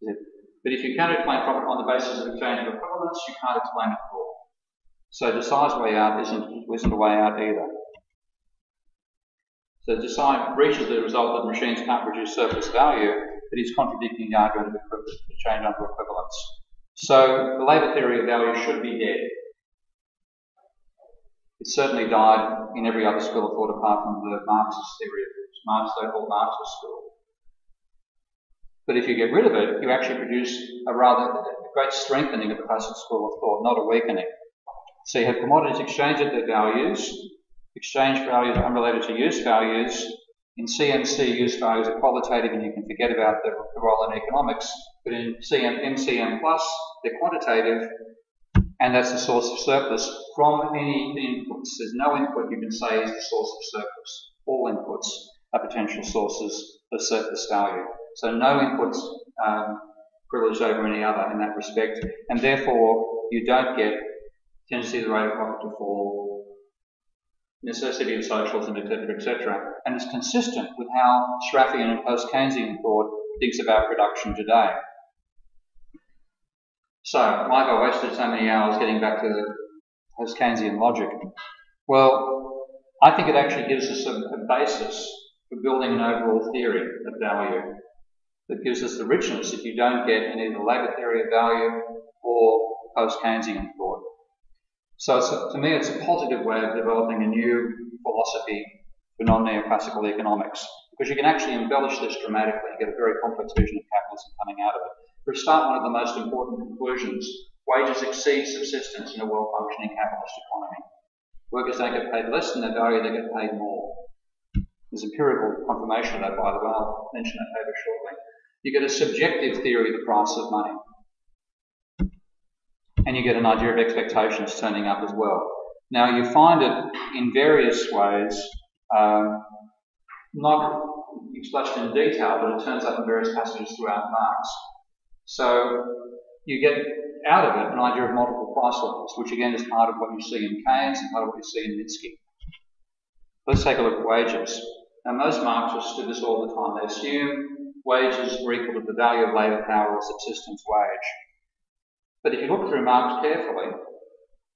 But if you can't explain profit on the basis of exchange of equivalence, you can't explain it at all. So Desai's way out isn't a way out either. So Desai reaches the result that machines can't produce surplus value, but he's contradicting the argument of exchange under equivalence. So the labour theory of value should be dead. It certainly died in every other school of thought apart from the Marxist theory of so-called Marxist school. But if you get rid of it, you actually produce a great strengthening of the classic school of thought, not a weakening. So you have commodities exchanged at their values. Exchange values are unrelated to use values. In CMC, use values are qualitative and you can forget about the role in economics. But in MCM+, they're quantitative, and that's the source of surplus from any inputs. There's no input you can say is the source of surplus. All inputs are potential sources of surplus value. So no inputs privileged over any other in that respect, and therefore you don't get tendency of the rate of profit to fall, necessity of socialism, etc., etc. And it's consistent with how Sraffian and post-Keynesian thought thinks about production today. So, why have I wasted so many hours getting back to the post-Keynesian logic? Well, I think it actually gives us a basis for building an overall theory of value that gives us the richness that you don't get in either labour theory of value or post-Keynesian thought. So to me, it's a positive way of developing a new philosophy for non-neoclassical economics, because you can actually embellish this dramatically and get a very complex vision of capitalism coming out of it. For a start, one of the most important conclusions, wages exceed subsistence in a well-functioning capitalist economy. Workers don't get paid less than their value, they get paid more. There's empirical confirmation of that, by the way. I'll mention that paper shortly. You get a subjective theory of the price of money. And you get an idea of expectations turning up as well. Now, you find it in various ways, not expressed in detail, but it turns up in various passages throughout Marx. So you get out of it an idea of multiple price levels, which again is part of what you see in Keynes and part of what you see in Minsky. Let's take a look at wages. Now, most Marxists do this all the time. They assume wages are equal to the value of labour power or subsistence wage. But if you look through Marx carefully,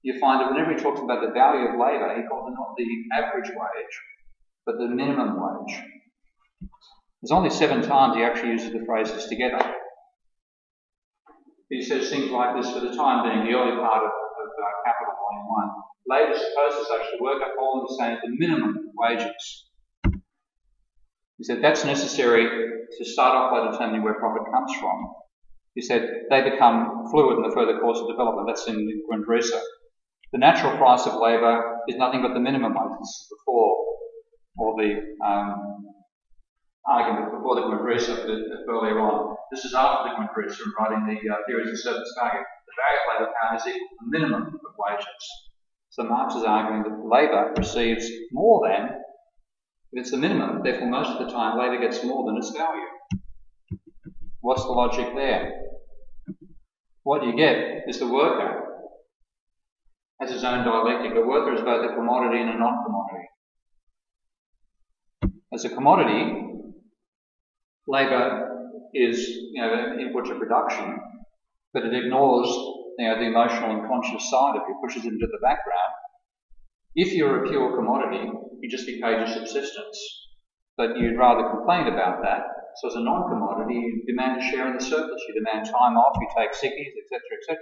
you find that whenever he talks about the value of labour, he calls it not the average wage, but the minimum wage. There's only 7 times he actually uses the phrases together. He says things like this: for the time being, the early part of Capital Volume 1, labour supposes such the worker all understands the minimum wages. He said that's necessary to start off by determining where profit comes from. He said they become fluid in the further course of development. That's in Grundrisse. The natural price of labour is nothing but the minimum wage. This is before all the argument before the Grundrisse earlier on. This is after the Grundrisse and writing the theories of surplus value. The value of labour power is equal to the minimum of wages. So Marx is arguing that labour receives more than, if it's the minimum, therefore most of the time labour gets more than its value. What's the logic there? What you get is the worker has his own dialectic. A worker is both a commodity and a non-commodity. As a commodity, labour is, an input to production, but it ignores, the emotional and conscious side of it, pushes it into the background. If you're a pure commodity, you just be paid your subsistence, but you'd rather complain about that. So as a non-commodity, you demand a share in the surplus, you demand time off, you take sickies, etc., etc.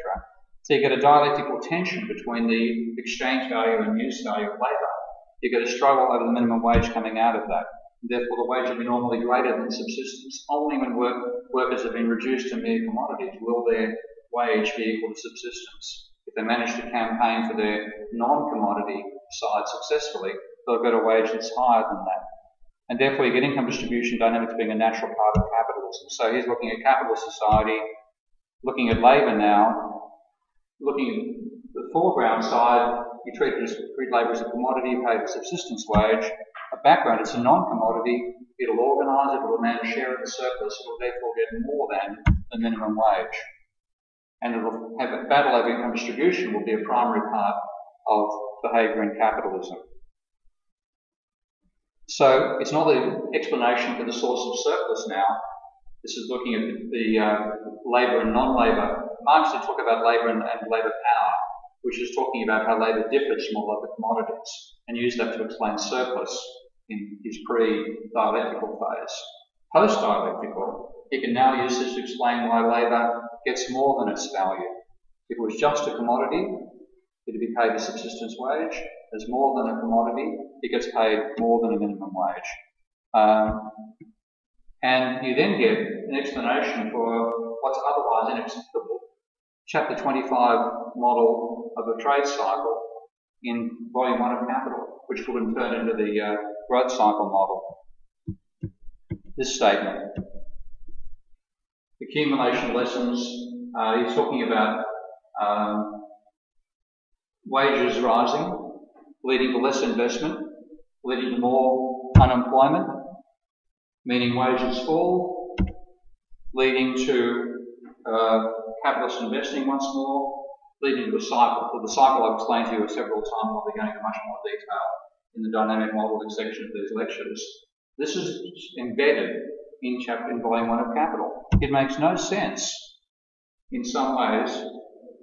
So you get a dialectical tension between the exchange value and use value of labour. you get a struggle over the minimum wage coming out of that. Therefore, the wage will be normally greater than subsistence. Only when workers have been reduced to mere commodities will their wage be equal to subsistence. If they manage to campaign for their non-commodity side successfully, they'll get a wage that's higher than that. And therefore, you get income distribution dynamics being a natural part of capitalism. So he's looking at capitalist society, looking at labour now, looking at the foreground side, you treat labour as a commodity, paid a subsistence wage. A background, it's a non-commodity, it'll organise, it'll demand a share of the surplus, it'll therefore get more than the minimum wage. And it'll have a battle over income distribution will be a primary part of behaviour in capitalism. So it's not the explanation for the source of surplus now. This is looking at the labour and non-labour. Marx did talk about labour and labour power, which is talking about how labour differs from all other commodities, and used that to explain surplus in his pre-dialectical phase. Post-dialectical, he can now use this to explain why labour gets more than its value. If it was just a commodity, it'd be paid a subsistence wage. As more than a commodity, it gets paid more than a minimum wage. And you then get an explanation for what's otherwise inexplicable. Chapter 25 model of a trade cycle in volume 1 of Capital, which will then turn into the growth cycle model. This statement, accumulation lessons, he's talking about wages rising, leading to less investment, leading to more unemployment, meaning wages fall, leading to capitalist investing once more, leading to a cycle. So the cycle I've explained to you several times. I'll be going into much more detail in the dynamic modelling section of these lectures. This is embedded in volume 1 of Capital. It makes no sense in some ways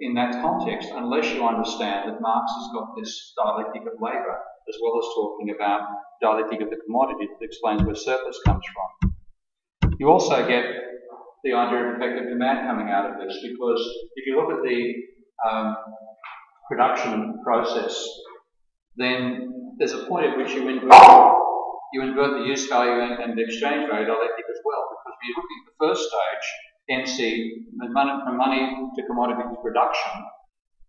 in that context unless you understand that Marx has got this dialectic of labour as well as talking about dialectic of the commodity that explains where surplus comes from. You also get the idea of effective demand coming out of this, because if you look at the production process, then there's a point at which you invert the use value and the exchange value dialectic as well, because when you're looking at the first stage, MC, from money to commodity to production,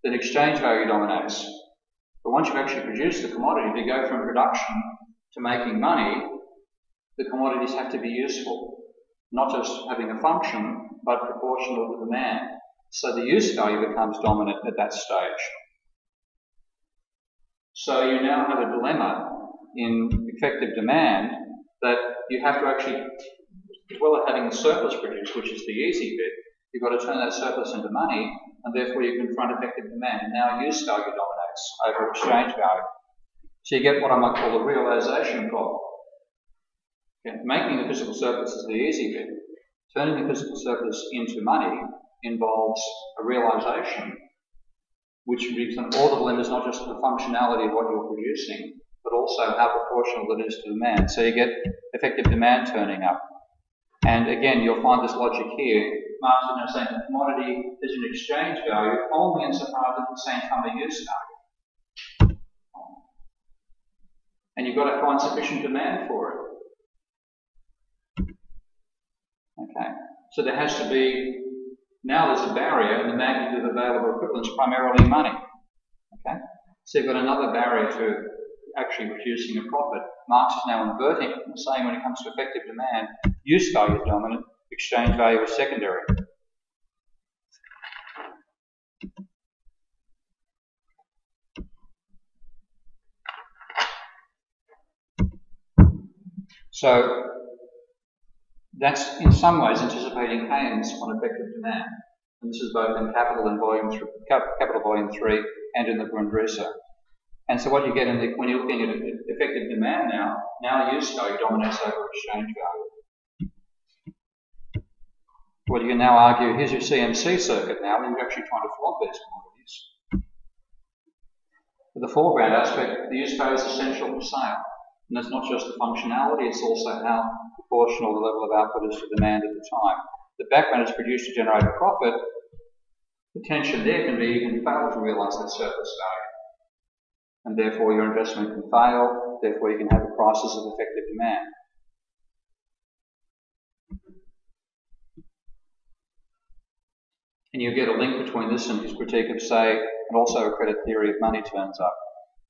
then exchange value dominates. But once you've actually produced the commodity, to go from production to making money, the commodities have to be useful. Not just having a function, but proportional to demand. So the use value becomes dominant at that stage. So you now have a dilemma in effective demand that you have to actually, as well as having the surplus produced, which is the easy bit, you've got to turn that surplus into money, and therefore you confront effective demand. And now use value dominates over exchange value. So you get what I might call a realisation problem. Okay. Making the physical surplus is the easy bit. Turning the physical surplus into money involves a realisation, which gives all the dilemmas, not just the functionality of what you're producing, but also how proportional it is to demand. So you get effective demand turning up. And again, you'll find this logic here. Marx is now saying that commodity is an exchange value only insofar as it's the same time a use value. And you've got to find sufficient demand for it. Okay, so there has to be, now there's a barrier, and the magnitude of available equivalents primarily money. Okay, so you've got another barrier to actually producing a profit. Marx is now inverting it and saying when it comes to effective demand, use value is dominant, exchange value is secondary. So that's in some ways anticipating Keynes on effective demand. And this is both in Capital Volume 3 and in the Grundrisse. And so what you get when you're looking at effective demand now use value dominates over exchange value. Well, you can now argue, here's your CMC circuit now, and you're actually trying to flog these commodities. For the foreground aspect, the use value is essential for sale. And that's not just the functionality, it's also how proportional the level of output is to demand at the time. The background is produced to generate a profit. The tension there can be you can fail to realise that surplus value. and therefore your investment can fail, therefore you can have a crisis of effective demand. And you get a link between this and his critique of, say, and also a credit theory of money turns up.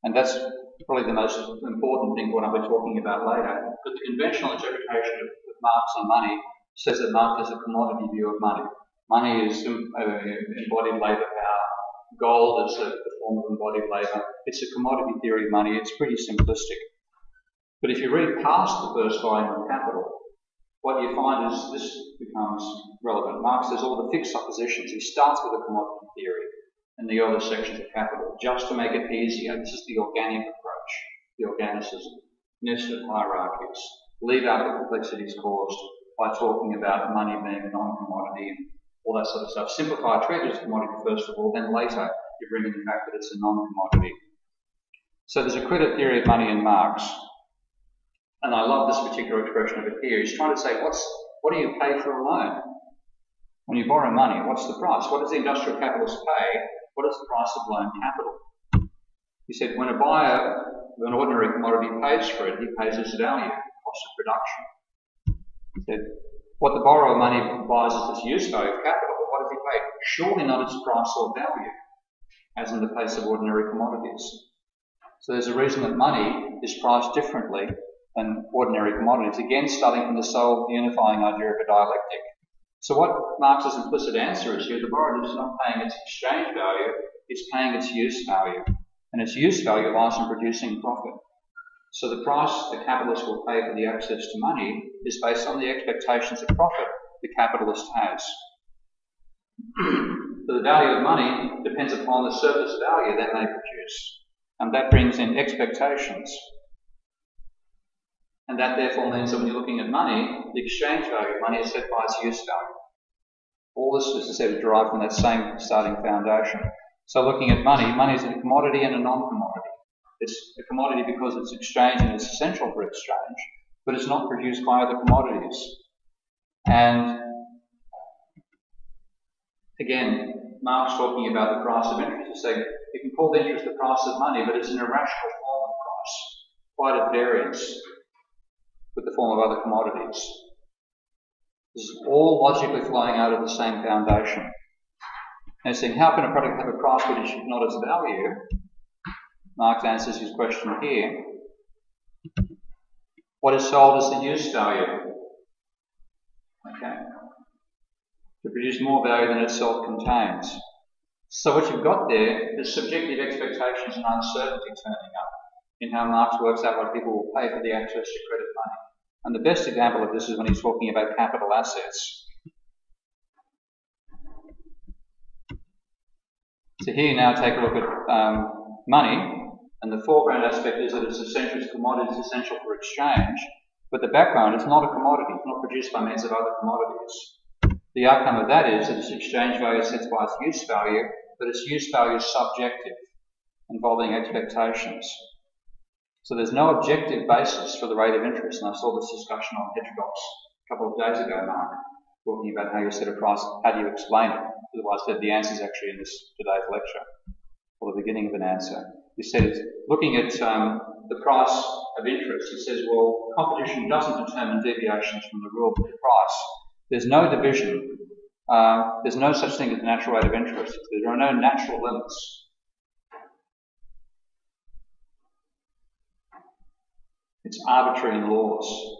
And that's probably the most important thing what I'll be talking about later. But the conventional interpretation of Marx on money says that Marx has a commodity view of money. Money is embodied labour power. Gold is the form of embodied labour. It's a commodity theory of money. It's pretty simplistic. But if you read past the first volume of Capital, what you find is this becomes relevant. Marx has all the fixed suppositions. He starts with a commodity theory in the early sections of Capital, just to make it easier. This is the organic approach, the organicism, nested hierarchies. Leave out the complexities caused by talking about money being a non-commodity and all that sort of stuff. Simplify, treat it as a commodity first of all, then later you bring in the fact that it's a non-commodity. So there's a credit theory of money in Marx, and I love this particular expression of it here. He's trying to say, what do you pay for a loan? When you borrow money, what's the price? What does the industrial capitalist pay? What is the price of loan capital? He said, when a buyer of an ordinary commodity pays for it, he pays its value, cost of production. He said, what the borrower of money buys is its use value of capital, but what does he pay? Surely not its price or value, as in the case of ordinary commodities. So there's a reason that money is priced differently than ordinary commodities, again starting from the sole unifying idea of a dialectic. So what Marx's implicit answer is here, the borrower is not paying its exchange value, it's paying its use value. And its use value lies in producing profit. So the price the capitalist will pay for the access to money is based on the expectations of profit the capitalist has. So the value of money depends upon the surplus value that may produce. And that brings in expectations. And that therefore means that when you're looking at money, the exchange value of money is set by its use value. All this is said to derive from that same starting foundation. So looking at money, money is a commodity and a non-commodity. It's a commodity because it's exchanged and it's essential for exchange, but it's not produced by other commodities. And again, Marx talking about the price of interest is saying you can call the interest the price of money, but it's an irrational form of price, quite at variance with the form of other commodities. This is all logically flowing out of the same foundation. And saying, how can a product have a price which is not its value? Marx answers his question here. What is sold is the use value. Okay. To produce more value than itself contains. So what you've got there is subjective expectations and uncertainty turning up in how Marx works out what people will pay for the access to credit money. And the best example of this is when he's talking about capital assets. So here you now take a look at money, and the foreground aspect is that it's essential as commodity, it's essential for exchange, but the background is not a commodity, it's not produced by means of other commodities. The outcome of that is that its exchange value is set by its use value, but its use value is subjective, involving expectations. So there's no objective basis for the rate of interest, and I saw this discussion on heterodox a couple of days ago, Mark, talking about how you set a price, how do you explain it? Otherwise, I said the answer is actually in today's lecture, or the beginning of an answer. He said it's looking at the price of interest. He says, well, competition doesn't determine deviations from the rule of the price. There's no division. There's no such thing as a natural rate of interest. There are no natural limits. It's arbitrary in laws.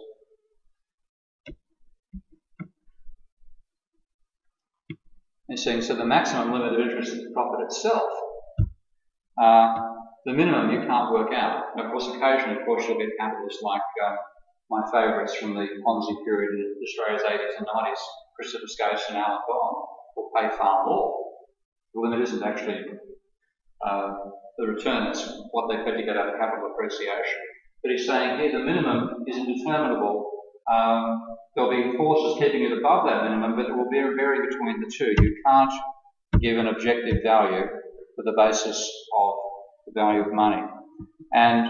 He's saying, so the maximum limit of interest is the profit itself. The minimum you can't work out. And of course, occasionally, of course, you'll get capitalists like my favourites from the Ponzi period in Australia's 80s and 90s, Christopher Skase and Alan Bond, will pay far more. The limit isn't actually the return, it's what they pay to get out of capital appreciation. But he's saying here the minimum is indeterminable. There'll be forces keeping it above that minimum, but it will vary between the two. You can't give an objective value for the basis of the value of money. And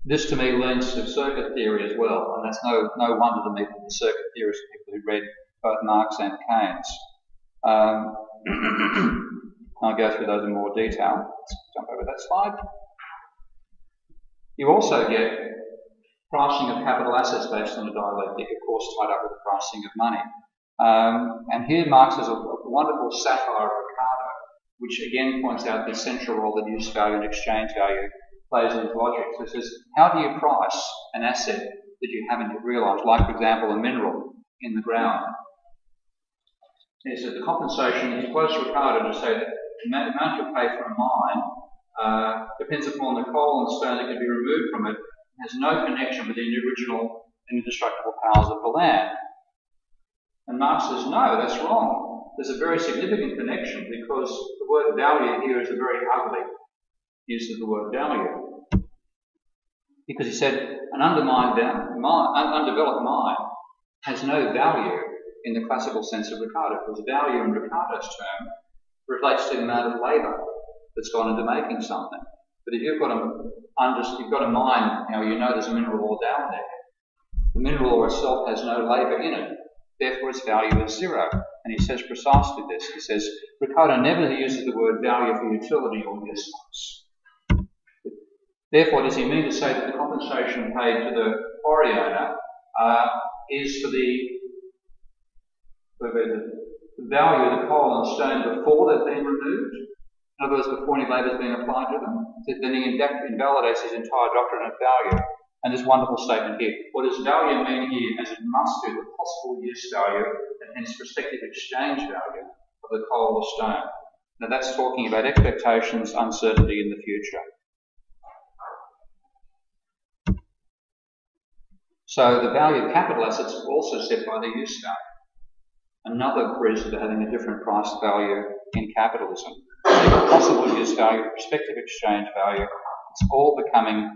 this to me leans to circuit theory as well, and that's no wonder to me that the circuit theorists are people who read both Marx and Keynes. I'll go through those in more detail. Let's jump over that slide. You also get pricing of capital assets based on a dialectic, of course, tied up with the pricing of money. And here Marx has a wonderful satire of Ricardo, which again points out the central role that use value and exchange value plays in his logic. So it says, how do you price an asset that you haven't yet realised, like, for example, a mineral in the ground? He says the compensation, he quotes Ricardo to say that the amount you pay for a mine depends upon the coal and stone that can be removed from it. It has no connection with the original and indestructible powers of the land. And Marx says, no, that's wrong. There's a very significant connection because the word value here is a very ugly use of the word value. Because he said an undeveloped mind has no value in the classical sense of Ricardo, because value in Ricardo's term relates to the amount of labour that's gone into making something. But if you've got a mine, you know there's a mineral ore down there. The mineral ore itself has no labour in it. Therefore, its value is zero. And he says precisely this. He says, Ricardo never uses the word value for utility or usefulness. Therefore, does he mean to say that the compensation paid to the quarry owner is for the value of the coal and stone before they've been removed? In other words, before any labour has been applied to them? Then he invalidates his entire doctrine of value. And this wonderful statement here. What does value mean here? As it must do the possible use value and hence prospective exchange value of the coal or stone. Now that's talking about expectations, uncertainty in the future. So the value of capital assets is also set by their use value. Another reason for having a different price value in capitalism. Possible use value, prospective exchange value, it's all becoming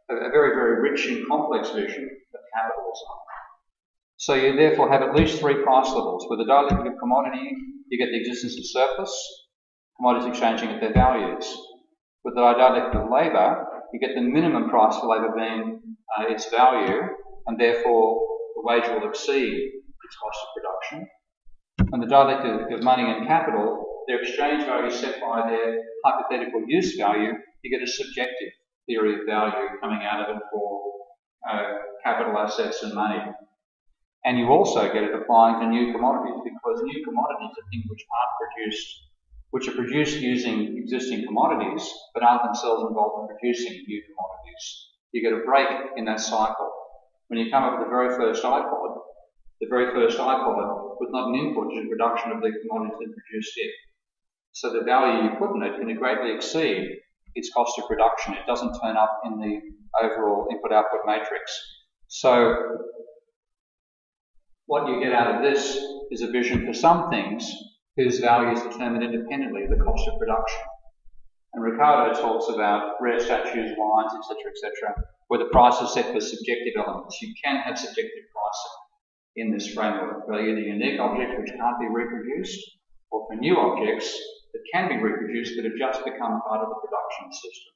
a very, very rich and complex vision of capitalism. So you therefore have at least three price levels. With the dialectic of commodity, you get the existence of surplus, commodities exchanging at their values. With the dialectic of labour, you get the minimum price for labour being its value, and therefore the wage will exceed its cost of production. And the dialectic of money and capital, their exchange value is set by their hypothetical use value. You get a subjective theory of value coming out of it for capital assets and money. And you also get it applying to new commodities, because new commodities are things which are produced using existing commodities, but aren't themselves involved in producing new commodities. You get a break in that cycle. When you come up with the very first iPod was not an input to the production of the commodities that produced it. So the value you put in it can greatly exceed its cost of production. It doesn't turn up in the overall input-output matrix. So what you get out of this is a vision for some things whose value is determined independently of the cost of production. And Ricardo talks about rare statues, wines, etc., where the price is set for subjective elements. You can have subjective pricing in this framework for either unique objects which can't be reproduced, or for new objects that can be reproduced but have just become part of the production system.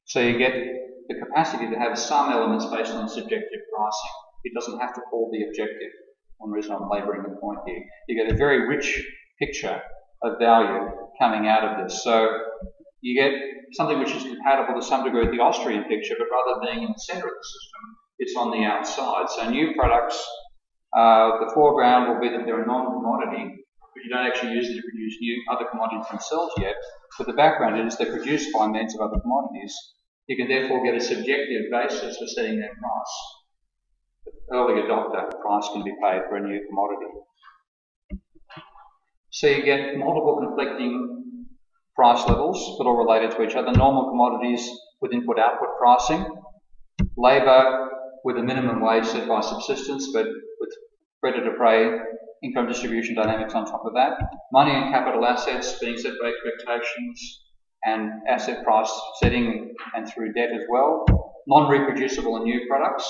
So you get the capacity to have some elements based on subjective pricing. It doesn't have to all be objective. One reason I'm labouring the point here. You get a very rich picture of value coming out of this. So you get something which is compatible to some degree with the Austrian picture, but rather than being in the centre of the system, it's on the outside. So new products, the foreground will be that they're a non-commodity, but you don't actually use them to produce new other commodities themselves yet. But the background is they're produced by means of other commodities. You can therefore get a subjective basis for setting their price. The early adopter price can be paid for a new commodity. So you get multiple conflicting price levels, but all related to each other. Normal commodities with input-output pricing. Labour with a minimum wage set by subsistence, but with predator-prey income distribution dynamics on top of that. Money and capital assets being set by expectations and asset price setting and through debt as well. Non-reproducible and new products.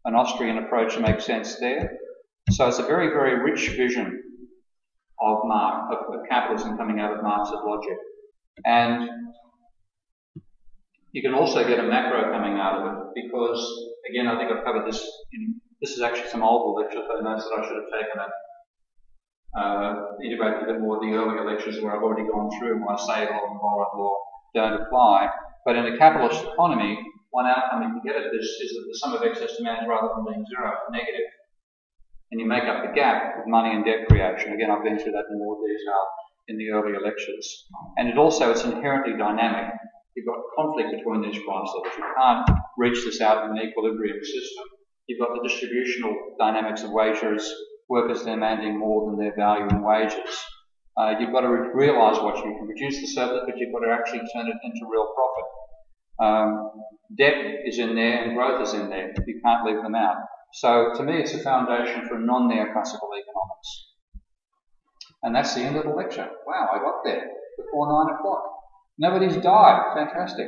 An Austrian approach makes sense there. So it's a very, very rich vision of capitalism coming out of Marx's logic. And you can also get a macro coming out of it because, again, I think I've covered this. This is actually some older lecture notes that I should have taken integrate a bit more of the earlier lectures where I've already gone through why sale law and borrowed law don't apply. But in a capitalist economy, one outcome you can get at this is that the sum of excess demands, rather than being zero, is negative. And you make up the gap with money and debt creation. Again, I've been through that in more detail in the earlier lectures. And it's inherently dynamic. You've got conflict between these price levels. You can't reach this out in an equilibrium system. You've got the distributional dynamics of wages, workers demanding more than their value in wages. You've got to realise what you can reduce the surplus, but you've got to actually turn it into real profit. Debt is in there and growth is in there. You can't leave them out. So to me, it's a foundation for non-neoclassical economics. And that's the end of the lecture. Wow, I got there before 9 o'clock. Nobody's died. Fantastic.